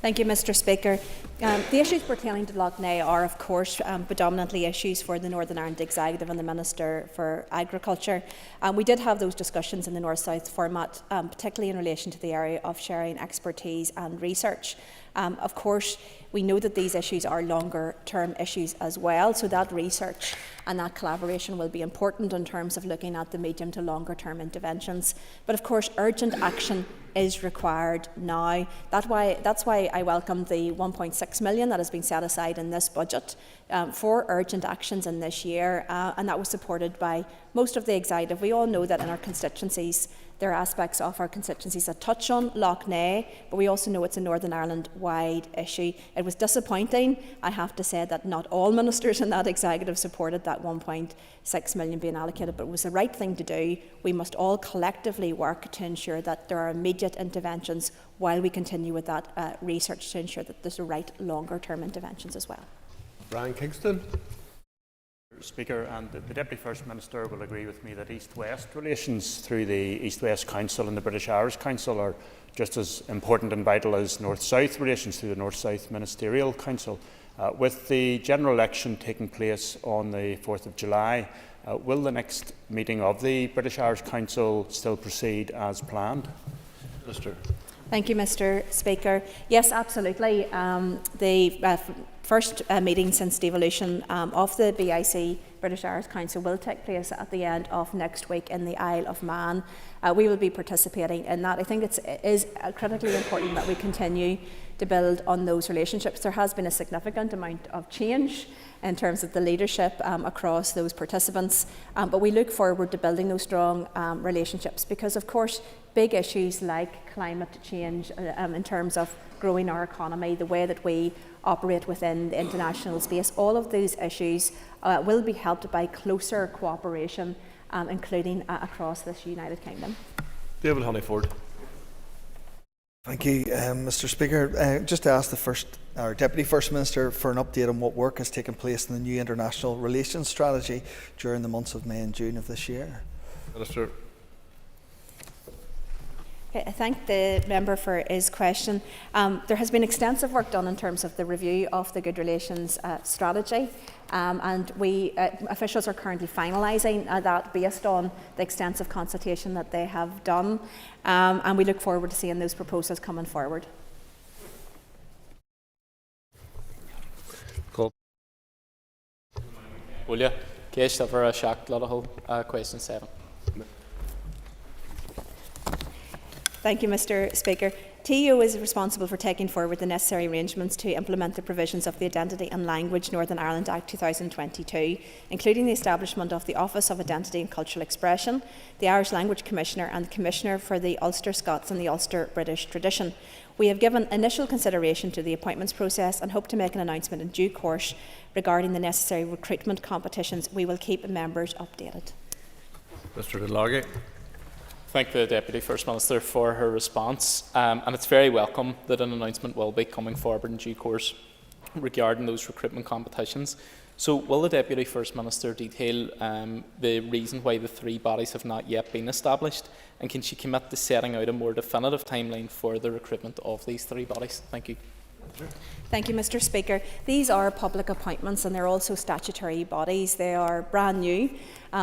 Thank you, Mr. Speaker. The issues pertaining to Lough Neagh are, of course, predominantly issues for the Northern Ireland Executive and the Minister for Agriculture. We did have those discussions in the North-South format, particularly in relation to the area of sharing expertise and research. Of course, we know that these issues are longer-term issues as well, so that research and that collaboration will be important in terms of looking at the medium to longer-term interventions. But of course, urgent action is required now. That's why I welcome the 1.6 million that has been set aside in this budget for urgent actions in this year, and that was supported by most of the executive. We all know that in our constituencies, there are aspects of our constituencies that touch on Lough Neagh, but we also know it's a Northern Ireland-wide issue. It was disappointing, I have to say, that not all ministers in that executive supported that 1.6 million being allocated, but it was the right thing to do. We must all collectively work to ensure that there are immediate interventions while we continue with that research to ensure that there's the right longer-term interventions as well. Brian Kingston. Speaker, and the Deputy First Minister will agree with me that East-West relations through the East-West Council and the British Irish Council are just as important and vital as North-South relations through the North-South Ministerial Council. With the general election taking place on the 4th of July, will the next meeting of the British Irish Council still proceed as planned? Minister. Thank you, Mr. Speaker. Yes, absolutely. The first meeting since devolution of the BIC, British Irish Council, will take place at the end of next week in the Isle of Man. We will be participating in that. I think it is critically important that we continue to build on those relationships. There has been a significant amount of change in terms of the leadership across those participants, but we look forward to building those strong relationships because, of course, big issues like climate change in terms of growing our economy, the way that we operate within the international space, all of these issues will be helped by closer cooperation, including across this United Kingdom. David Honeyford. Thank you, Mr. Speaker. Just to ask our Deputy First Minister for an update on what work has taken place in the new international relations strategy during the months of May and June of this year. Minister. I thank the member for his question. There has been extensive work done in terms of the review of the Good Relations strategy, and officials are currently finalising that based on the extensive consultation that they have done, and we look forward to seeing those proposals coming forward. Cool. Julia, Kesh, for a shock, question 7. Thank you, Mr. Speaker. TU is responsible for taking forward the necessary arrangements to implement the provisions of the Identity and Language Northern Ireland Act 2022, including the establishment of the Office of Identity and Cultural Expression, the Irish Language Commissioner and the Commissioner for the Ulster Scots and the Ulster British Tradition. We have given initial consideration to the appointments process and hope to make an announcement in due course regarding the necessary recruitment competitions. We will keep members updated. Mr. DeLoggy. Thank the Deputy First Minister for her response, and it's very welcome that an announcement will be coming forward in due course regarding those recruitment competitions. So will the Deputy First Minister detail the reason why the 3 bodies have not yet been established, and can she commit to setting out a more definitive timeline for the recruitment of these 3 bodies? Thank you. Thank you, Mr. Speaker. These are public appointments and they're also statutory bodies. They are brand new,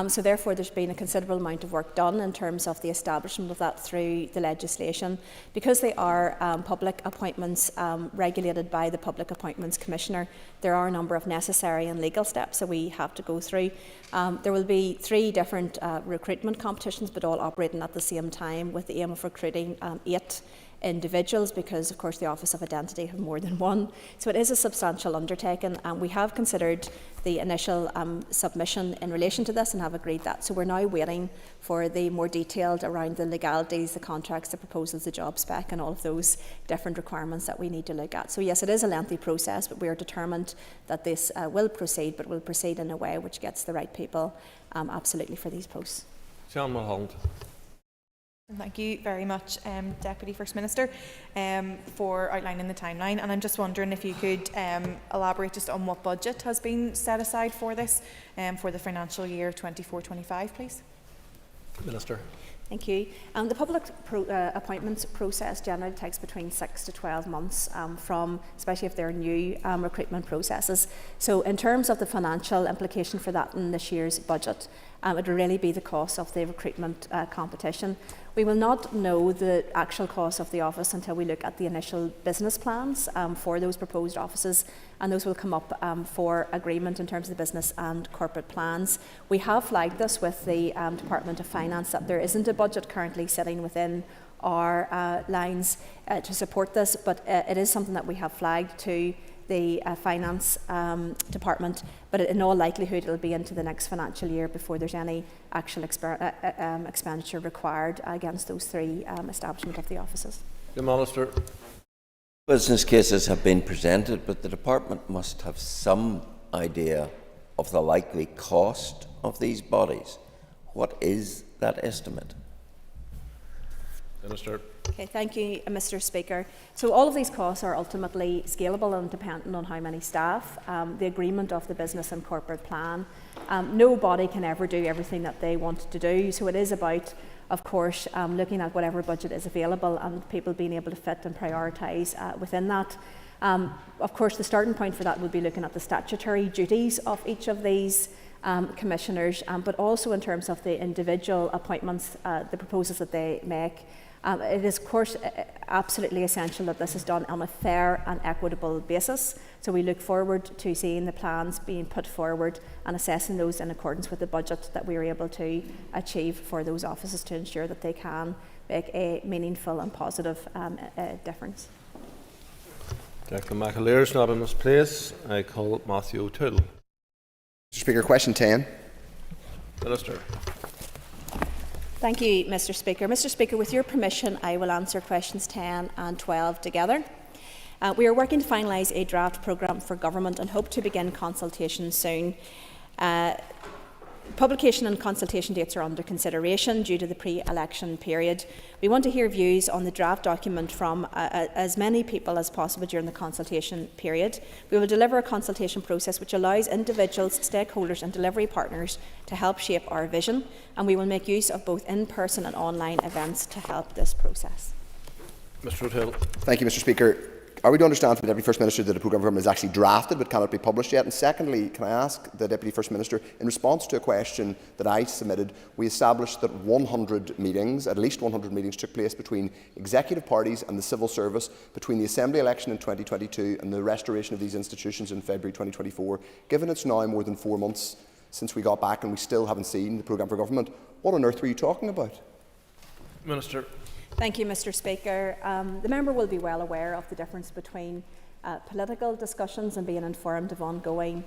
so therefore there's been a considerable amount of work done in terms of the establishment of that through the legislation. Because they are public appointments regulated by the Public Appointments Commissioner, there are a number of necessary and legal steps that we have to go through. There will be 3 different recruitment competitions, but all operating at the same time with the aim of recruiting 8 individuals because, of course, the Office of Identity have more than one. So it is a substantial undertaking, and we have considered the initial submission in relation to this and have agreed that. So we're now waiting for the more detailed around the legalities, the contracts, the proposals, the job spec and all of those different requirements that we need to look at. So yes, it is a lengthy process, but we are determined that this will proceed, but will proceed in a way which gets the right people absolutely for these posts. Sean Mulholland. Thank you very much, Deputy First Minister, for outlining the timeline. And I'm just wondering if you could elaborate just on what budget has been set aside for this for the financial year 24-25, please. Minister. Thank you. The public appointments process generally takes between 6 to 12 months from, especially if they're new recruitment processes. So in terms of the financial implication for that in this year's budget, it will really be the cost of the recruitment competition. We will not know the actual cost of the office until we look at the initial business plans for those proposed offices, and those will come up for agreement in terms of the business and corporate plans. We have flagged this with the Department of Finance that there isn't a budget currently sitting within our lines to support this, but it is something that we have flagged to the Finance Department, but in all likelihood it will be into the next financial year before there's any actual expenditure required against those three establishment of the offices. The Minister. Business cases have been presented, but the Department must have some idea of the likely cost of these bodies. What is that estimate? Minister. Okay, thank you, Mr. Speaker. So all of these costs are ultimately scalable and dependent on how many staff, the agreement of the business and corporate plan. No body can ever do everything that they want to do, so it is about, of course, looking at whatever budget is available and people being able to fit and prioritise within that. Of course, the starting point for that would be looking at the statutory duties of each of these commissioners, but also in terms of the individual appointments, the proposals that they make. It is, of course, absolutely essential that this is done on a fair and equitable basis. So we look forward to seeing the plans being put forward and assessing those in accordance with the budget that we are able to achieve for those offices to ensure that they can make a meaningful and positive difference. Declan McAleer is not in his place. I call Matthew O'Toole. Mr. Speaker, question 10. Minister. Thank you, Mr. Speaker. Mr. Speaker, with your permission, I will answer questions 10 and 12 together. We are working to finalise a draft programme for government and hope to begin consultation soon. Publication and consultation dates are under consideration due to the pre-election period. We want to hear views on the draft document from as many people as possible during the consultation period. We will deliver a consultation process which allows individuals, stakeholders and delivery partners to help shape our vision, and we will make use of both in-person and online events to help this process. Mr. O'Toole. Thank you, Mr. Speaker. Are we to understand from the Deputy First Minister that a programme of government is actually drafted but cannot be published yet? And secondly, can I ask the Deputy First Minister, in response to a question that I submitted, we established that 100 meetings, at least 100 meetings, took place between executive parties and the civil service between the Assembly election in 2022 and the restoration of these institutions in February 2024. Given it's now more than 4 months since we got back and we still haven't seen the programme for government, what on earth were you talking about? Minister. Thank you, Mr. Speaker. The member will be well aware of the difference between political discussions and being informed of ongoing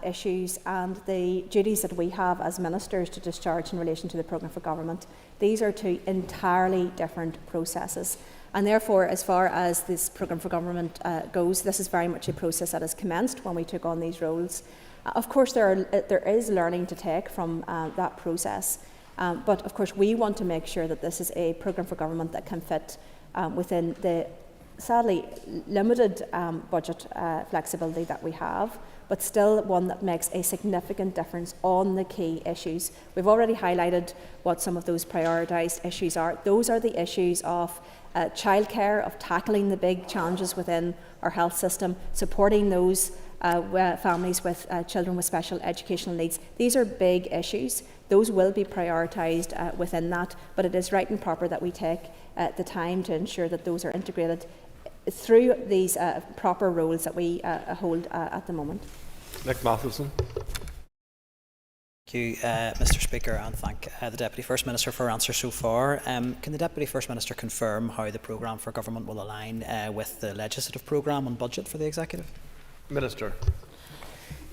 issues and the duties that we have as ministers to discharge in relation to the programme for government. These are two entirely different processes. And therefore, as far as this programme for government goes, this is very much a process that has commenced when we took on these roles. Of course, there is learning to take from that process. But of course we want to make sure that this is a programme for government that can fit within the sadly limited budget flexibility that we have, but still one that makes a significant difference on the key issues. We've already highlighted what some of those prioritised issues are. Those are the issues of childcare, of tackling the big challenges within our health system, supporting those families with children with special educational needs. These are big issues. Those will be prioritised within that, but it is right and proper that we take the time to ensure that those are integrated through these proper roles that we hold at the moment. Nick Matheson. Thank you, Mr Speaker, and thank the Deputy First Minister for her answer so far. Can the Deputy First Minister confirm how the programme for government will align with the legislative programme and budget for the Executive? Minister.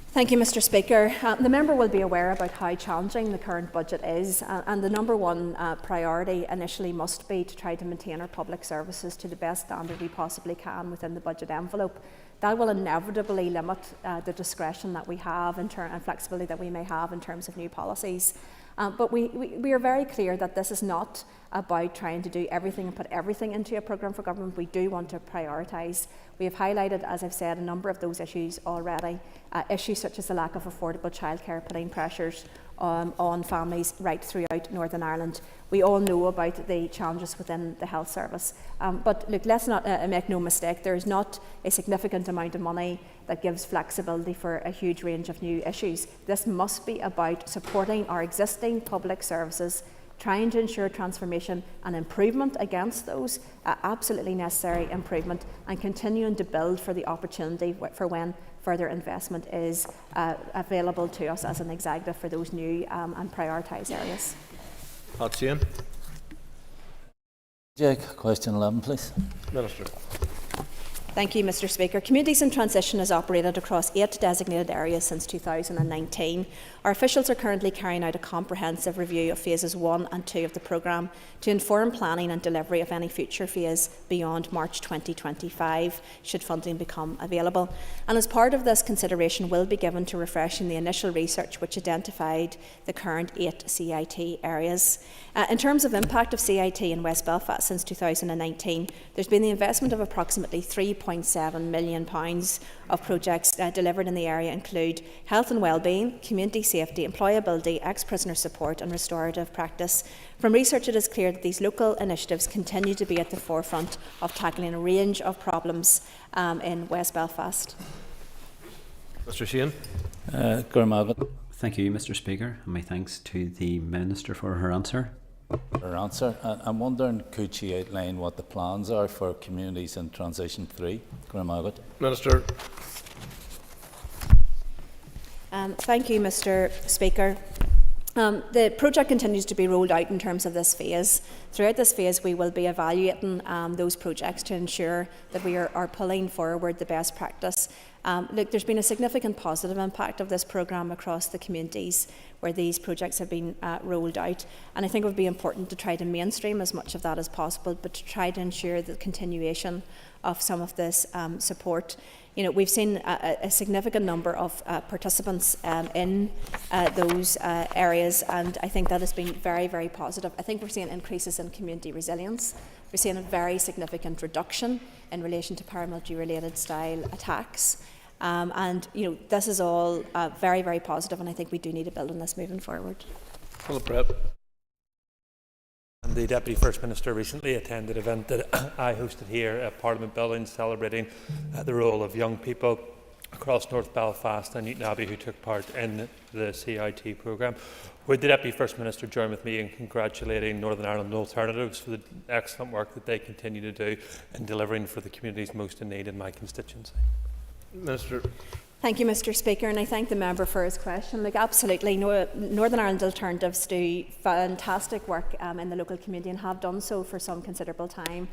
Thank you, Mr Speaker. The member will be aware about how challenging the current budget is, and the number one priority initially must be to try to maintain our public services to the best standard we possibly can within the budget envelope. That will inevitably limit the discretion that we have and flexibility that we may have in terms of new policies. But we are very clear that this is not about trying to do everything and put everything into a programme for government. We do want to prioritise. We have highlighted, as I've said, a number of those issues already. Issues such as the lack of affordable childcare putting pressures on families right throughout Northern Ireland. We all know about the challenges within the health service. But look, let's not make no mistake, there is not a significant amount of money that gives flexibility for a huge range of new issues. This must be about supporting our existing public services, trying to ensure transformation and improvement against those, absolutely necessary improvement, and continuing to build for the opportunity for when further investment is available to us as an executive for those new and prioritised areas. Jake, question 11, please. Minister. Thank you, Mr Speaker. Communities in Transition has operated across 8 designated areas since 2019. Our officials are currently carrying out a comprehensive review of phases 1 and 2 of the programme to inform planning and delivery of any future phase beyond March 2025, should funding become available. And as part of this, consideration will be given to refreshing the initial research which identified the current 8 CIT areas. In terms of impact of CIT in West Belfast since 2019, there's been the investment of approximately £3.7 million of projects delivered in the area include health and wellbeing, community safety, employability, ex-prisoner support and restorative practice. From research, it is clear that these local initiatives continue to be at the forefront of tackling a range of problems in West Belfast. Mr Sheehan. Thank you, Mr Speaker, and my thanks to the Minister for her answer. I'm wondering, could she outline what the plans are for communities in Transition 3? Minister. Thank you, Mr Speaker. The project continues to be rolled out in terms of this phase. Throughout this phase, we will be evaluating those projects to ensure that we are pulling forward the best practice. Look, there's been a significant positive impact of this programme across the communities where these projects have been rolled out, and I think it would be important to try to mainstream as much of that as possible, but to try to ensure the continuation of some of this support. You know, we've seen a significant number of participants in those areas, and I think that has been very, very positive. I think we're seeing increases in community resilience. We're seeing a very significant reduction in relation to paramilitary-related style attacks. And, you know, this is all very, very positive, and I think we do need to build on this moving forward. And the Deputy First Minister recently attended an event that I hosted here at Parliament Buildings, celebrating the role of young people across North Belfast and Newton Abbey who took part in the CIT programme. Would the Deputy First Minister join with me in congratulating Northern Ireland Alternatives for the excellent work that they continue to do in delivering for the communities most in need in my constituency? Minister. Thank you, Mr Speaker, and I thank the member for his question. Look, absolutely, Northern Ireland Alternatives do fantastic work in the local community and have done so for some considerable time.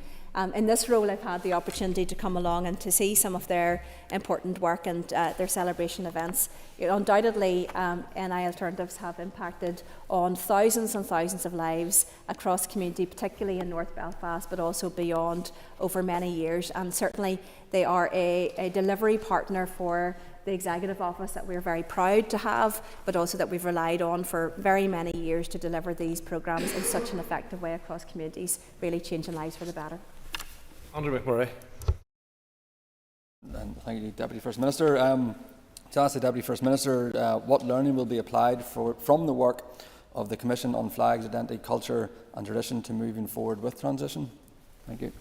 In this role, I've had the opportunity to come along and to see some of their important work and their celebration events. Undoubtedly, NI Alternatives have impacted on thousands and thousands of lives across the community, particularly in North Belfast, but also beyond over many years. And certainly, they are a delivery partner for the Executive Office that we're very proud to have, but also that we've relied on for very many years to deliver these programmes in such an effective way across communities, really changing lives for the better. Andrew McMurray. And thank you, Deputy First Minister. To ask the Deputy First Minister what learning will be applied from the work of the Commission on Flags, Identity, Culture and Tradition to moving forward with transition. Thank you.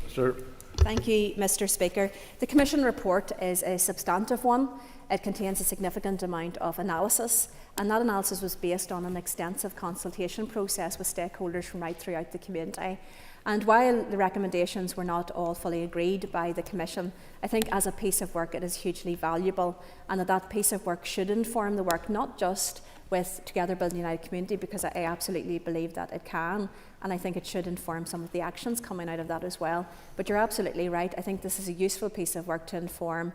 Mr. Thank you, Mr. Speaker. The Commission report is a substantive one. It contains a significant amount of analysis, and that analysis was based on an extensive consultation process with stakeholders from right throughout the community. And while the recommendations were not all fully agreed by the Commission, I think as a piece of work it is hugely valuable, and that piece of work should inform the work not just with Together Building United Community, because I absolutely believe that it can, and I think it should inform some of the actions coming out of that as well. But you're absolutely right. I think this is a useful piece of work to inform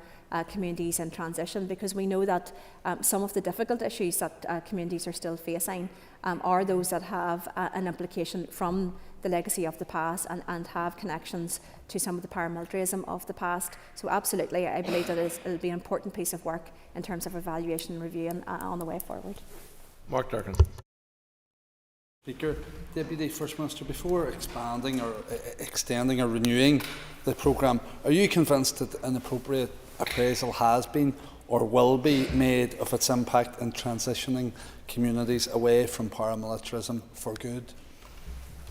communities in transition, because we know that some of the difficult issues that communities are still facing are those that have an implication from the legacy of the past and have connections to some of the paramilitarism of the past. So absolutely, I believe that it'll be an important piece of work in terms of evaluation and review and on the way forward. Mark Durkin. Speaker, Deputy First Minister, before expanding or extending or renewing the programme, are you convinced that an appropriate appraisal has been or will be made of its impact in transitioning communities away from paramilitarism for good?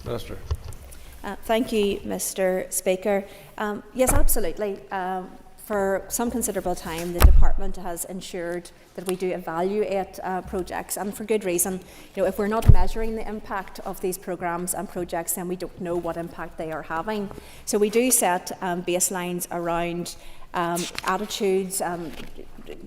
Minister. Thank you, Mr. Speaker. Yes, absolutely. For some considerable time, the Department has ensured that we do evaluate projects, and for good reason. You know, if we're not measuring the impact of these programmes and projects, then we don't know what impact they are having. So we do set baselines around attitudes,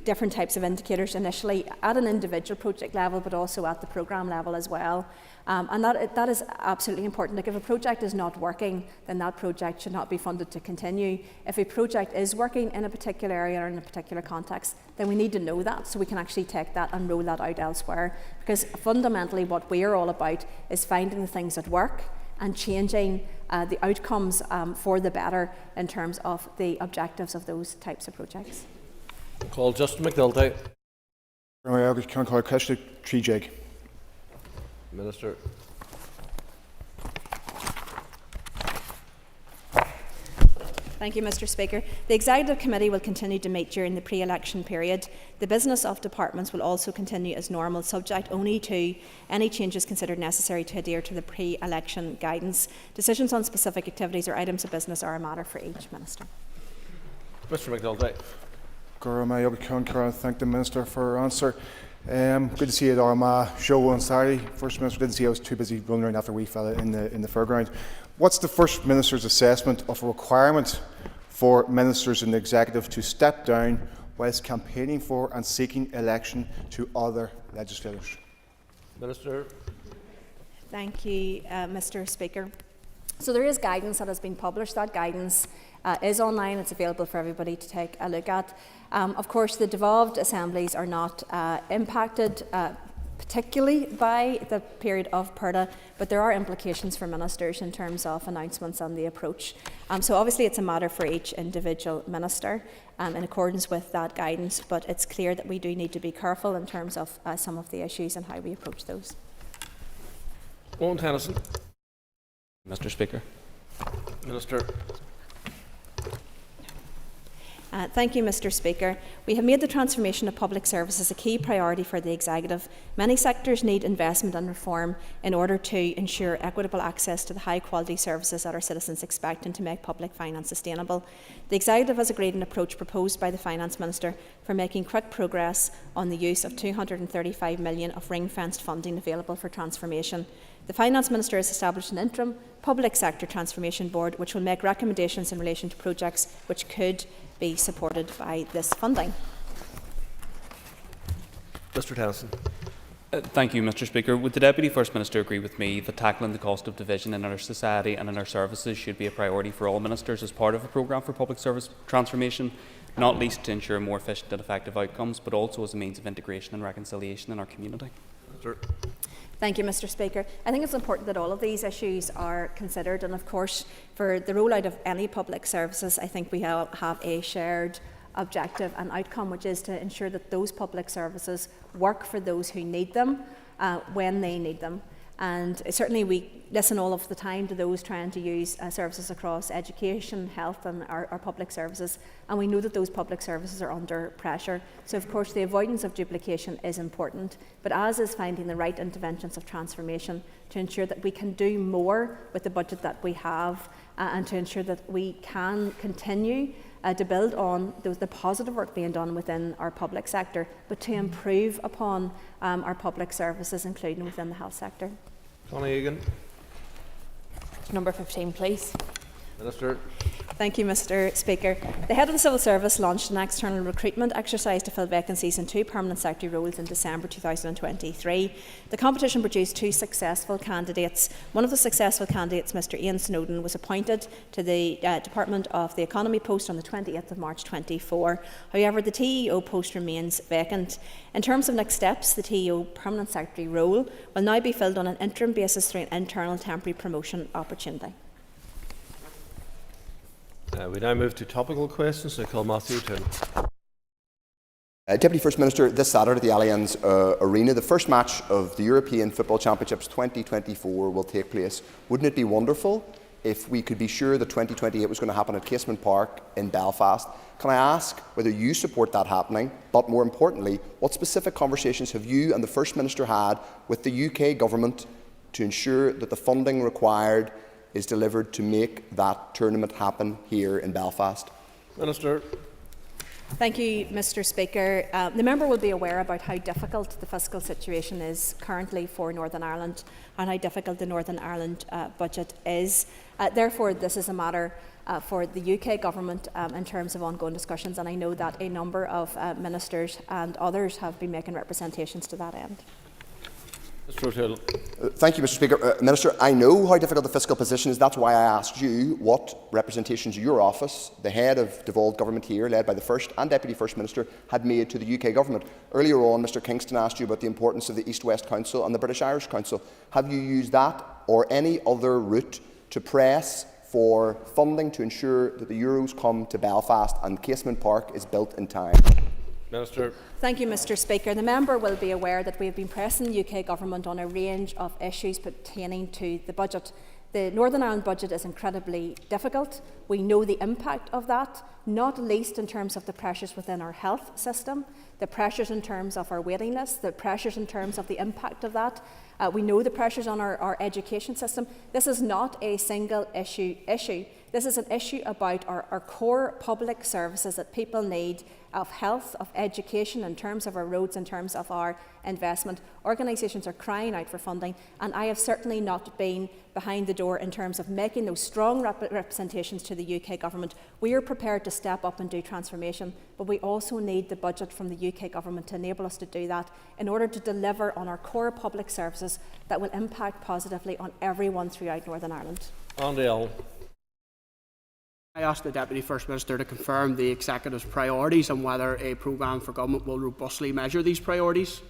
different types of indicators initially at an individual project level, but also at the programme level as well. And that is absolutely important. Like, if a project is not working, then that project should not be funded to continue. If a project is working in a particular area or in a particular context, then we need to know that so we can actually take that and roll that out elsewhere. Because fundamentally what we are all about is finding the things that work and changing the outcomes for the better in terms of the objectives of those types of projects. Call Justin McNulty. Minister. Thank you, Mr. Speaker. The Executive Committee will continue to meet during the pre-election period. The business of departments will also continue as normal, subject only to any changes considered necessary to adhere to the pre-election guidance. Decisions on specific activities or items of business are a matter for each Minister. Mr. McNulty. Thank the Minister for her answer. Good to see you at Armagh show on Saturday. First Minister, didn't see I was too busy running around after a wee fella in the fairground. What's the First Minister's assessment of a requirement for ministers in the Executive to step down whilst campaigning for and seeking election to other legislators? Minister. Thank you, Mr. Speaker. So there is guidance that has been published. That guidance is online. It's available for everybody to take a look at. Of course, the devolved assemblies are not impacted particularly by the period of PERDA, but there are implications for ministers in terms of announcements and the approach. So obviously it's a matter for each individual minister in accordance with that guidance, but it's clear that we do need to be careful in terms of some of the issues and how we approach those. Owen Tennyson. Mr. Speaker. Minister. Thank you, Mr. Speaker. We have made the transformation of public services a key priority for the Executive. Many sectors need investment and reform in order to ensure equitable access to the high-quality services that our citizens expect and to make public finance sustainable. The Executive has agreed an approach proposed by the Finance Minister for making quick progress on the use of $235 million of ring-fenced funding available for transformation. The Finance Minister has established an interim public sector transformation board which will make recommendations in relation to projects which could be supported by this funding. Mr. Tennyson. Thank you, Mr. Speaker. Would the Deputy First Minister agree with me that tackling the cost of division in our society and in our services should be a priority for all ministers as part of a programme for public service transformation, not least to ensure more efficient and effective outcomes, but also as a means of integration and reconciliation in our community? Thank you, Mr. Speaker. I think it's important that all of these issues are considered, and of course, for the rollout of any public services, I think we all have a shared objective and outcome, which is to ensure that those public services work for those who need them when they need them. And certainly we listen all of the time to those trying to use services across education, health and our public services, and we know that those public services are under pressure. So of course the avoidance of duplication is important, but as is finding the right interventions of transformation to ensure that we can do more with the budget that we have and to ensure that we can continue to build on the positive work being done within our public sector, but to improve upon our public services, including within the health sector. Connie Egan. Number 15, please. Minister. Thank you, Mr. Speaker. The Head of the Civil Service launched an external recruitment exercise to fill vacancies in 2 permanent secretary roles in December 2023. The competition produced 2 successful candidates. One of the successful candidates, Mr. Ian Snowden, was appointed to the Department of the Economy post on the 28th of March 24. However, the TEO post remains vacant. In terms of next steps, the TEO permanent secretary role will now be filled on an interim basis through an internal temporary promotion opportunity. We now move to topical questions. I call Matthew Toon. Deputy First Minister, this Saturday at the Allianz Arena, the first match of the European Football Championships 2024 will take place. Wouldn't it be wonderful if we could be sure that 2028 was going to happen at Casement Park in Belfast? Can I ask whether you support that happening, but more importantly, what specific conversations have you and the First Minister had with the UK Government to ensure that the funding required is delivered to make that tournament happen here in Belfast? Minister. Thank you, Mr. Speaker. The member will be aware about how difficult the fiscal situation is currently for Northern Ireland and how difficult the Northern Ireland budget is. Therefore, this is a matter for the UK Government in terms of ongoing discussions, and I know that a number of ministers and others have been making representations to that end. Mr. O'Toole. Thank you, Mr. Speaker. Minister, I know how difficult the fiscal position is. That's why I asked you what representations your office, the head of devolved government here, led by the First and Deputy First Minister, had made to the UK Government. Earlier on, Mr. Kingston asked you about the importance of the East-West Council and the British-Irish Council. Have you used that or any other route to press for funding to ensure that the Euros come to Belfast and Casement Park is built in time? Minister. Thank you, Mr. Speaker. The member will be aware that we have been pressing the UK Government on a range of issues pertaining to the budget. The Northern Ireland budget is incredibly difficult. We know the impact of that, not least in terms of the pressures within our health system, the pressures in terms of our waiting list, the pressures in terms of the impact of that. We know the pressures on our education system. This is not a single issue. This is an issue about our core public services that people need, of health, of education, in terms of our roads, in terms of our investment. Organisations are crying out for funding, and I have certainly not been behind the door in terms of making those strong representations to the UK Government. We are prepared to step up and do transformation, but we also need the budget from the UK Government to enable us to do that in order to deliver on our core public services that will impact positively on everyone throughout Northern Ireland. Andy Allen. I asked the Deputy First Minister to confirm the Executive's priorities and whether a programme for government will robustly measure these priorities.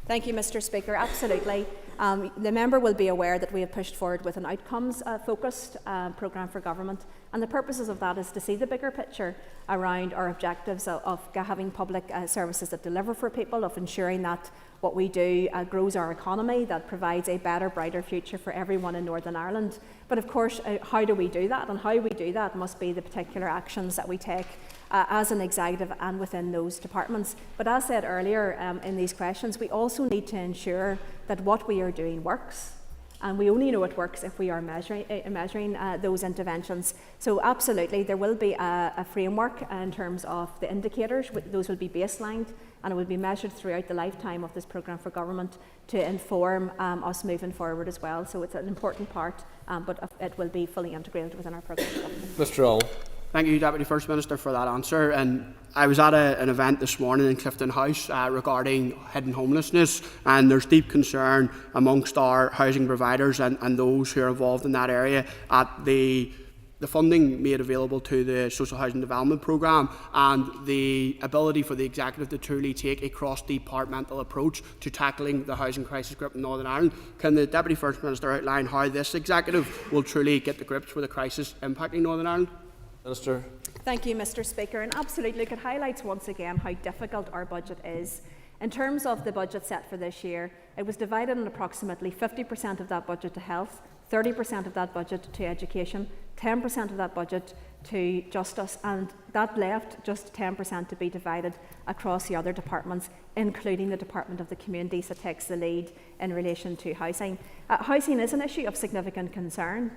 Thank you, Mr. Speaker. Absolutely. The member will be aware that we have pushed forward with an outcomes-focused programme for government, and the purposes of that is to see the bigger picture around our objectives of having public services that deliver for people, of ensuring that what we do grows our economy, that provides a better, brighter future for everyone in Northern Ireland. But of course, how do we do that? And how we do that must be the particular actions that we take as an executive and within those departments. But as said earlier in these questions, we also need to ensure that what we are doing works. And we only know it works if we are measuring those interventions. So absolutely, there will be a framework in terms of the indicators. Those will be baselined, and it will be measured throughout the lifetime of this programme for government to inform us moving forward as well. So it's an important part, but it will be fully integrated within our programme. Mr. Allen. Thank you, Deputy First Minister, for that answer. And I was at an event this morning in Clifton House regarding hidden homelessness, and there's deep concern amongst our housing providers and those who are involved in that area at the funding made available to the Social Housing Development Programme and the ability for the Executive to truly take a cross-departmental approach to tackling the housing crisis grip in Northern Ireland. Can the Deputy First Minister outline how this Executive will truly get to grips with the crisis impacting Northern Ireland? Minister. Thank you, Mr. Speaker. And absolutely, it highlights once again how difficult our budget is. In terms of the budget set for this year, it was divided in approximately 50% of that budget to health, 30% of that budget to education, 10% of that budget to justice, and that left just 10% to be divided across the other departments, including the Department of the Communities that takes the lead in relation to housing. Housing is an issue of significant concern.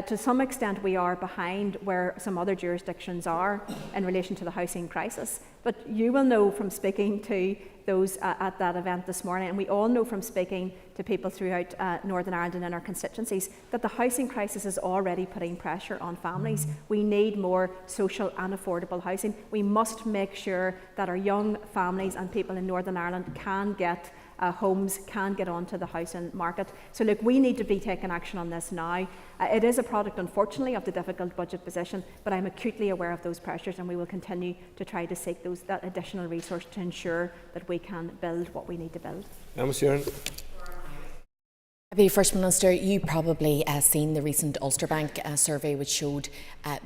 To some extent we are behind where some other jurisdictions are in relation to the housing crisis, but you will know from speaking to those at that event this morning, and we all know from speaking to people throughout Northern Ireland and in our constituencies, that the housing crisis is already putting pressure on families. We need more social and affordable housing. We must make sure that our young families and people in Northern Ireland can get homes, can get onto the housing market. So look, we need to be taking action on this now. It is a product, unfortunately, of the difficult budget position, but I'm acutely aware of those pressures, and we will continue to try to seek that additional resource to ensure that we can build what we need to build. Deputy First Minister, you probably seen the recent Ulster Bank survey, which showed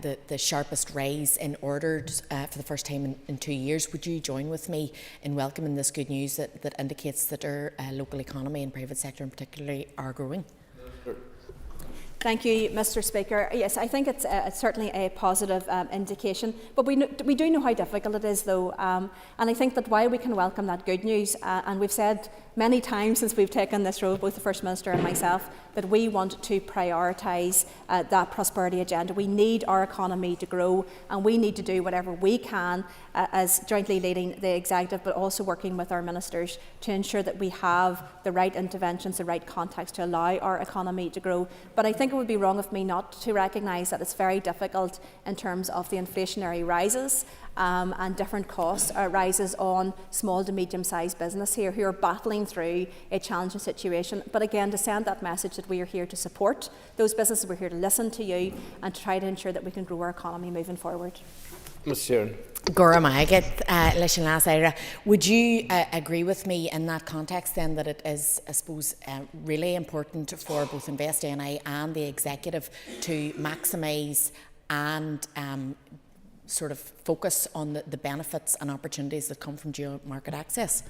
the sharpest rise in orders for the first time in 2 years. Would you join with me in welcoming this good news that indicates that our local economy and private sector in particular are growing? Thank you, Mr. Speaker. Yes, I think it's certainly a positive indication, but we do know how difficult it is, though, and I think that while we can welcome that good news, and we've said many times since we've taken this role, both the First Minister and myself, that we want to prioritise that prosperity agenda. We need our economy to grow, and we need to do whatever we can as jointly leading the executive, but also working with our ministers to ensure that we have the right interventions, the right context to allow our economy to grow. But I think it would be wrong of me not to recognise that it's very difficult in terms of the inflationary rises and different cost rises on small to medium-sized business here who are battling through a challenging situation. But again, to send that message that we are here to support those businesses, we're here to listen to you and to try to ensure that we can grow our economy moving forward. Ms. Sheeran. Gora Magat, Lishan Lasaira, would you agree with me in that context then that it is, I suppose, really important for both Invest NI and the executive to maximise and sort of focus on the benefits and opportunities that come from dual market access?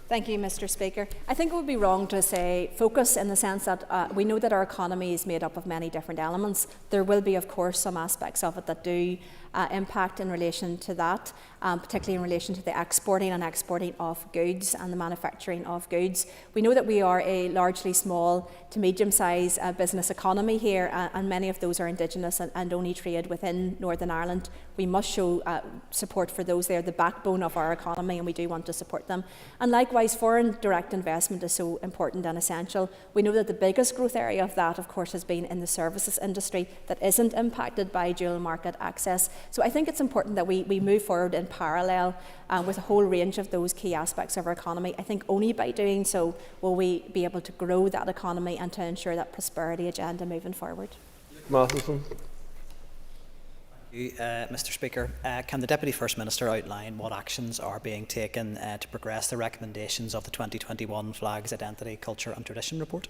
Thank you, Mr. Speaker. I think it would be wrong to say focus in the sense that we know that our economy is made up of many different elements. There will be, of course, some aspects of it that do impact in relation to that, particularly in relation to the exporting of goods and the manufacturing of goods. We know that we are a largely small to medium-sized business economy here, and many of those are Indigenous and only trade within Northern Ireland. We must show support for those. They are the backbone of our economy, and we do want to support them. And likewise, foreign direct investment is so important and essential. We know that the biggest growth area of that, of course, has been in the services industry that isn't impacted by dual market access. So I think it's important that we move forward in parallel with a whole range of those key aspects of our economy. I think only by doing so will we be able to grow that economy and to ensure that prosperity agenda moving forward. Matheson. Mr. Speaker, can the Deputy First Minister outline what actions are being taken to progress the recommendations of the 2021 Flags, Identity, Culture and Tradition report?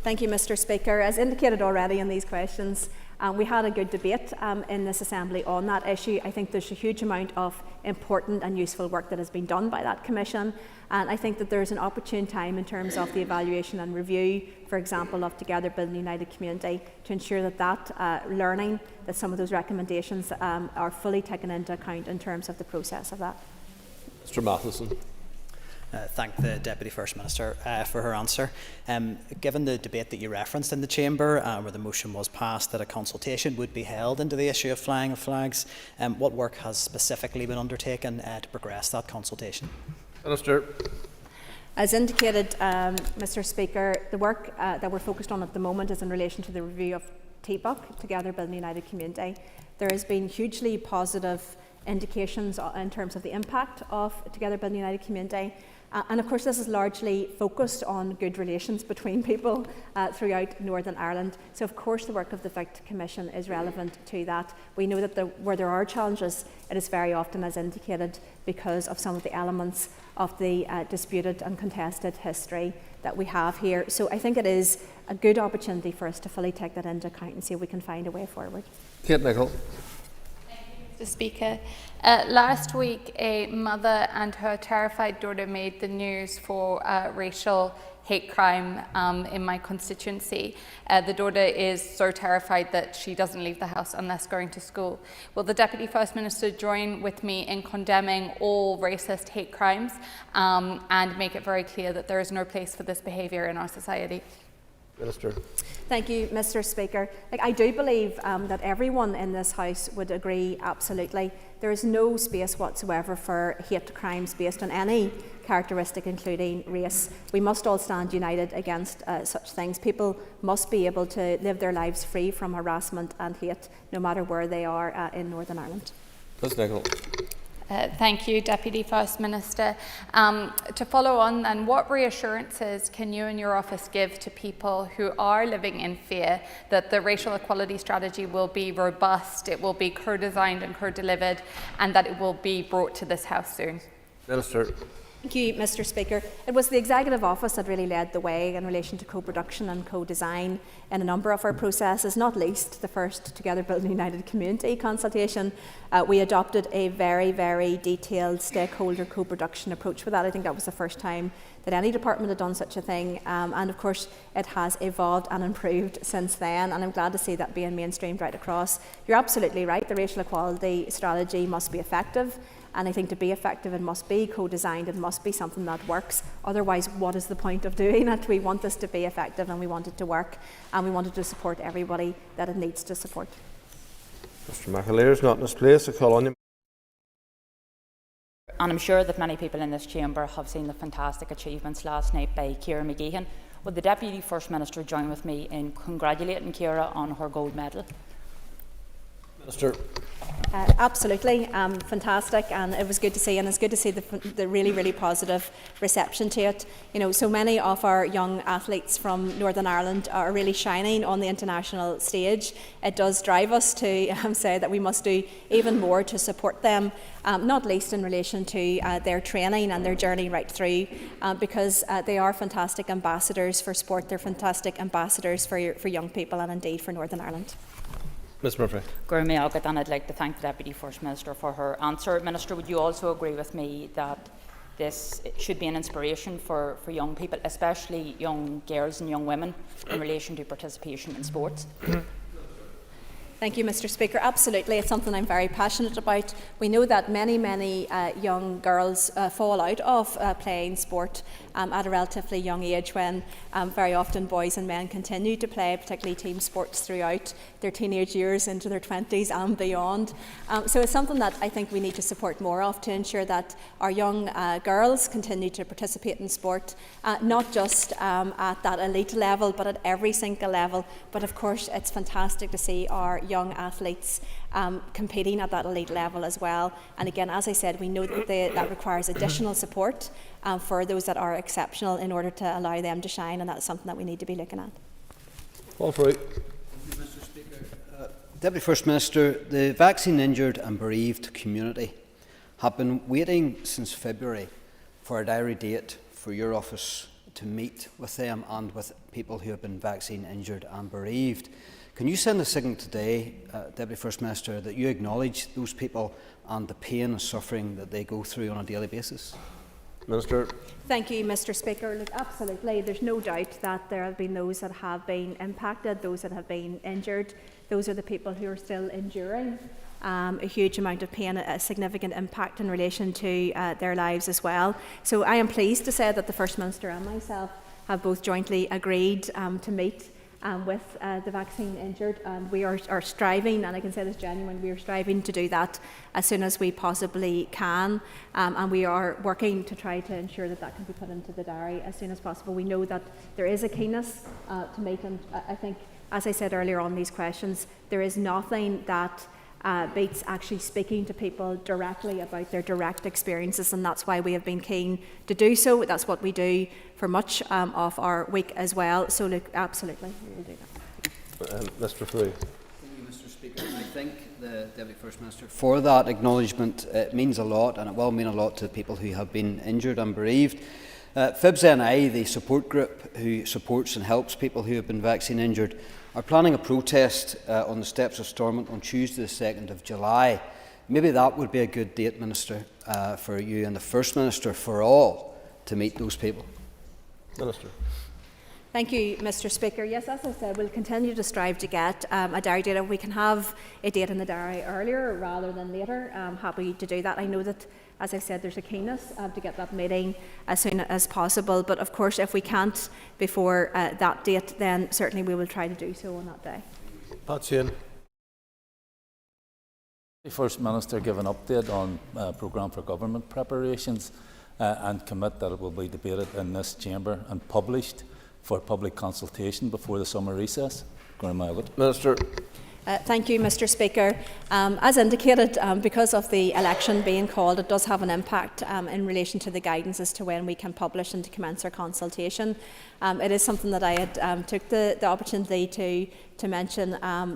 Thank you, Mr. Speaker. As indicated already in these questions, we had a good debate in this Assembly on that issue. I think there's a huge amount of important and useful work that has been done by that Commission, and I think that there's an opportune time in terms of the evaluation and review, for example, of Together Building a United Community, to ensure that learning, that some of those recommendations are fully taken into account in terms of the process of that. Mr. Matheson. Thank the Deputy First Minister for her answer. Given the debate that you referenced in the Chamber, where the motion was passed that a consultation would be held into the issue of flying of flags, what work has specifically been undertaken to progress that consultation? Minister. As indicated, Mr. Speaker, the work that we're focused on at the moment is in relation to the review of TBUC, Together Building a United Community. There has been hugely positive indications in terms of the impact of Together Building a United Community. And of course this is largely focused on good relations between people throughout Northern Ireland. So of course the work of the VICT Commission is relevant to that. We know that where there are challenges, it is very often, as indicated, because of some of the elements of the disputed and contested history that we have here. So I think it is a good opportunity for us to fully take that into account and see if we can find a way forward. Kate Nicholl. Mr. Speaker. Last week, a mother and her terrified daughter made the news for racial hate crime in my constituency. The daughter is so terrified that she doesn't leave the house unless going to school. Will the Deputy First Minister join with me in condemning all racist hate crimes and make it very clear that there is no place for this behaviour in our society? Minister. Thank you, Mr. Speaker. I do believe that everyone in this House would agree absolutely. There is no space whatsoever for hate crimes based on any characteristic, including race. We must all stand united against such things. People must be able to live their lives free from harassment and hate, no matter where they are in Northern Ireland. Ms. Nicholl. Thank you, Deputy First Minister. To follow on then, what reassurances can you and your office give to people who are living in fear that the racial equality strategy will be robust, it will be co-designed and co-delivered, and that it will be brought to this House soon? Minister. Thank you, Mr. Speaker. It was the Executive Office that really led the way in relation to co-production and co-design in a number of our processes, not least the first Together Building United Community consultation. We adopted a very, very detailed stakeholder co-production approach for that. I think that was the first time that any department had done such a thing, and of course it has evolved and improved since then, and I'm glad to see that being mainstreamed right across. You're absolutely right, the racial equality strategy must be effective. And I think to be effective, it must be co-designed, it must be something that works. Otherwise, what is the point of doing it? We want this to be effective and we want it to work, and we want it to support everybody that it needs to support. Mr. McAleer is not in his place. I call on him. And I'm sure that many people in this chamber have seen the fantastic achievements last night by Ciara McGeehan. Would the Deputy First Minister join with me in congratulating Ciara on her gold medal? Minister. Absolutely, fantastic, and it was good to see, and it's good to see the really, really positive reception to it. You know, so many of our young athletes from Northern Ireland are really shining on the international stage. It does drive us to say that we must do even more to support them, not least in relation to their training and their journey right through, because they are fantastic ambassadors for sport, they're fantastic ambassadors for young people and indeed for Northern Ireland. Ms. Murphy. And I'd like to thank the Deputy First Minister for her answer. Minister, would you also agree with me that this should be an inspiration for young people, especially young girls and young women, in relation to participation in sports? Thank you, Mr. Speaker. Absolutely, it's something I'm very passionate about. We know that many young girls fall out of playing sport at a relatively young age, when very often boys and men continue to play, particularly team sports, throughout their teenage years into their 20s and beyond. So it's something that I think we need to support more of, to ensure that our young girls continue to participate in sport, not just at that elite level, but at every single level. But of course, it's fantastic to see our young athletes competing at that elite level as well. And again, as I said, we know that that requires additional support for those that are exceptional in order to allow them to shine, and that's something that we need to be looking at. Paul Fruit. Mr. Speaker. Deputy First Minister, the vaccine injured and bereaved community have been waiting since February for a diary date for your office to meet with them and with people who have been vaccine injured and bereaved. Can you send a signal today, Deputy First Minister, that you acknowledge those people and the pain and suffering that they go through on a daily basis? Minister. Thank you, Mr. Speaker. Look, absolutely, there's no doubt that there have been those that have been impacted, those that have been injured. Those are the people who are still enduring a huge amount of pain, a significant impact in relation to their lives as well. So I am pleased to say that the First Minister and myself have both jointly agreed to meet with the vaccine injured, and we are striving, and I can say this genuinely, we are striving to do that as soon as we possibly can, and we are working to try to ensure that that can be put into the diary as soon as possible. We know that there is a keenness to meet, and I think, as I said earlier on these questions, there is nothing that beats actually speaking to people directly about their direct experiences, and that's why we have been keen to do so. That's what we do for much of our week as well. So look, absolutely, we will do that. Mr. Frew. Thank you, Mr. Speaker. I thank the Deputy First Minister for that acknowledgement. It means a lot, and it will mean a lot to people who have been injured and bereaved. FIBS NI, the support group who supports and helps people who have been vaccine injured, are planning a protest on the steps of Stormont on Tuesday the 2nd of July. maybe that would be a good date, Minister, for you and the First Minister, for all, to meet those people. Minister. Thank you, Mr. Speaker. Yes, as I said, we'll continue to strive to get a diary date. If we can have a date in the diary earlier rather than later, I'm happy to do that. I know that, as I said, there's a keenness to get that meeting as soon as possible. But of course, if we can't before that date, then certainly we will try to do so on that day. Pat Shane. The First Minister give an update on programme for government preparations and commit that it will be debated in this chamber and published for public consultation before the summer recess. Minister. Thank you, Mr. Speaker. As indicated, because of the election being called, it does have an impact in relation to the guidance as to when we can publish and to commence our consultation. It is something that I had took the opportunity to mention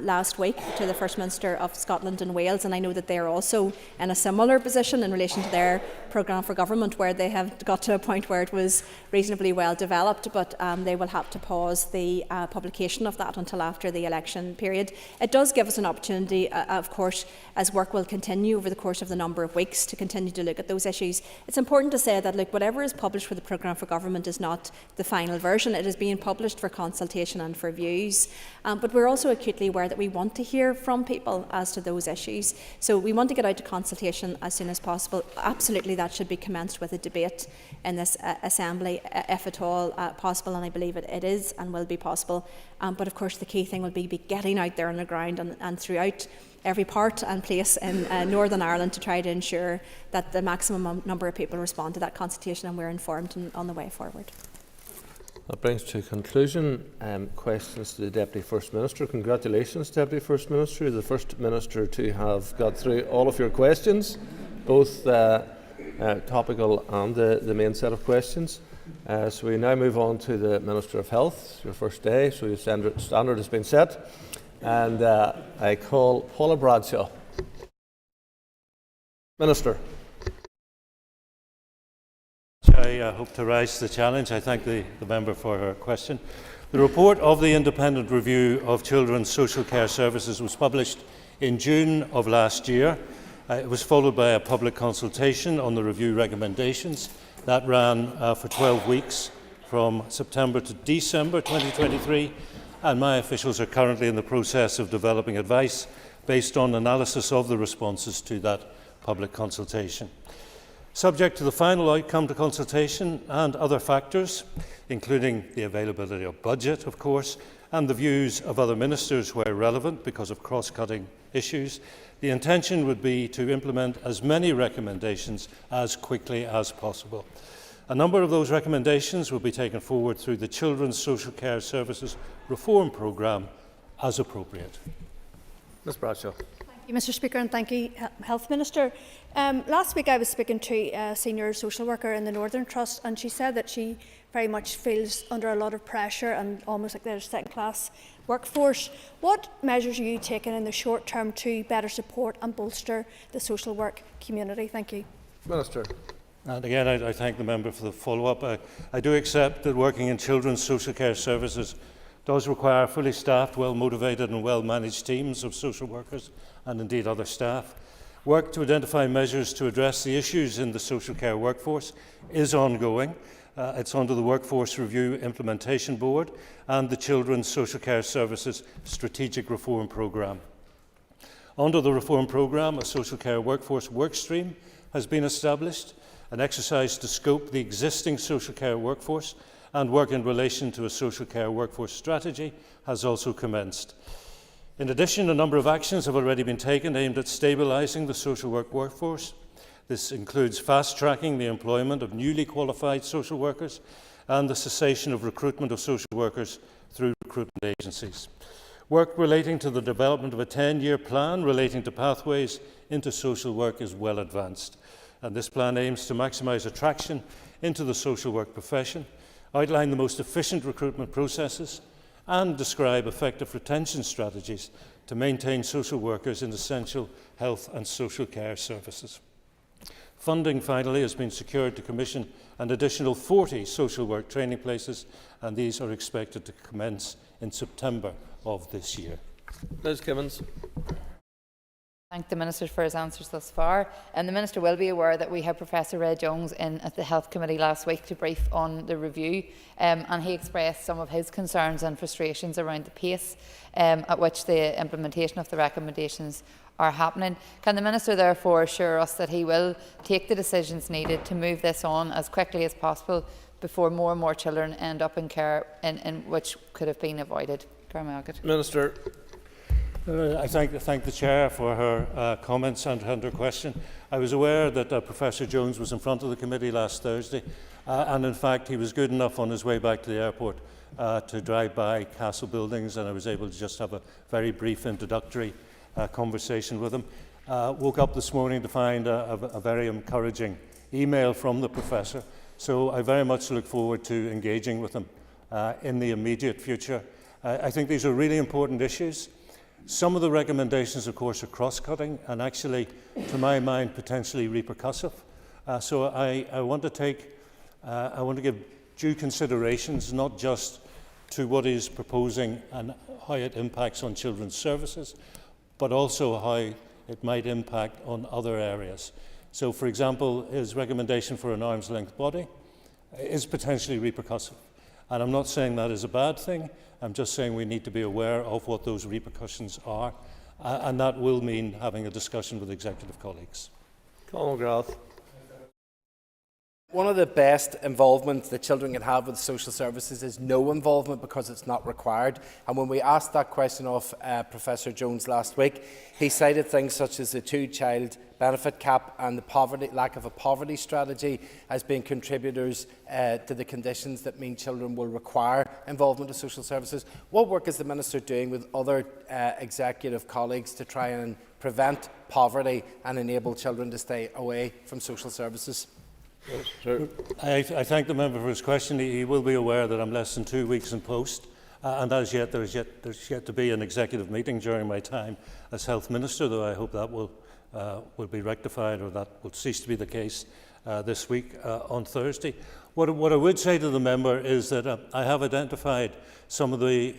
last week to the First Minister of Scotland and Wales, and I know that they are also in a similar position in relation to their programme for government, where they have got to a point where it was reasonably well developed, but they will have to pause the publication of that until after the election period. It does give us an opportunity, of course, as work will continue over the course of the number of weeks, to continue to look at those issues. It's important to say that, look, whatever is published for the programme for government is not the final version. It is being published for consultation and for views. But we're also acutely aware that we want to hear from people as to those issues. So we want to get out to consultation as soon as possible. Absolutely, that should be commenced with a debate in this Assembly, if at all possible, and I believe it is and will be possible. But of course, the key thing will be getting out there on the ground and throughout every part and place in Northern Ireland to try to ensure that the maximum number of people respond to that consultation and we're informed on the way forward. That brings to conclusion questions to the Deputy First Minister. Congratulations, Deputy First Minister. You're the First Minister to have got through all of your questions, both topical and the main set of questions. So we now move on to the Minister of Health. It's your first day, so your standard has been set. And I call Paula Bradshaw. Minister. I hope to rise to the challenge. I thank the member for her question. The report of the Independent Review of Children's Social Care Services was published in June of last year. It was followed by a public consultation on the review recommendations. That ran for 12 weeks from September to December 2023, and my officials are currently in the process of developing advice based on analysis of the responses to that public consultation. Subject to the final outcome to consultation and other factors, including the availability of budget, of course, and the views of other ministers where relevant because of cross-cutting issues, the intention would be to implement as many recommendations as quickly as possible. A number of those recommendations will be taken forward through the Children's Social Care Services Reform Programme as appropriate. Ms Bradshaw. Thank you, Mr. Speaker, and thank you, Health Minister. Last week I was speaking to a senior social worker in the Northern Trust, and she said that she very much feels under a lot of pressure and almost like there's a second-class workforce. What measures are you taking in the short term to better support and bolster the social work community? Thank you. Minister. And again, I thank the member for the follow-up. I do accept that working in children's social care services does require fully staffed, well-motivated and well-managed teams of social workers and indeed other staff. Work to identify measures to address the issues in the social care workforce is ongoing. It's under the Workforce Review Implementation Board and the Children's Social Care Services Strategic Reform Programme. Under the Reform Programme, a social care workforce workstream has been established. An exercise to scope the existing social care workforce and work in relation to a social care workforce strategy has also commenced. In addition, a number of actions have already been taken aimed at stabilising the social work workforce. This includes fast-tracking the employment of newly qualified social workers and the cessation of recruitment of social workers through recruitment agencies. Work relating to the development of a 10-year plan relating to pathways into social work is well advanced, and this plan aims to maximise attraction into the social work profession, outline the most efficient recruitment processes, and describe effective retention strategies to maintain social workers in essential health and social care services. Funding, finally, has been secured to commission an additional 40 social work training places, and these are expected to commence in September of this year. Liz Kimmins. Thank the Minister for his answers thus far. And the Minister will be aware that we had Professor Ray Jones in at the Health Committee last week to brief on the review, and he expressed some of his concerns and frustrations around the pace at which the implementation of the recommendations are happening. Can the Minister therefore assure us that he will take the decisions needed to move this on as quickly as possible before more and more children end up in care in which could have been avoided? Minister. I thank the Chair for her comments and her question. I was aware that Professor Jones was in front of the committee last Thursday, and in fact he was good enough on his way back to the airport to drive by Castle Buildings, and I was able to just have a very brief introductory conversation with him. Woke up this morning to find a very encouraging email from the Professor, so I very much look forward to engaging with him in the immediate future. I think these are really important issues. Some of the recommendations, of course, are cross-cutting and actually, to my mind, potentially repercussive. So I want to give due considerations, not just to what he's proposing and how it impacts on children's services, but also how it might impact on other areas. So, for example, his recommendation for an arm's-length body is potentially repercussive. And I'm not saying that is a bad thing. I'm just saying we need to be aware of what those repercussions are, and that will mean having a discussion with executive colleagues. Colin McGrath. One of the best involvements that children can have with social services is no involvement because it's not required. And when we asked that question of Professor Jones last week, he cited things such as the two-child benefit cap and the lack of a poverty strategy as being contributors to the conditions that mean children will require involvement in social services. What work is the Minister doing with other executive colleagues to try and prevent poverty and enable children to stay away from social services? I thank the member for his question. He will be aware that I'm less than 2 weeks in post, and there's yet to be an executive meeting during my time as Health Minister, though I hope that will be rectified, or that will cease to be the case this week on Thursday. What I would say to the member is that I have identified some of the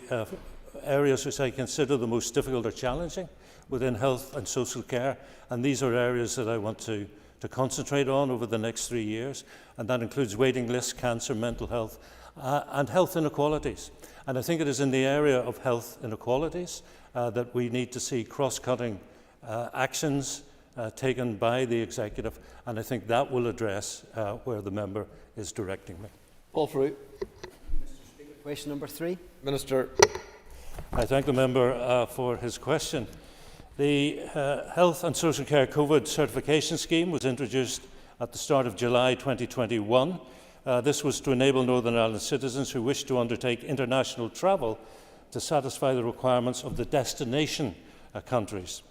areas which I consider the most difficult or challenging within health and social care, and these are areas that I want to concentrate on over the next 3 years, and that includes waiting lists, cancer, mental health, and health inequalities. And I think it is in the area of health inequalities that we need to see cross-cutting actions taken by the executive, and I think that will address where the member is directing me. Paul Fruit. Question number 3. Minister. I thank the member for his question. The Health and Social Care COVID certification scheme was introduced at the start of July 2021. This was to enable Northern Ireland citizens who wish to undertake international travel to satisfy the requirements of the destination countries.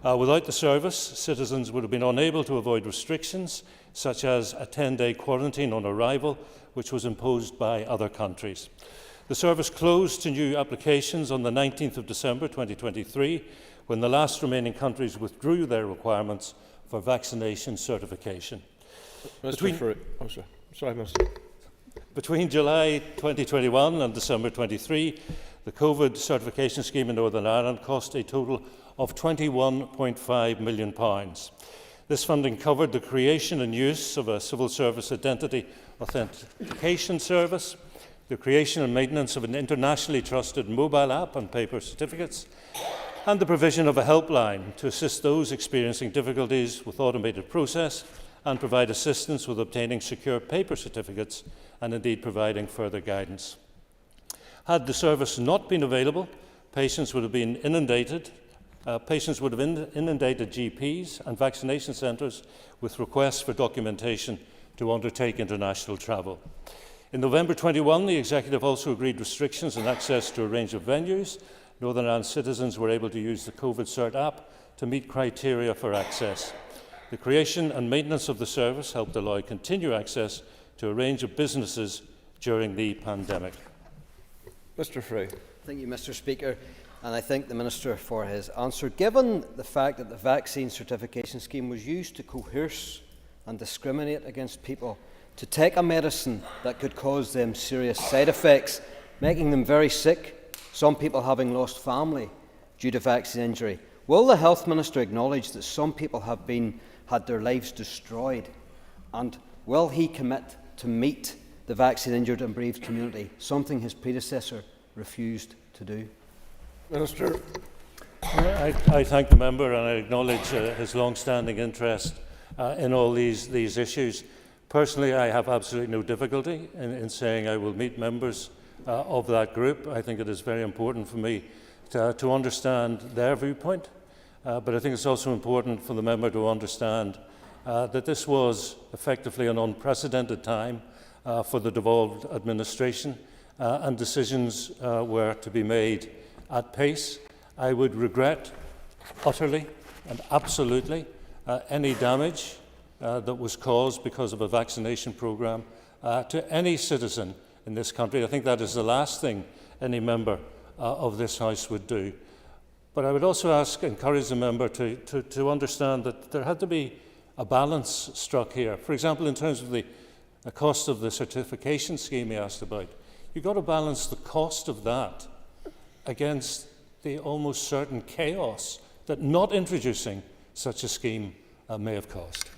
Without the service, citizens would have been unable to avoid restrictions such as a 10-day quarantine on arrival, which was imposed by other countries. The service closed to new applications on the 19th of December 2023, when the last remaining countries withdrew their requirements for vaccination certification. Between July 2021 and December 23, the COVID certification scheme in Northern Ireland cost a total of £21.5 million. This funding covered the creation and use of a civil service identity authentication service, the creation and maintenance of an internationally trusted mobile app and paper certificates, and the provision of a helpline to assist those experiencing difficulties with automated process and provide assistance with obtaining secure paper certificates and indeed providing further guidance. Had the service not been available, patients would have inundated GPs and vaccination centres with requests for documentation to undertake international travel. In November 21, the Executive also agreed restrictions on access to a range of venues. Northern Ireland citizens were able to use the COVID Cert app to meet criteria for access. The creation and maintenance of the service helped allow continued access to a range of businesses during the pandemic. Mr. Frey. Thank you, Mr. Speaker, and I thank the Minister for his answer. Given the fact that the vaccine certification scheme was used to coerce and discriminate against people to take a medicine that could cause them serious side effects, making them very sick, some people having lost family due to vaccine injury, Will the Health Minister acknowledge that some people have had their lives destroyed, and will he commit to meet the vaccine-injured and bereaved community, something his predecessor refused to do? Minister. I thank the member and I acknowledge his long-standing interest in all these issues. Personally, I have absolutely no difficulty in saying I will meet members of that group. I think it is very important for me to understand their viewpoint, but I think it's also important for the member to understand that this was effectively an unprecedented time for the devolved administration, and decisions were to be made at pace. I would regret utterly and absolutely any damage that was caused because of a vaccination programme to any citizen in this country. I think that is the last thing any member of this House would do. But I would also encourage the member to understand that there had to be a balance struck here. For example, in terms of the cost of the certification scheme he asked about, you've got to balance the cost of that against the almost certain chaos that not introducing such a scheme may have caused.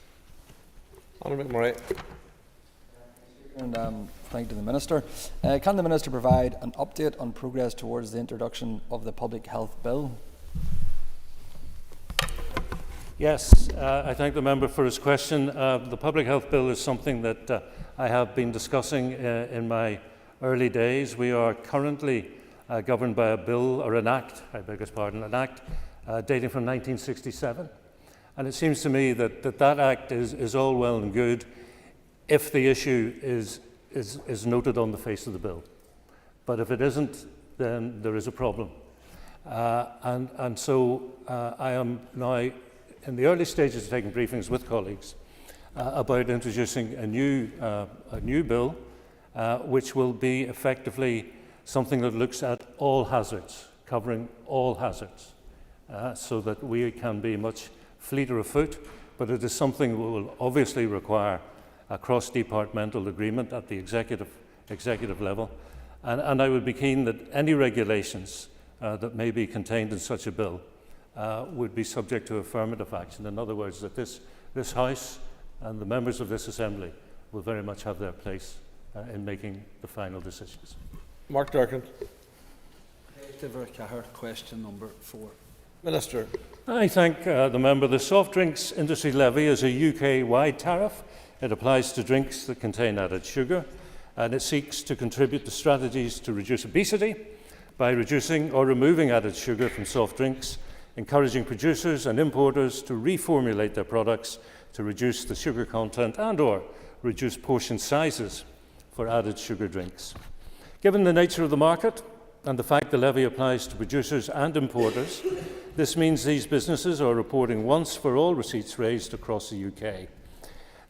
Honourable McMurray. And thank you to the Minister. Can the Minister provide an update on progress towards the introduction of the Public Health Bill? Yes, I thank the member for his question. The Public Health Bill is something that I have been discussing in my early days. We are currently governed by a bill, or an act, I beg his pardon, an act dating from 1967. And it seems to me that act is all well and good if the issue is noted on the face of the bill. But if it isn't, then there is a problem. And so I am now in the early stages of taking briefings with colleagues about introducing a new bill, which will be effectively something that looks at all hazards, covering all hazards, so that we can be much fleeter of foot, but it is something that will obviously require a cross-departmental agreement at the executive level. And I would be keen that any regulations that may be contained in such a bill would be subject to affirmative action. In other words, that this House and the members of this Assembly will very much have their place in making the final decisions. Mark Durkan. Question number 4. Minister. I thank the member. The soft drinks industry levy is a UK-wide tariff. It applies to drinks that contain added sugar, and it seeks to contribute to strategies to reduce obesity by reducing or removing added sugar from soft drinks, encouraging producers and importers to reformulate their products to reduce the sugar content and/or reduce portion sizes for added sugar drinks. Given the nature of the market and the fact the levy applies to producers and importers, this means these businesses are reporting once for all receipts raised across the UK.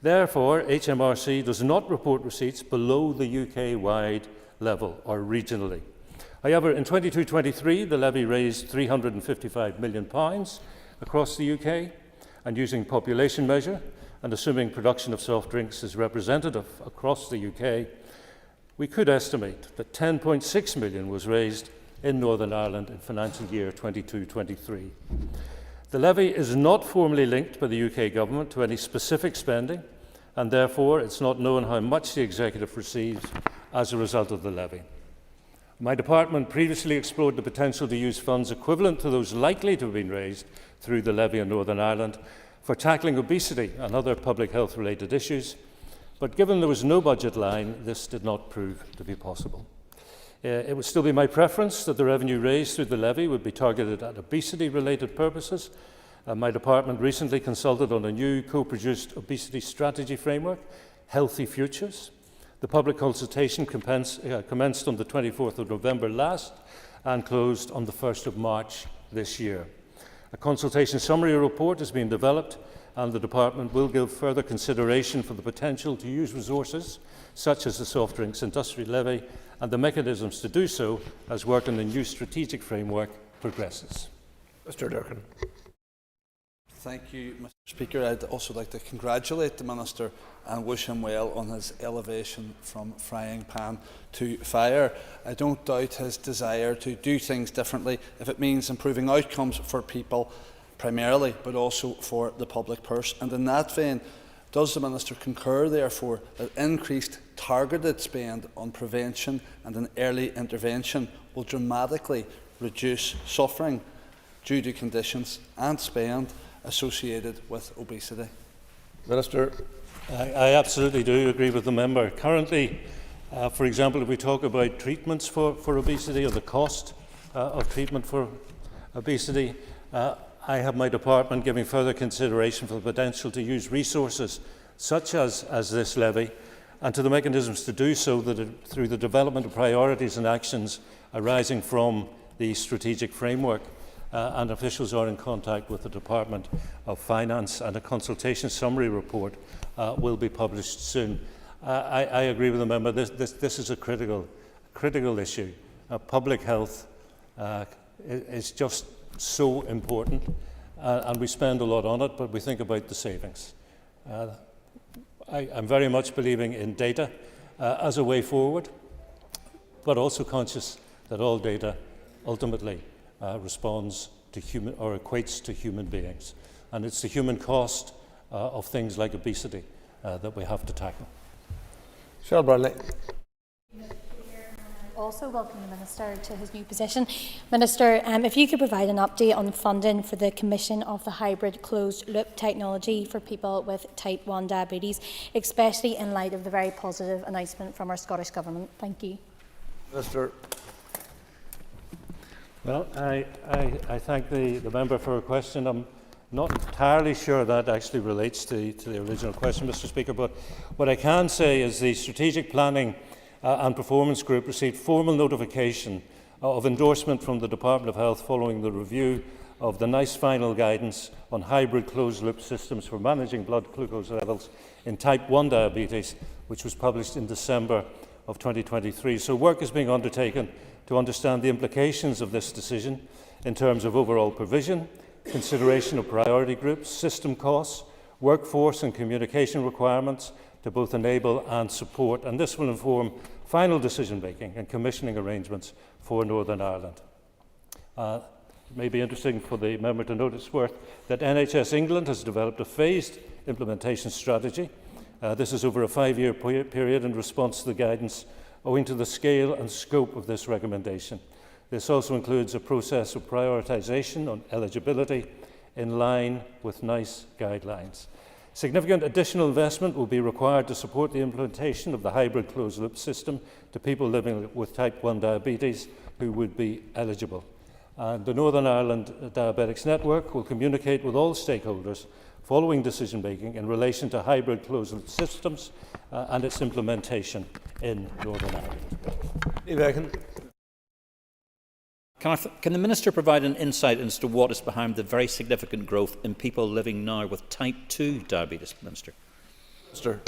Therefore, HMRC does not report receipts below the UK-wide level or regionally. However, in 22-23, the levy raised £355 million across the UK, and using population measure and assuming production of soft drinks is representative across the UK, we could estimate that £10.6 million was raised in Northern Ireland in financial year 22-23. The levy is not formally linked by the UK government to any specific spending, and therefore it's not known how much the executive receives as a result of the levy. My department previously explored the potential to use funds equivalent to those likely to have been raised through the levy in Northern Ireland for tackling obesity and other public health related issues, but given there was no budget line, this did not prove to be possible. It would still be my preference that the revenue raised through the levy would be targeted at obesity related purposes. My department recently consulted on a new co-produced obesity strategy framework, Healthy Futures. The public consultation commenced on the 24th of November last and closed on the 1st of March this year. A consultation summary report has been developed, and the department will give further consideration for the potential to use resources such as the soft drinks industry levy and the mechanisms to do so as work on the new strategic framework progresses. Mr. Durkan. Thank you, Mr. Speaker. I'd also like to congratulate the Minister and wish him well on his elevation from frying pan to fire. I don't doubt his desire to do things differently if it means improving outcomes for people primarily, but also for the public purse. And in that vein, does the Minister concur, therefore, that increased targeted spend on prevention and an early intervention will dramatically reduce suffering due to conditions and spend associated with obesity? Minister. I absolutely do agree with the member. Currently, for example, if we talk about treatments for obesity or the cost of treatment for obesity, I have my department giving further consideration for the potential to use resources such as this levy and to the mechanisms to do so through the development of priorities and actions arising from the strategic framework. And officials are in contact with the Department of Finance, and a consultation summary report will be published soon. I agree with the member. This is a critical issue. Public health is just so important, and we spend a lot on it, but we think about the savings. I'm very much believing in data as a way forward, but also conscious that all data ultimately responds to human, or equates to human beings, and it's the human cost of things like obesity that we have to tackle. Cheryl Bradley. Also welcome the Minister to his new position. Minister, if you could provide an update on funding for the commission of the hybrid closed-loop technology for people with type 1 diabetes, especially in light of the very positive announcement from our Scottish Government. Thank you. Minister. Well, I thank the member for her question. I'm not entirely sure that actually relates to the original question, Mr. Speaker, but what I can say is the Strategic Planning and Performance Group received formal notification of endorsement from the Department of Health following the review of the NICE final guidance on hybrid closed-loop systems for managing blood glucose levels in type 1 diabetes, which was published in December of 2023. So work is being undertaken to understand the implications of this decision in terms of overall provision, consideration of priority groups, system costs, workforce and communication requirements to both enable and support, and this will inform final decision-making and commissioning arrangements for Northern Ireland. It may be interesting for the member to note it's worth that NHS England has developed a phased implementation strategy. This is over a 5-year period in response to the guidance owing to the scale and scope of this recommendation. This also includes a process of prioritisation on eligibility in line with NICE guidelines. Significant additional investment will be required to support the implementation of the hybrid closed-loop system to people living with type 1 diabetes who would be eligible. The Northern Ireland Diabetics Network will communicate with all stakeholders following decision-making in relation to hybrid closed-loop systems and its implementation in Northern Ireland. Can the Minister provide an insight as to what is behind the very significant growth in people living now with type 2 diabetes, Minister? Minister.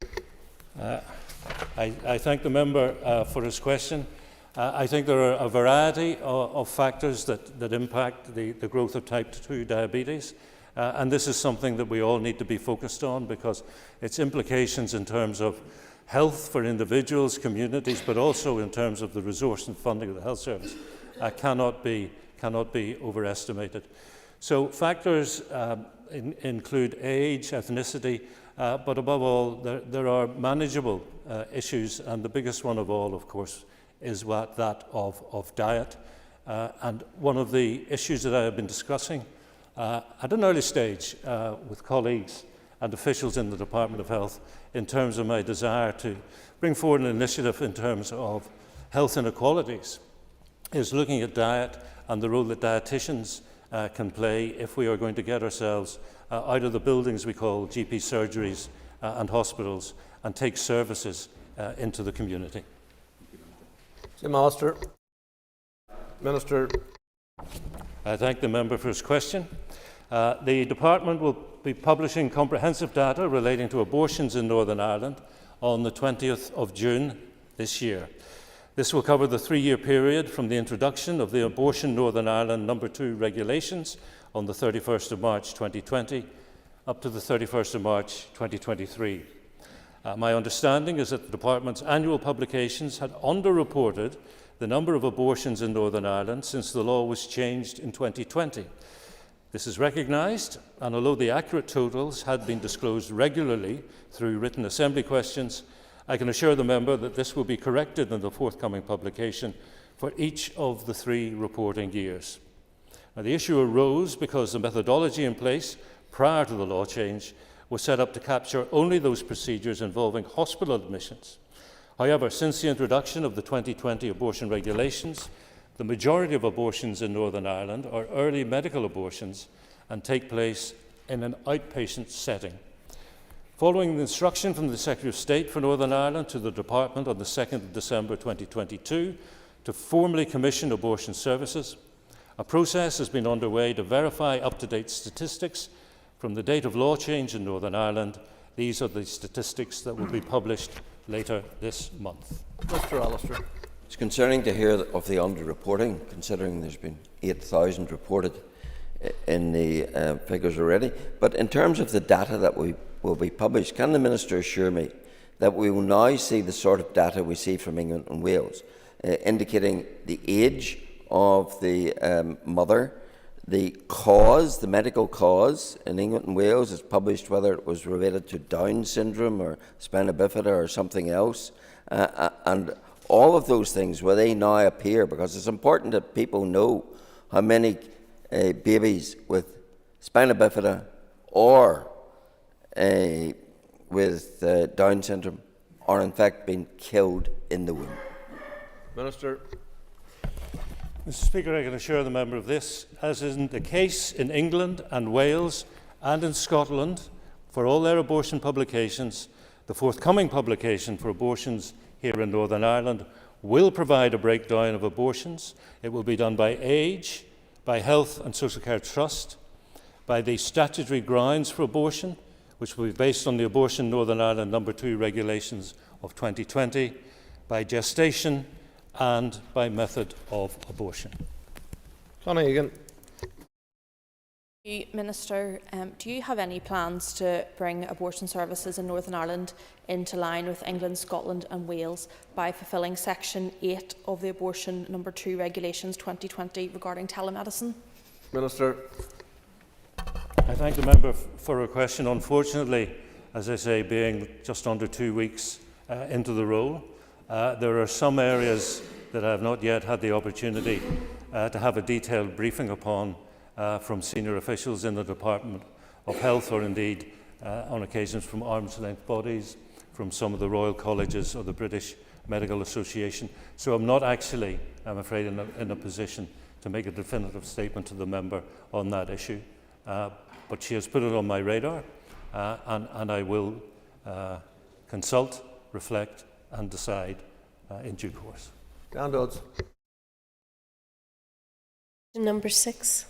I thank the member for his question. I think there are a variety of factors that impact the growth of type 2 diabetes. And this is something that we all need to be focused on because its implications in terms of health for individuals, communities, but also in terms of the resource and funding of the health service cannot be overestimated. So factors include age, ethnicity, but above all, there are manageable issues, and the biggest one of all, of course, is that of diet. And one of the issues that I have been discussing at an early stage with colleagues and officials in the Department of Health in terms of my desire to bring forward an initiative in terms of health inequalities is looking at diet and the role that dietitians can play if we are going to get ourselves out of the buildings we call GP surgeries and hospitals and take services into the community. Minister. I thank the member for his question. The Department will be publishing comprehensive data relating to abortions in Northern Ireland on the 20th of June this year. This will cover the 3-year period from the introduction of the Abortion Northern Ireland No. 2 regulations on the 31st of March 2020 up to the 31st of March 2023. My understanding is that the Department's annual publications had underreported the number of abortions in Northern Ireland since the law was changed in 2020. This is recognised, and although the accurate totals had been disclosed regularly through written Assembly questions, I can assure the member that this will be corrected in the forthcoming publication for each of the 3 reporting years. Now, the issue arose because the methodology in place prior to the law change was set up to capture only those procedures involving hospital admissions. However, since the introduction of the 2020 abortion regulations, the majority of abortions in Northern Ireland are early medical abortions and take place in an outpatient setting. Following the instruction from the Secretary of State for Northern Ireland to the Department on the 2nd of December 2022 to formally commission abortion services, a process has been underway to verify up-to-date statistics from the date of law change in Northern Ireland. These are the statistics that will be published later this month. Mr. Allister. It's concerning to hear of the underreporting, considering there's been 8,000 reported in the figures already. But in terms of the data that will be published, can the Minister assure me that we will now see the sort of data we see from England and Wales, indicating the age of the mother, the cause, the medical cause in England and Wales is published, whether it was related to Down syndrome or spina bifida or something else, and all of those things, will they now appear? Because it's important that people know how many babies with spina bifida or with Down syndrome are in fact being killed in the womb. Minister. Mr. Speaker, I can assure the member of this, as is the case in England and Wales and in Scotland for all their abortion publications, the forthcoming publication for abortions here in Northern Ireland will provide a breakdown of abortions. It will be done by age, by Health and Social Care Trust, by the statutory grounds for abortion, which will be based on the Abortion Northern Ireland No. 2 regulations of 2020, by gestation, and by method of abortion. Connie Egan. Minister, do you have any plans to bring abortion services in Northern Ireland into line with England, Scotland and Wales by fulfilling Section 8 of the Abortion No. 2 Regulations 2020 regarding telemedicine? Minister. I thank the member for her question. Unfortunately, as I say, being just under 2 weeks into the role, there are some areas that I have not yet had the opportunity to have a detailed briefing upon from senior officials in the Department of Health, or indeed on occasions from arm's length bodies, from some of the Royal Colleges or the British Medical Association. So I'm not actually, I'm afraid, in a position to make a definitive statement to the member on that issue. But she has put it on my radar, and I will consult, reflect and decide in due course. Dan Dodds. Number 6.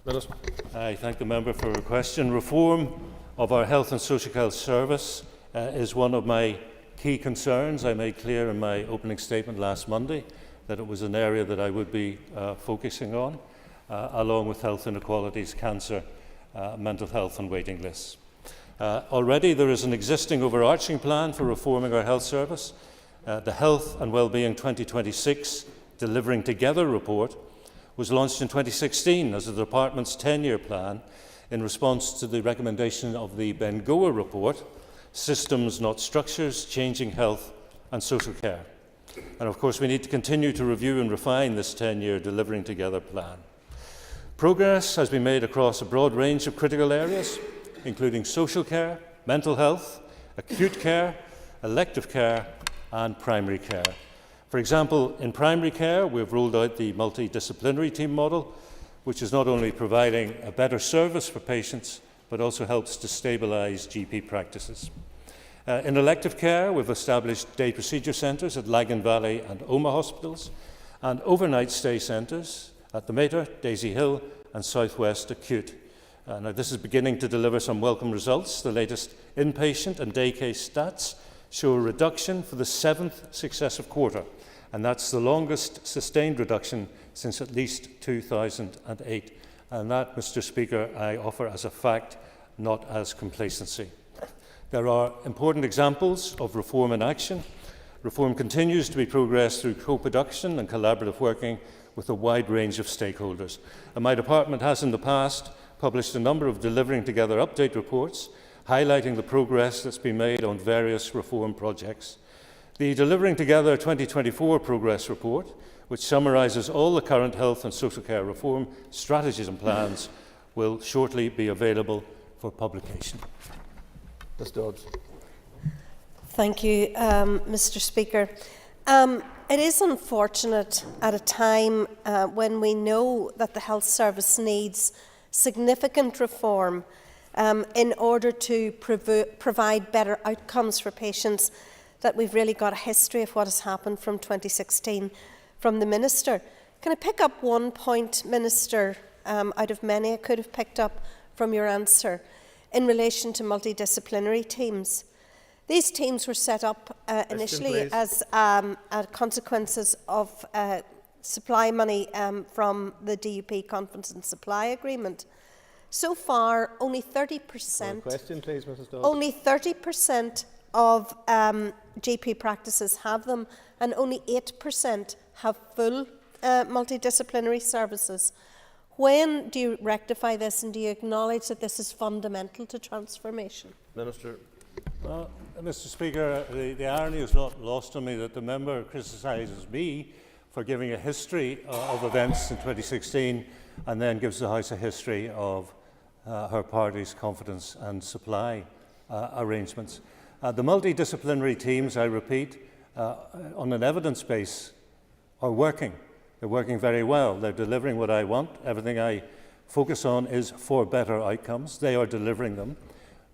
Minister. I thank the member for her question. Reform of our Health and Social Care Service is one of my key concerns. I made clear in my opening statement last Monday that it was an area that I would be focusing on, along with health inequalities, cancer, mental health and waiting lists. Already there is an existing overarching plan for reforming our health service. The Health and Wellbeing 2026 Delivering Together report was launched in 2016 as the Department's 10-year plan in response to the recommendation of the Bengoa report, Systems Not Structures, Changing Health and Social Care. And of course we need to continue to review and refine this 10-year Delivering Together plan. Progress has been made across a broad range of critical areas, including social care, mental health, acute care, elective care and primary care. For example, in primary care, we've rolled out the multidisciplinary team model, which is not only providing a better service for patients, but also helps to stabilise GP practices. In elective care, we've established day procedure centres at Lagan Valley and Omagh hospitals, and overnight stay centres at the Mater, Daisy Hill and South West Acute. Now this is beginning to deliver some welcome results. The latest inpatient and day case stats show a reduction for the 7th successive quarter, and that's the longest sustained reduction since at least 2008. And that, Mr. Speaker, I offer as a fact not as complacency. There are important examples of reform in action. Reform continues to be progressed through co-production and collaborative working with a wide range of stakeholders. And my department has in the past published a number of Delivering Together update reports highlighting the progress that's been made on various reform projects. The Delivering Together 2024 Progress Report, which summarises all the current health and social care reform strategies and plans, will shortly be available for publication. Ms Dodds. Thank you, Mr. Speaker. It is unfortunate at a time when we know that the health service needs significant reform in order to provide better outcomes for patients, that we've really got a history of what has happened from 2016 from the Minister. Can I pick up one point, Minister, out of many I could have picked up from your answer in relation to multidisciplinary teams? These teams were set up initially as consequences of supply money from the DUP Conference and Supply Agreement. So far, only 30%. Question, please, Mrs. Dodds. Only 30% of GP practices have them, and only 8% have full multidisciplinary services. When do you rectify this, and do you acknowledge that this is fundamental to transformation? Minister. Mr. Speaker, the irony is not lost on me that the member criticises me for giving a history of events in 2016 and then gives the House a history of her party's confidence and supply arrangements. The multidisciplinary teams, I repeat, on an evidence base are working. They're working very well. They're delivering what I want. Everything I focus on is for better outcomes. They are delivering them.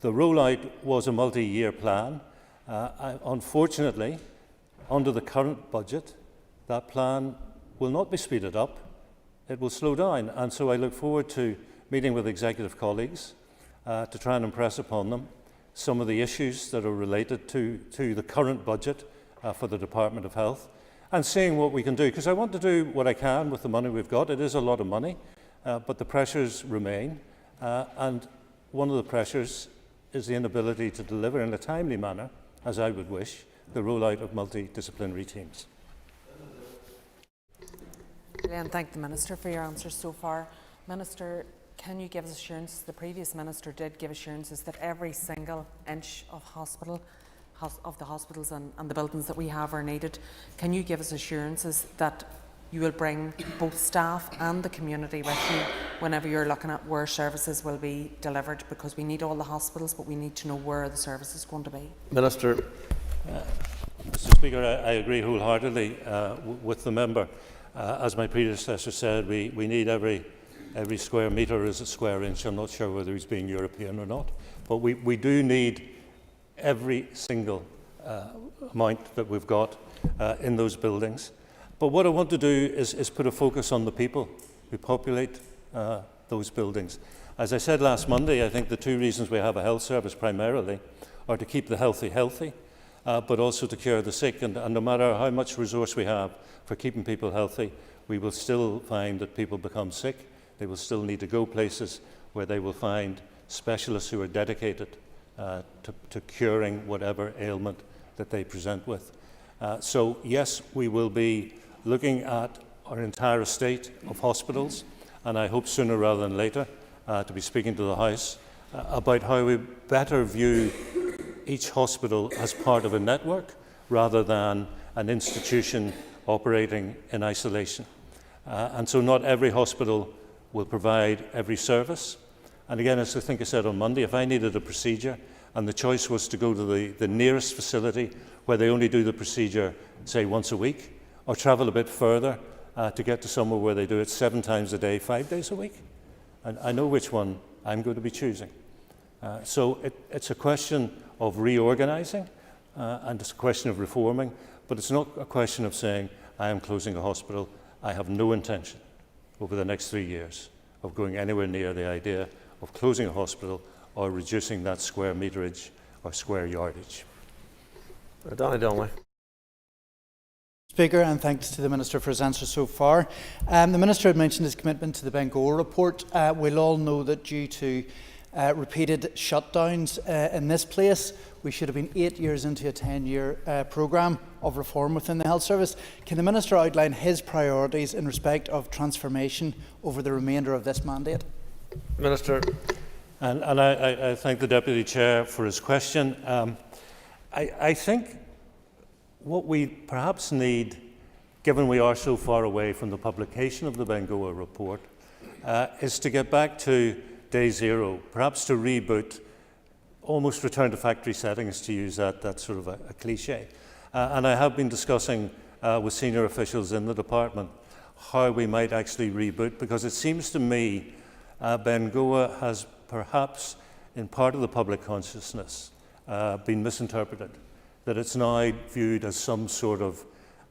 The rollout was a multi-year plan. Unfortunately, under the current budget, that plan will not be speeded up. It will slow down. And so I look forward to meeting with executive colleagues to try and impress upon them some of the issues that are related to the current budget for the Department of Health, and seeing what we can do. Because I want to do what I can with the money we've got. It is a lot of money, but the pressures remain. And one of the pressures is the inability to deliver in a timely manner, as I would wish, the rollout of multidisciplinary teams. And thank the Minister for your answers so far. Minister, can you give us assurance, the previous Minister did give assurances that every single inch of the hospitals and the buildings that we have are needed. Can you give us assurances that you will bring both staff and the community with you whenever you're looking at where services will be delivered? Because we need all the hospitals, but we need to know where the service is going to be. Minister. Mr. Speaker, I agree wholeheartedly with the member. As my predecessor said, we need every square metre is a square inch. I'm not sure whether he's being European or not, but we do need every single amount that we've got in those buildings. But what I want to do is put a focus on the people who populate those buildings. As I said last Monday, I think the two reasons we have a health service primarily are to keep the healthy, but also to cure the sick. And no matter how much resource we have for keeping people healthy, we will still find that people become sick. They will still need to go places where they will find specialists who are dedicated to curing whatever ailment that they present with. So yes, we will be looking at our entire estate of hospitals, and I hope sooner rather than later to be speaking to the House about how we better view each hospital as part of a network rather than an institution operating in isolation. And so not every hospital will provide every service. And again, as I think I said on Monday, if I needed a procedure and the choice was to go to the nearest facility where they only do the procedure, say, once a week, or travel a bit further to get to somewhere where they do it 7 times a day, 5 days a week, and I know which one I'm going to be choosing. So it's a question of reorganising and it's a question of reforming, but it's not a question of saying, I am closing a hospital. I have no intention over the next 3 years of going anywhere near the idea of closing a hospital or reducing that square meterage or square yardage. Donny Donnelly. Speaker, and thanks to the Minister for his answer so far. The Minister had mentioned his commitment to the Bangor report. We'll all know that due to repeated shutdowns in this place. We should have been 8 years into a 10-year programme of reform within the health service. Can the Minister outline his priorities in respect of transformation over the remainder of this mandate? Minister. And I thank the Deputy Chair for his question. I think what we perhaps need, given we are so far away from the publication of the Bengoa report, is to get back to day zero, perhaps to reboot, almost return to factory settings, to use that sort of a cliche. And I have been discussing with senior officials in the department how we might actually reboot, because it seems to me Bengoa has perhaps, in part of the public consciousness, been misinterpreted, that it's now viewed as some sort of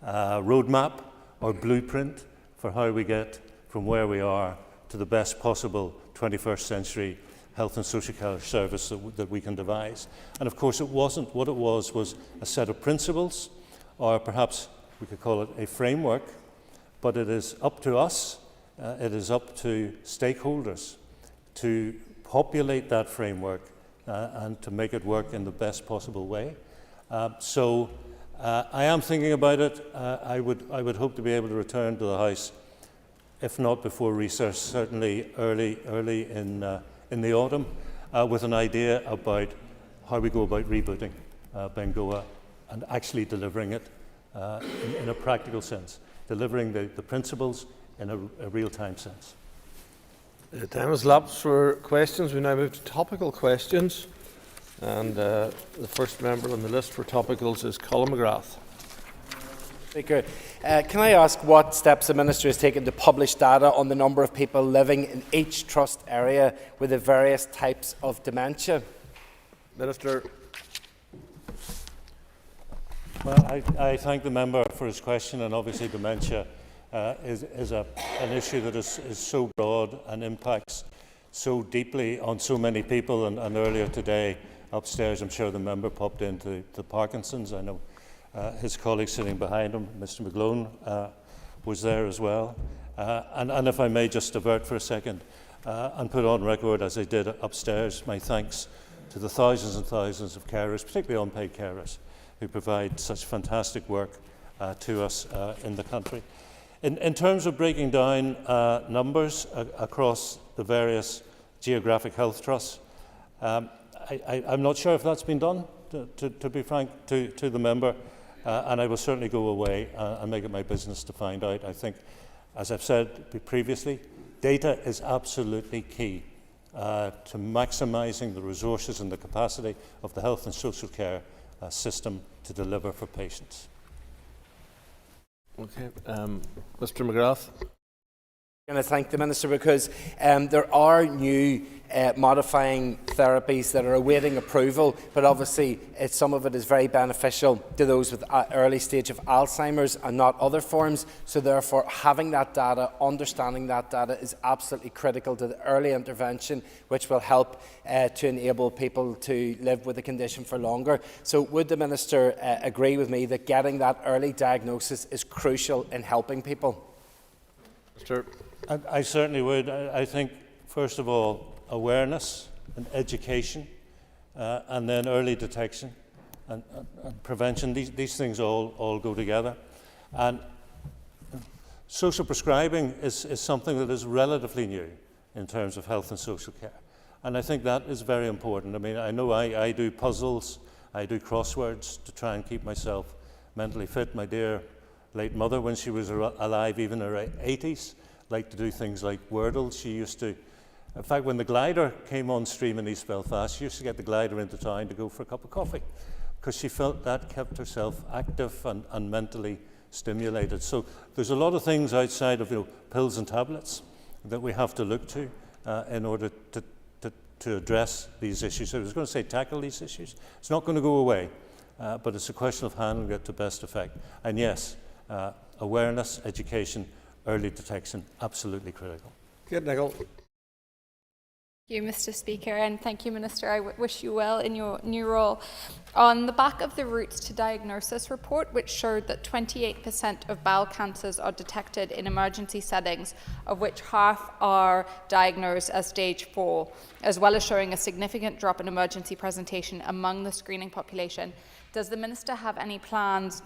roadmap or blueprint for how we get from where we are to the best possible 21st century health and social care service that we can devise. And of course it wasn't. What it was a set of principles, or perhaps we could call it a framework, but it is up to us, it is up to stakeholders to populate that framework and to make it work in the best possible way. So I am thinking about it. I would hope to be able to return to the House, if not before recess, certainly early in the autumn, with an idea about how we go about rebooting Bengoa and actually delivering it in a practical sense, delivering the principles in a real-time sense. The time has lapsed for questions. We now move to topical questions. And the first member on the list for topicals is Colin McGrath. Speaker, can I ask what steps the Minister has taken to publish data on the number of people living in each trust area with the various types of dementia? Minister. Well, I thank the member for his question, and obviously dementia is an issue that is so broad and impacts so deeply on so many people. And earlier today, upstairs, I'm sure the member popped into the Parkinson's. I know his colleague sitting behind him, Mr. McGlone, was there as well. And if I may just divert for a second and put on record, as I did upstairs, my thanks to the thousands and thousands of carers, particularly unpaid carers, who provide such fantastic work to us in the country. In terms of breaking down numbers across the various geographic health trusts, I'm not sure if that's been done, to be frank, to the member, and I will certainly go away and make it my business to find out. I think, as I've said previously, data is absolutely key to maximising the resources and the capacity of the health and social care system to deliver for patients. Okay, Mr. McGrath. I'm going to thank the Minister because there are new modifying therapies that are awaiting approval, but obviously some of it is very beneficial to those with early stage of Alzheimer's and not other forms. So therefore having that data, understanding that data is absolutely critical to the early intervention, which will help to enable people to live with the condition for longer. So would the Minister agree with me that getting that early diagnosis is crucial in helping people? Mr. I certainly would. I think, first of all, awareness and education, and then early detection and prevention. These things all go together. And social prescribing is something that is relatively new in terms of health and social care. And I think that is very important. I mean, I know I do puzzles, I do crosswords to try and keep myself mentally fit. My dear late mother, when she was alive, even in her 80s, liked to do things like Wordle. She used to, in fact, when the glider came on stream in East Belfast, she used to get the glider into town to go for a cup of coffee because she felt that kept herself active and mentally stimulated. So there's a lot of things outside of pills and tablets that we have to look to in order to address these issues. I was going to say tackle these issues. It's not going to go away, but it's a question of handling it to best effect. And yes, awareness, education, early detection, absolutely critical. Good, Nicol. Thank you, Mr. Speaker, and thank you, Minister. I wish you well in your new role. On the back of the Routes to Diagnosis report, which showed that 28% of bowel cancers are detected in emergency settings, of which half are diagnosed as stage 4, as well as showing a significant drop in emergency presentation among the screening population, does the Minister have any plans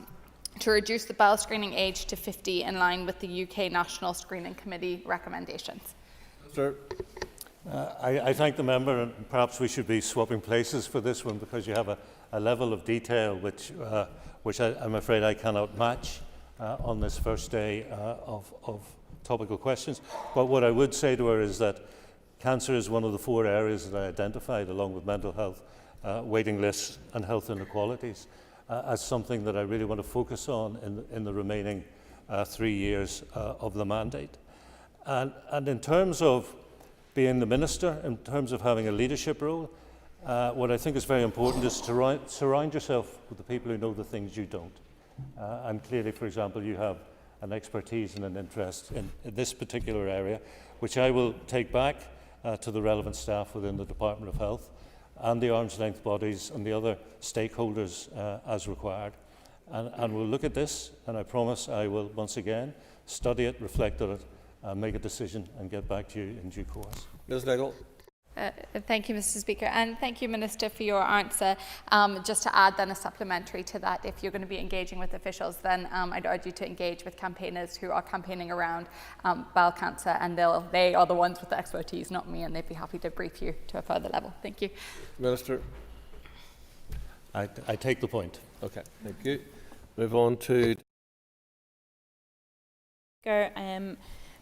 to reduce the bowel screening age to 50 in line with the UK National Screening Committee recommendations? Sir. I thank the member, and perhaps we should be swapping places for this one because you have a level of detail which I'm afraid I cannot match on this first day of topical questions. But what I would say to her is that cancer is one of the 4 areas that I identified, along with mental health, waiting lists and health inequalities, as something that I really want to focus on in the remaining 3 years of the mandate. And in terms of being the Minister, in terms of having a leadership role, what I think is very important is to surround yourself with the people who know the things you don't. And clearly, for example, you have an expertise and an interest in this particular area, which I will take back to the relevant staff within the Department of Health and the arm's length bodies and the other stakeholders as required. And we'll look at this, and I promise I will once again study it, reflect on it, make a decision and get back to you in due course. Ms. Nagle. Thank you, Mr. Speaker, and thank you, Minister, for your answer. Just to add then a supplementary to that, if you're going to be engaging with officials, then I'd urge you to engage with campaigners who are campaigning around bowel cancer, and they are the ones with the expertise, not me, and they'd be happy to brief you to a further level. Thank you. Minister. I take the point. Okay, thank you. Move on to...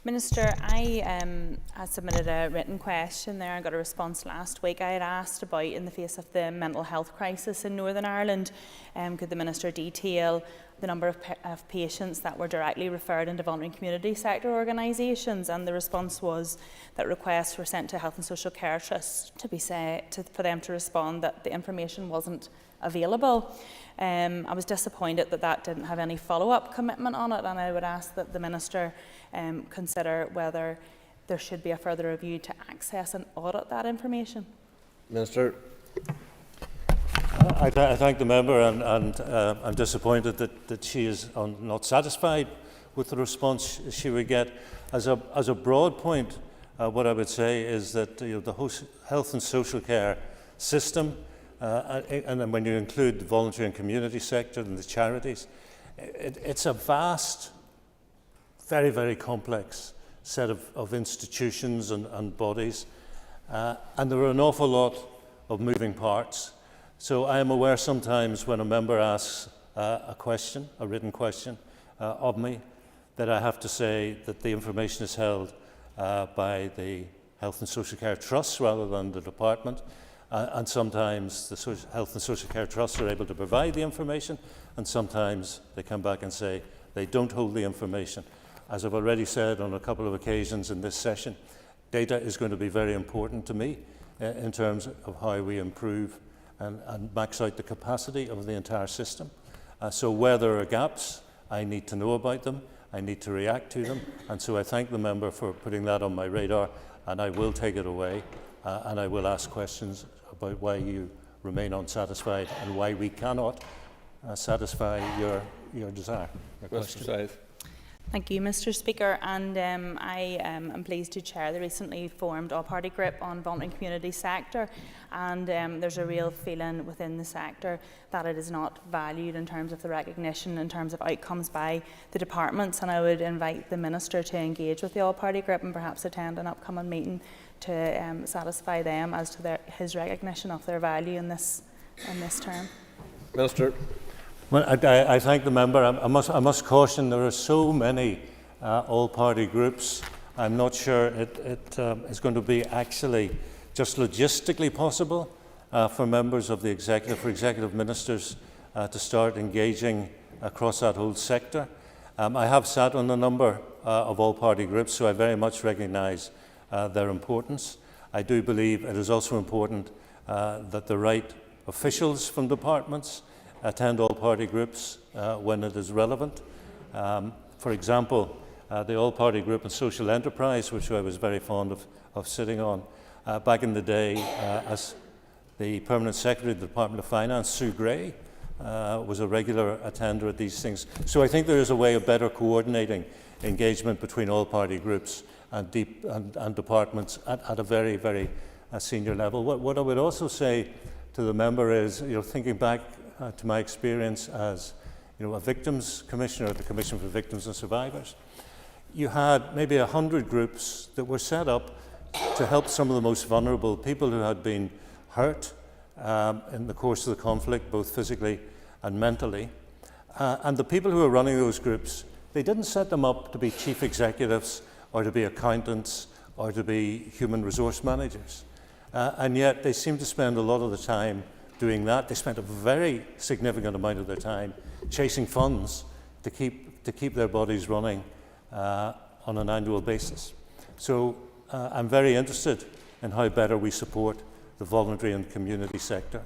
Minister, I submitted a written question there and got a response last week. I had asked about, in the face of the mental health crisis in Northern Ireland, could the Minister detail the number of patients that were directly referred into voluntary community sector organisations? And the response was that requests were sent to Health and Social Care Trusts for them to respond that the information wasn't available. I was disappointed that didn't have any follow-up commitment on it, and I would ask that the Minister consider whether there should be a further review to access and audit that information. Minister. I thank the member, and I'm disappointed that she is not satisfied with the response she would get. As a broad point, what I would say is that the health and social care system, and then when you include the voluntary and community sector and the charities, it's a vast, very, very complex set of institutions and bodies, and there are an awful lot of moving parts. So I am aware sometimes when a member asks a written question of me, that I have to say that the information is held by the Health and Social Care Trusts rather than the Department. And sometimes the Health and Social Care Trusts are able to provide the information, and sometimes they come back and say they don't hold the information. As I've already said on a couple of occasions in this session, data is going to be very important to me in terms of how we improve and max out the capacity of the entire system. So where there are gaps, I need to know about them, I need to react to them, and so I thank the member for putting that on my radar, and I will take it away, and I will ask questions about why you remain unsatisfied and why we cannot satisfy your desire. Your question. Thank you, Mr. Speaker, and I am pleased to chair the recently formed all-party group on voluntary community sector, and there's a real feeling within the sector that it is not valued in terms of the recognition, in terms of outcomes by the departments, and I would invite the Minister to engage with the all-party group and perhaps attend an upcoming meeting to satisfy them as to his recognition of their value in this term. Minister. Well, I thank the member. I must caution there are so many all-party groups. I'm not sure it is going to be actually just logistically possible for members of the executive, for executive ministers to start engaging across that whole sector. I have sat on a number of all-party groups, so I very much recognise their importance. I do believe it is also important that the right officials from departments attend all-party groups when it is relevant. For example, the all-party group on social enterprise, which I was very fond of sitting on, back in the day as the Permanent Secretary of the Department of Finance, Sue Gray, was a regular attender at these things. So I think there is a way of better coordinating engagement between all party groups and departments at a very, very senior level. What I would also say to the member is, thinking back to my experience as a victims commissioner at the Commission for Victims and Survivors, you had maybe 100 groups that were set up to help some of the most vulnerable people who had been hurt in the course of the conflict, both physically and mentally. And the people who were running those groups, they didn't set them up to be chief executives or to be accountants or to be human resource managers. And yet they seemed to spend a lot of the time doing that. They spent a very significant amount of their time chasing funds to keep their bodies running on an annual basis. So I'm very interested in how better we support the voluntary and community sector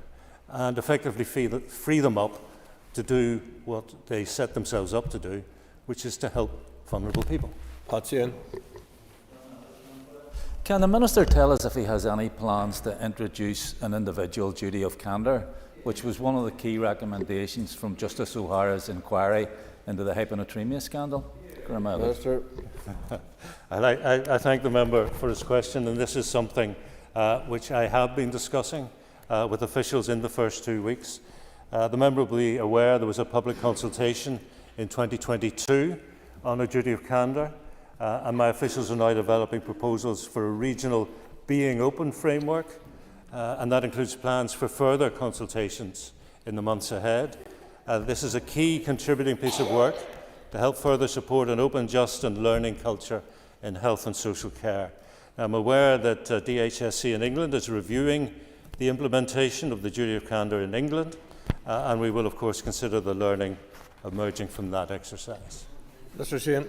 and effectively free them up to do what they set themselves up to do, which is to help vulnerable people. Can the Minister tell us if he has any plans to introduce an individual duty of candour, which was one of the key recommendations from Justice O'Hara's inquiry into the hyponatremia scandal? Minister. I thank the member for his question, and this is something which I have been discussing with officials in the first 2 weeks. The member will be aware there was a public consultation in 2022 on a duty of candour, and my officials are now developing proposals for a regional being open framework, and that includes plans for further consultations in the months ahead. This is a key contributing piece of work to help further support an open, just and learning culture in health and social care. I'm aware that DHSC in England is reviewing the implementation of the duty of candour in England, and we will of course consider the learning emerging from that exercise. Mr. Sheehan.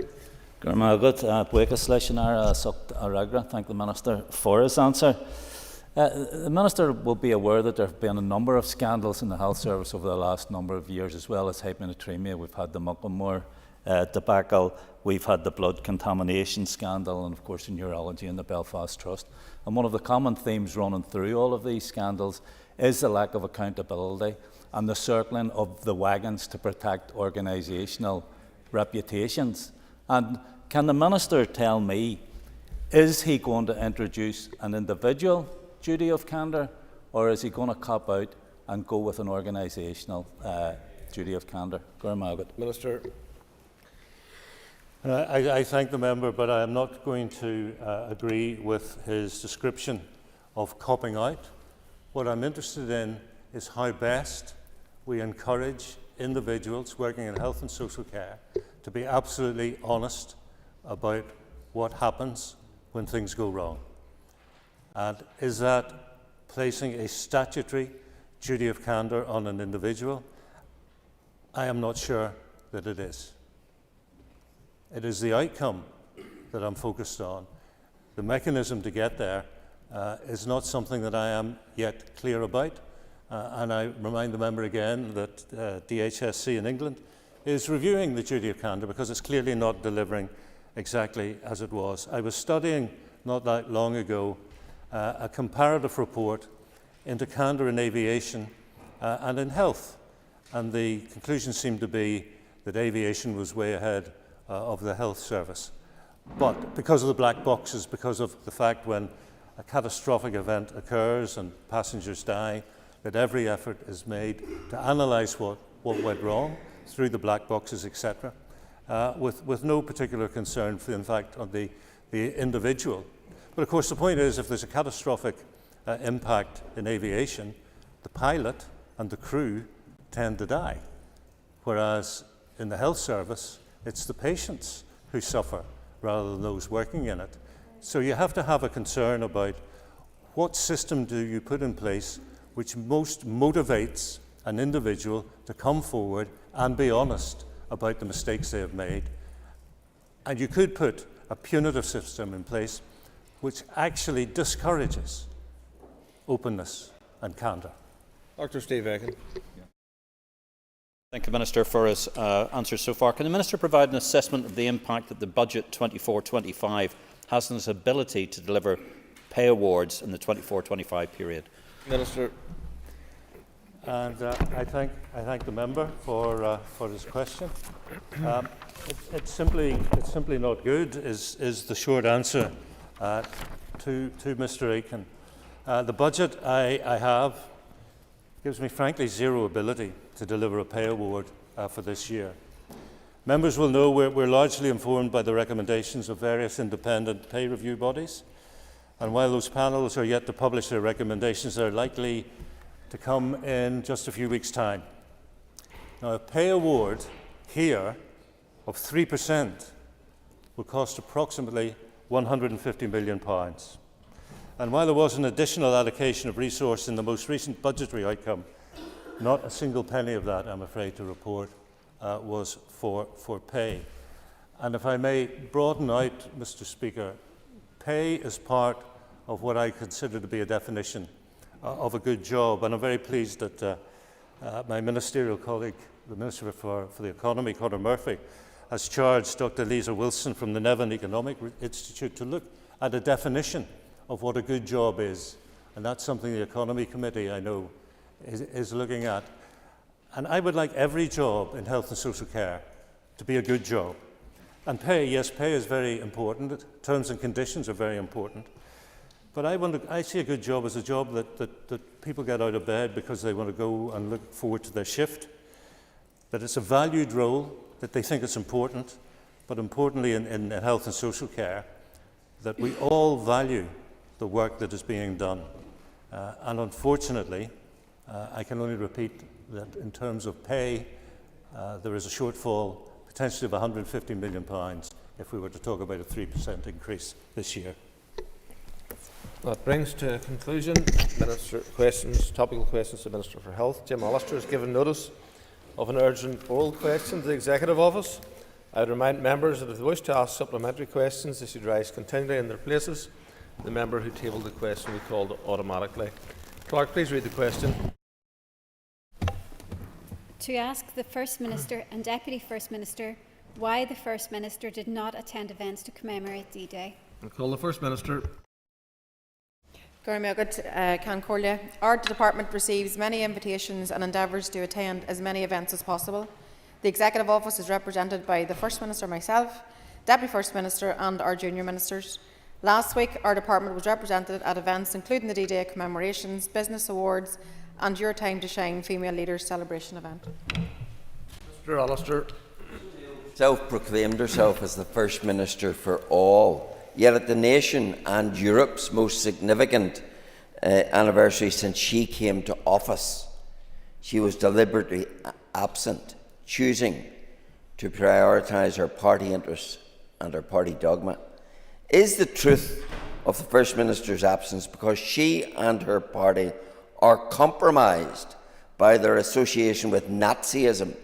Thank the Minister for his answer. The Minister will be aware that there have been a number of scandals in the health service over the last number of years, as well as hyponatremia. We've had the Muckamore debacle, we've had the blood contamination scandal, and of course in urology and the Belfast Trust. And one of the common themes running through all of these scandals is the lack of accountability and the circling of the wagons to protect organisational reputations. And can the Minister tell me, is he going to introduce an individual duty of candour, or is he going to cop out and go with an organisational duty of candour? Minister. I thank the member, but I am not going to agree with his description of copping out. What I'm interested in is how best we encourage individuals working in health and social care to be absolutely honest about what happens when things go wrong. And is that placing a statutory duty of candour on an individual? I am not sure that it is. It is the outcome that I'm focused on. The mechanism to get there is not something that I am yet clear about. And I remind the member again that DHSC in England is reviewing the duty of candour because it's clearly not delivering exactly as it was. I was studying not that long ago a comparative report into candour in aviation and in health. And the conclusion seemed to be that aviation was way ahead of the health service. But because of the black boxes, because of the fact when a catastrophic event occurs and passengers die, that every effort is made to analyse what went wrong through the black boxes, etc., with no particular concern, for, in fact, on the individual. But of course the point is, if there's a catastrophic impact in aviation, the pilot and the crew tend to die, whereas in the health service, it's the patients who suffer rather than those working in it. So you have to have a concern about what system do you put in place which most motivates an individual to come forward and be honest about the mistakes they have made. And you could put a punitive system in place which actually discourages openness and candour. Dr. Steve Aiken. Thank the Minister for his answers so far. Can the Minister provide an assessment of the impact that the budget 24-25 has on its ability to deliver pay awards in the 24-25 period. Minister. And I thank the member for his question. It's simply not good. Is the short answer to Mr. Aiken. The budget I have gives me frankly zero ability to deliver a pay award for this year. Members will know we're largely informed by the recommendations of various independent pay review bodies, and while those panels are yet to publish their recommendations, they're likely to come in just a few weeks' time. Now, a pay award here of 3% will cost approximately £150 million. And while there was an additional allocation of resource in the most recent budgetary outcome, not a single penny of that, I'm afraid to report, was for pay. And if I may broaden out, Mr. Speaker, pay is part of what I consider to be a definition of a good job, and I'm very pleased that my ministerial colleague, the Minister for the Economy, Conor Murphy, has charged Dr. Lisa Wilson from the Nevin Economic Institute to look at a definition of what a good job is, and that's something the Economy Committee, I know, is looking at. And I would like every job in health and social care to be a good job. And pay, yes, pay is very important. Terms and conditions are very important. But I see a good job as a job that people get out of bed because they want to go and look forward to their shift, that it's a valued role, that they think it's important, but importantly in health and social care, that we all value the work that is being done. And unfortunately, I can only repeat that in terms of pay, there is a shortfall potentially of £150 million if we were to talk about a 3% increase this year. That brings to a conclusion topical questions to the Minister for Health. Jim Allister has given notice of an urgent oral question to the Executive Office. I would remind members that if they wish to ask supplementary questions, they should rise continually in their places. The member who tabled the question will be called automatically. Clerk, please read the question. To ask the First Minister and Deputy First Minister why the First Minister did not attend events to commemorate D-Day. I'll call the First Minister. Our department receives many invitations and endeavours to attend as many events as possible. The Executive Office is represented by the First Minister, myself, Deputy First Minister and our junior ministers. Last week, our department was represented at events including the D-Day commemorations, business awards and Your Time to Shine Female Leaders Celebration event. Mr. Allister. Self-proclaimed herself as the First Minister for all. Yet at the nation and Europe's most significant anniversary since she came to office, she was deliberately absent, choosing to prioritise her party interests and her party dogma. Is the truth of the First Minister's absence because she and her party are compromised by their association with Nazism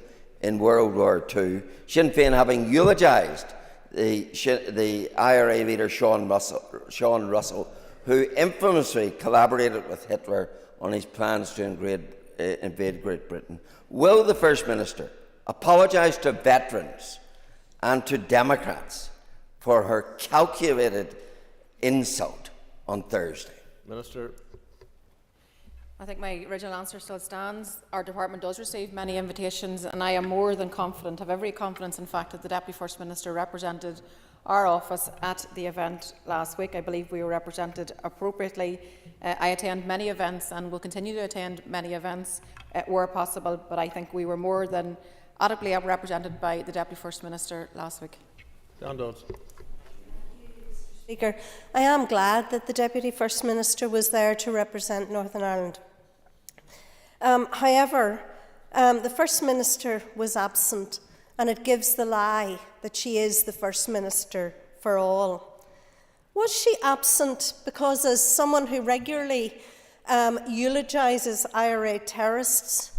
in World War II, Sinn Féin having eulogised the IRA leader Sean Russell, who infamously collaborated with Hitler on his plans to invade Great Britain? Will the First Minister apologise to veterans and to Democrats for her calculated insult on Thursday? Minister. I think my original answer still stands. Our department does receive many invitations, and I am more than confident, have every confidence in fact, that the Deputy First Minister represented our office at the event last week. I believe we were represented appropriately. I attend many events and will continue to attend many events where possible, but I think we were more than adequately represented by the Deputy First Minister last week. John Dodds. Speaker, I am glad that the Deputy First Minister was there to represent Northern Ireland. However, the First Minister was absent, and it gives the lie that she is the First Minister for all. Was she absent because, as someone who regularly eulogises IRA terrorists,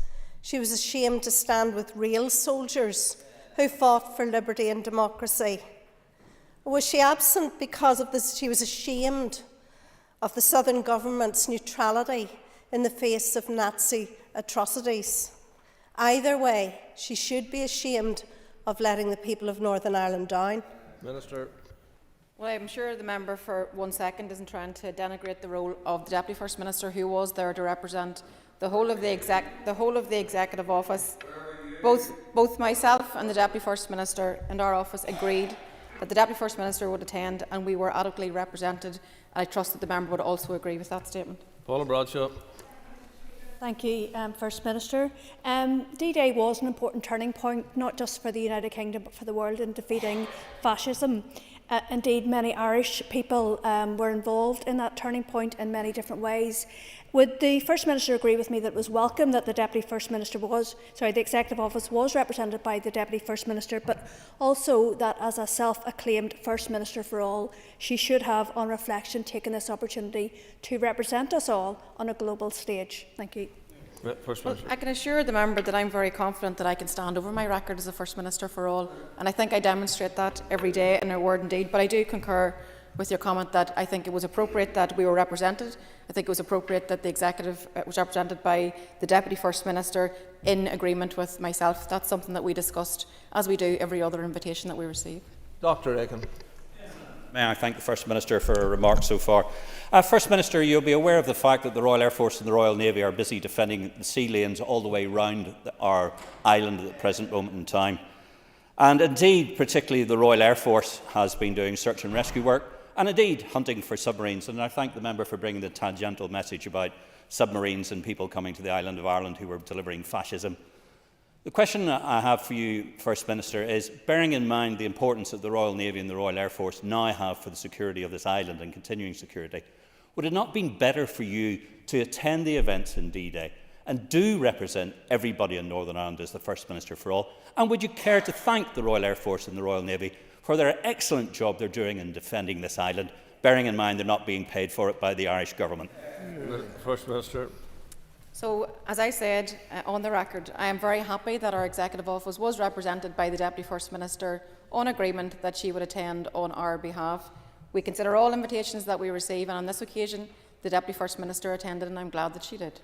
she was ashamed to stand with real soldiers who fought for liberty and democracy? Or was she absent because she was ashamed of the Southern government's neutrality in the face of Nazi atrocities? Either way, she should be ashamed of letting the people of Northern Ireland down. Minister. Well, I'm sure the member for 1 second isn't trying to denigrate the role of the Deputy First Minister, who was there to represent the whole of the Executive Office. Both myself and the Deputy First Minister and our office agreed that the Deputy First Minister would attend, and we were adequately represented. I trust that the member would also agree with that statement. Paula Bradshaw. Thank you, First Minister. D-Day was an important turning point, not just for the United Kingdom but for the world in defeating fascism. Indeed, many Irish people were involved in that turning point in many different ways. Would the First Minister agree with me that it was welcome that the Deputy First Minister the Executive Office was represented by the Deputy First Minister, but also that as a self-acclaimed First Minister for all, she should have, on reflection, taken this opportunity to represent us all on a global stage? Thank you. Well, I can assure the member that I'm very confident that I can stand over my record as a First Minister for all, and I think I demonstrate that every day in a word and deed. But I do concur with your comment that I think it was appropriate that we were represented. I think it was appropriate that the Executive was represented by the Deputy First Minister in agreement with myself. That's something that we discussed, as we do every other invitation that we receive. Dr. Aiken. May I thank the First Minister for her remarks so far. First Minister, you'll be aware of the fact that the Royal Air Force and the Royal Navy are busy defending the sea lanes all the way round our island at the present moment in time. And indeed, particularly the Royal Air Force has been doing search and rescue work, and indeed hunting for submarines. And I thank the member for bringing the tangential message about submarines and people coming to the island of Ireland who were delivering fascism. The question I have for you, First Minister, is, bearing in mind the importance that the Royal Navy and the Royal Air Force now have for the security of this island and continuing security, would it not have been better for you to attend the events in D-Day and do represent everybody in Northern Ireland as the First Minister for all? And would you care to thank the Royal Air Force and the Royal Navy for their excellent job they're doing in defending this island, bearing in mind they're not being paid for it by the Irish Government? First Minister. So, as I said on the record, I am very happy that our Executive Office was represented by the Deputy First Minister on agreement that she would attend on our behalf. We consider all invitations that we receive, and on this occasion the Deputy First Minister attended, and I'm glad that she did.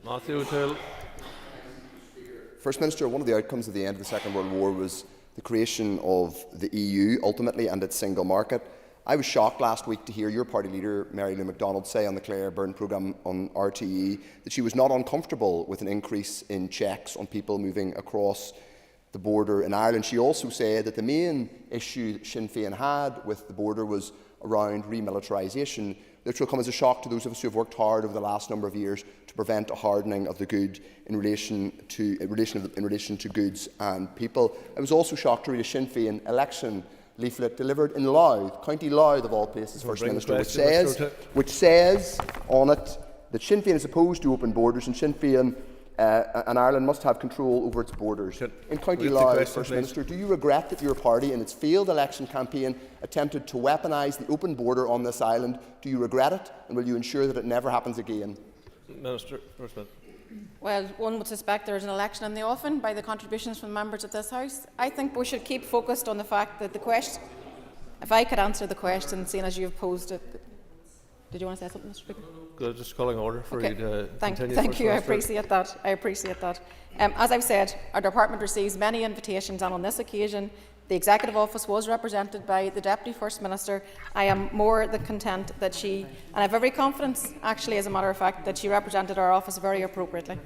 Matthew O'Toole. First Minister, one of the outcomes of the end of the Second World War was the creation of the EU ultimately and its single market. I was shocked last week to hear your party leader, Mary Lou MacDonald, say on the Claire Byrne programme on RTE that she was not uncomfortable with an increase in checks on people moving across the border in Ireland. She also said that the main issue that Sinn Féin had with the border was around remilitarisation, which will come as a shock to those of us who have worked hard over the last number of years to prevent a hardening of the good in relation to goods and people. I was also shocked to read a Sinn Féin election leaflet delivered in Louth, County Louth of all places, First Minister, which says on it that Sinn Féin is opposed to open borders and Sinn Féin and Ireland must have control over its borders. In County Louth, First Minister, do you regret that your party in its failed election campaign attempted to weaponise the open border on this island? Do you regret it, and will you ensure that it never happens again? Minister, First Minister. Well, one would suspect there is an election in the offing by the contributions from members of this House. I think we should keep focused on the fact that the question, if I could answer the question, seeing as you have posed it. Did you want to say something, Mr. Speaker? Good, just calling order for you to continue. Thank you, I appreciate that. As I've said, our department receives many invitations, and on this occasion the Executive Office was represented by the Deputy First Minister. I am more than content that she, and I have every confidence, actually, as a matter of fact, that she represented our office very appropriately.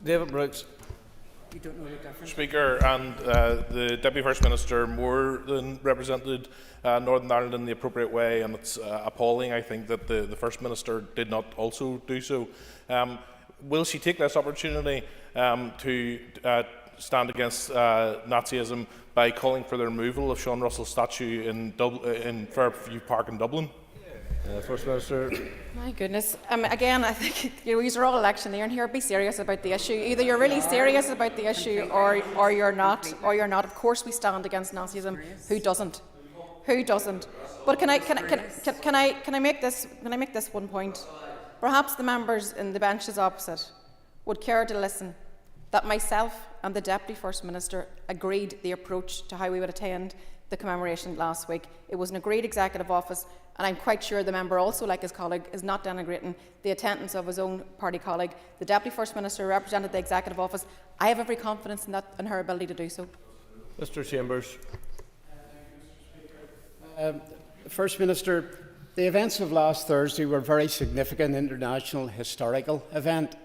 David Brooks. You don't know the difference. Speaker, and the Deputy First Minister more than represented Northern Ireland in the appropriate way, and it's appalling, I think, that the First Minister did not also do so. Will she take this opportunity to stand against Nazism by calling for the removal of Sean Russell's statue in Fairview Park in Dublin? First Minister. My goodness. Again, I think these are all electioneering here. Be serious about the issue. Either you're really serious about the issue or you're not. Of course we stand against Nazism. Who doesn't? Who doesn't? But can I make this one point? Perhaps the members in the benches opposite would care to listen that myself and the Deputy First Minister agreed the approach to how we would attend the commemoration last week. It was an agreed Executive Office, and I'm quite sure the member also, like his colleague, is not denigrating the attendance of his own party colleague. The Deputy First Minister represented the Executive Office. I have every confidence in her ability to do so. Mr. Chambers. First Minister, the events of last Thursday were a very significant international historical event,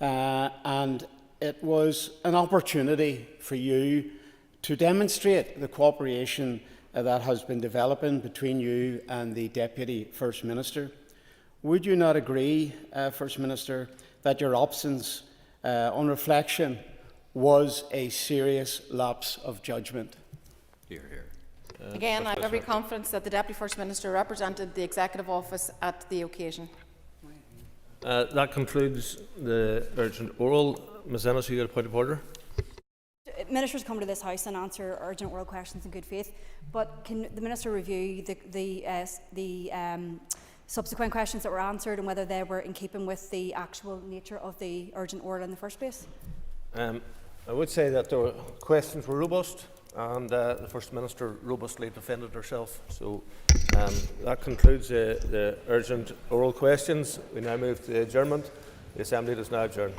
and it was an opportunity for you to demonstrate the cooperation that has been developing between you and the Deputy First Minister. Would you not agree, First Minister, that your absence, on reflection, was a serious lapse of judgment? Hear, hear. Again, I have every confidence that the Deputy First Minister represented the Executive Office at the occasion. That concludes the urgent oral. Ms Ennis, you got a point of order? Ministers come to this House and answer urgent oral questions in good faith, but can the Minister review the subsequent questions that were answered and whether they were in keeping with the actual nature of the urgent oral in the first place? I would say that the questions were robust, and the First Minister robustly defended herself. So that concludes the urgent oral questions. We now move to the adjournment. The Assembly does now adjourn.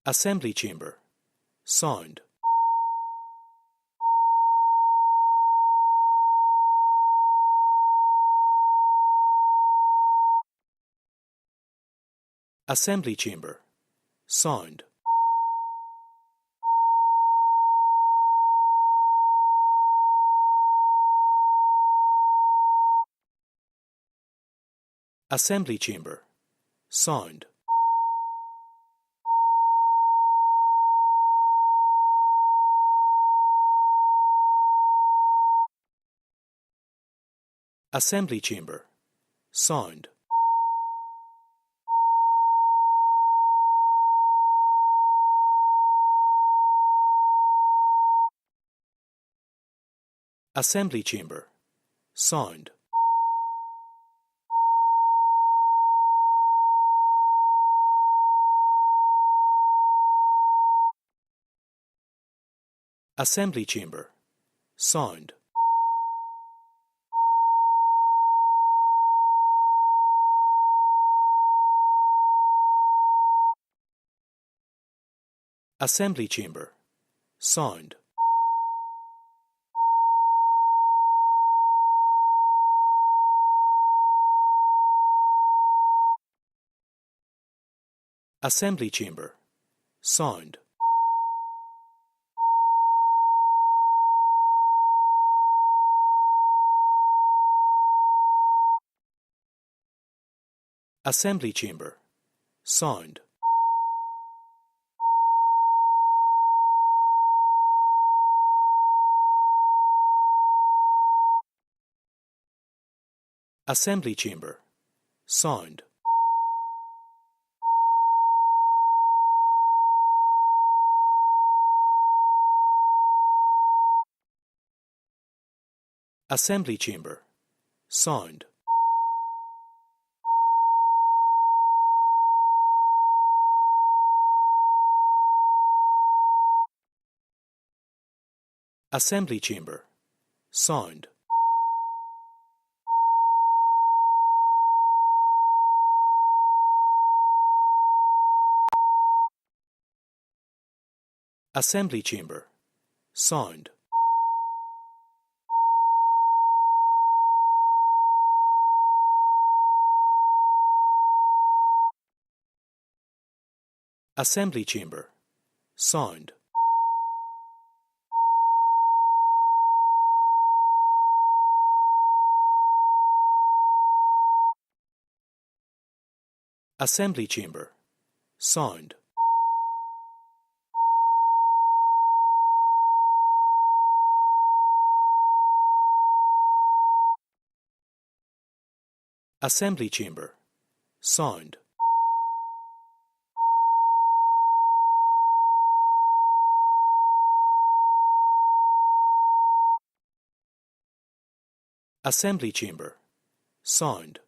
Assembly Chamber. Sound. Assembly Chamber. Sound. Assembly Chamber. Sound. Assembly Chamber. Sound. Assembly Chamber. Sound. Assembly Chamber. Sound. Assembly Chamber. Sound. Assembly Chamber. Sound. Assembly Chamber. Sound. Assembly Chamber. Sound. Assembly Chamber. Sound. Assembly Chamber. Sound. Assembly Chamber. Sound. Assembly Chamber. Sound. Assembly Chamber. Sound. Assembly Chamber. Sound. Assembly Chamber. Sound.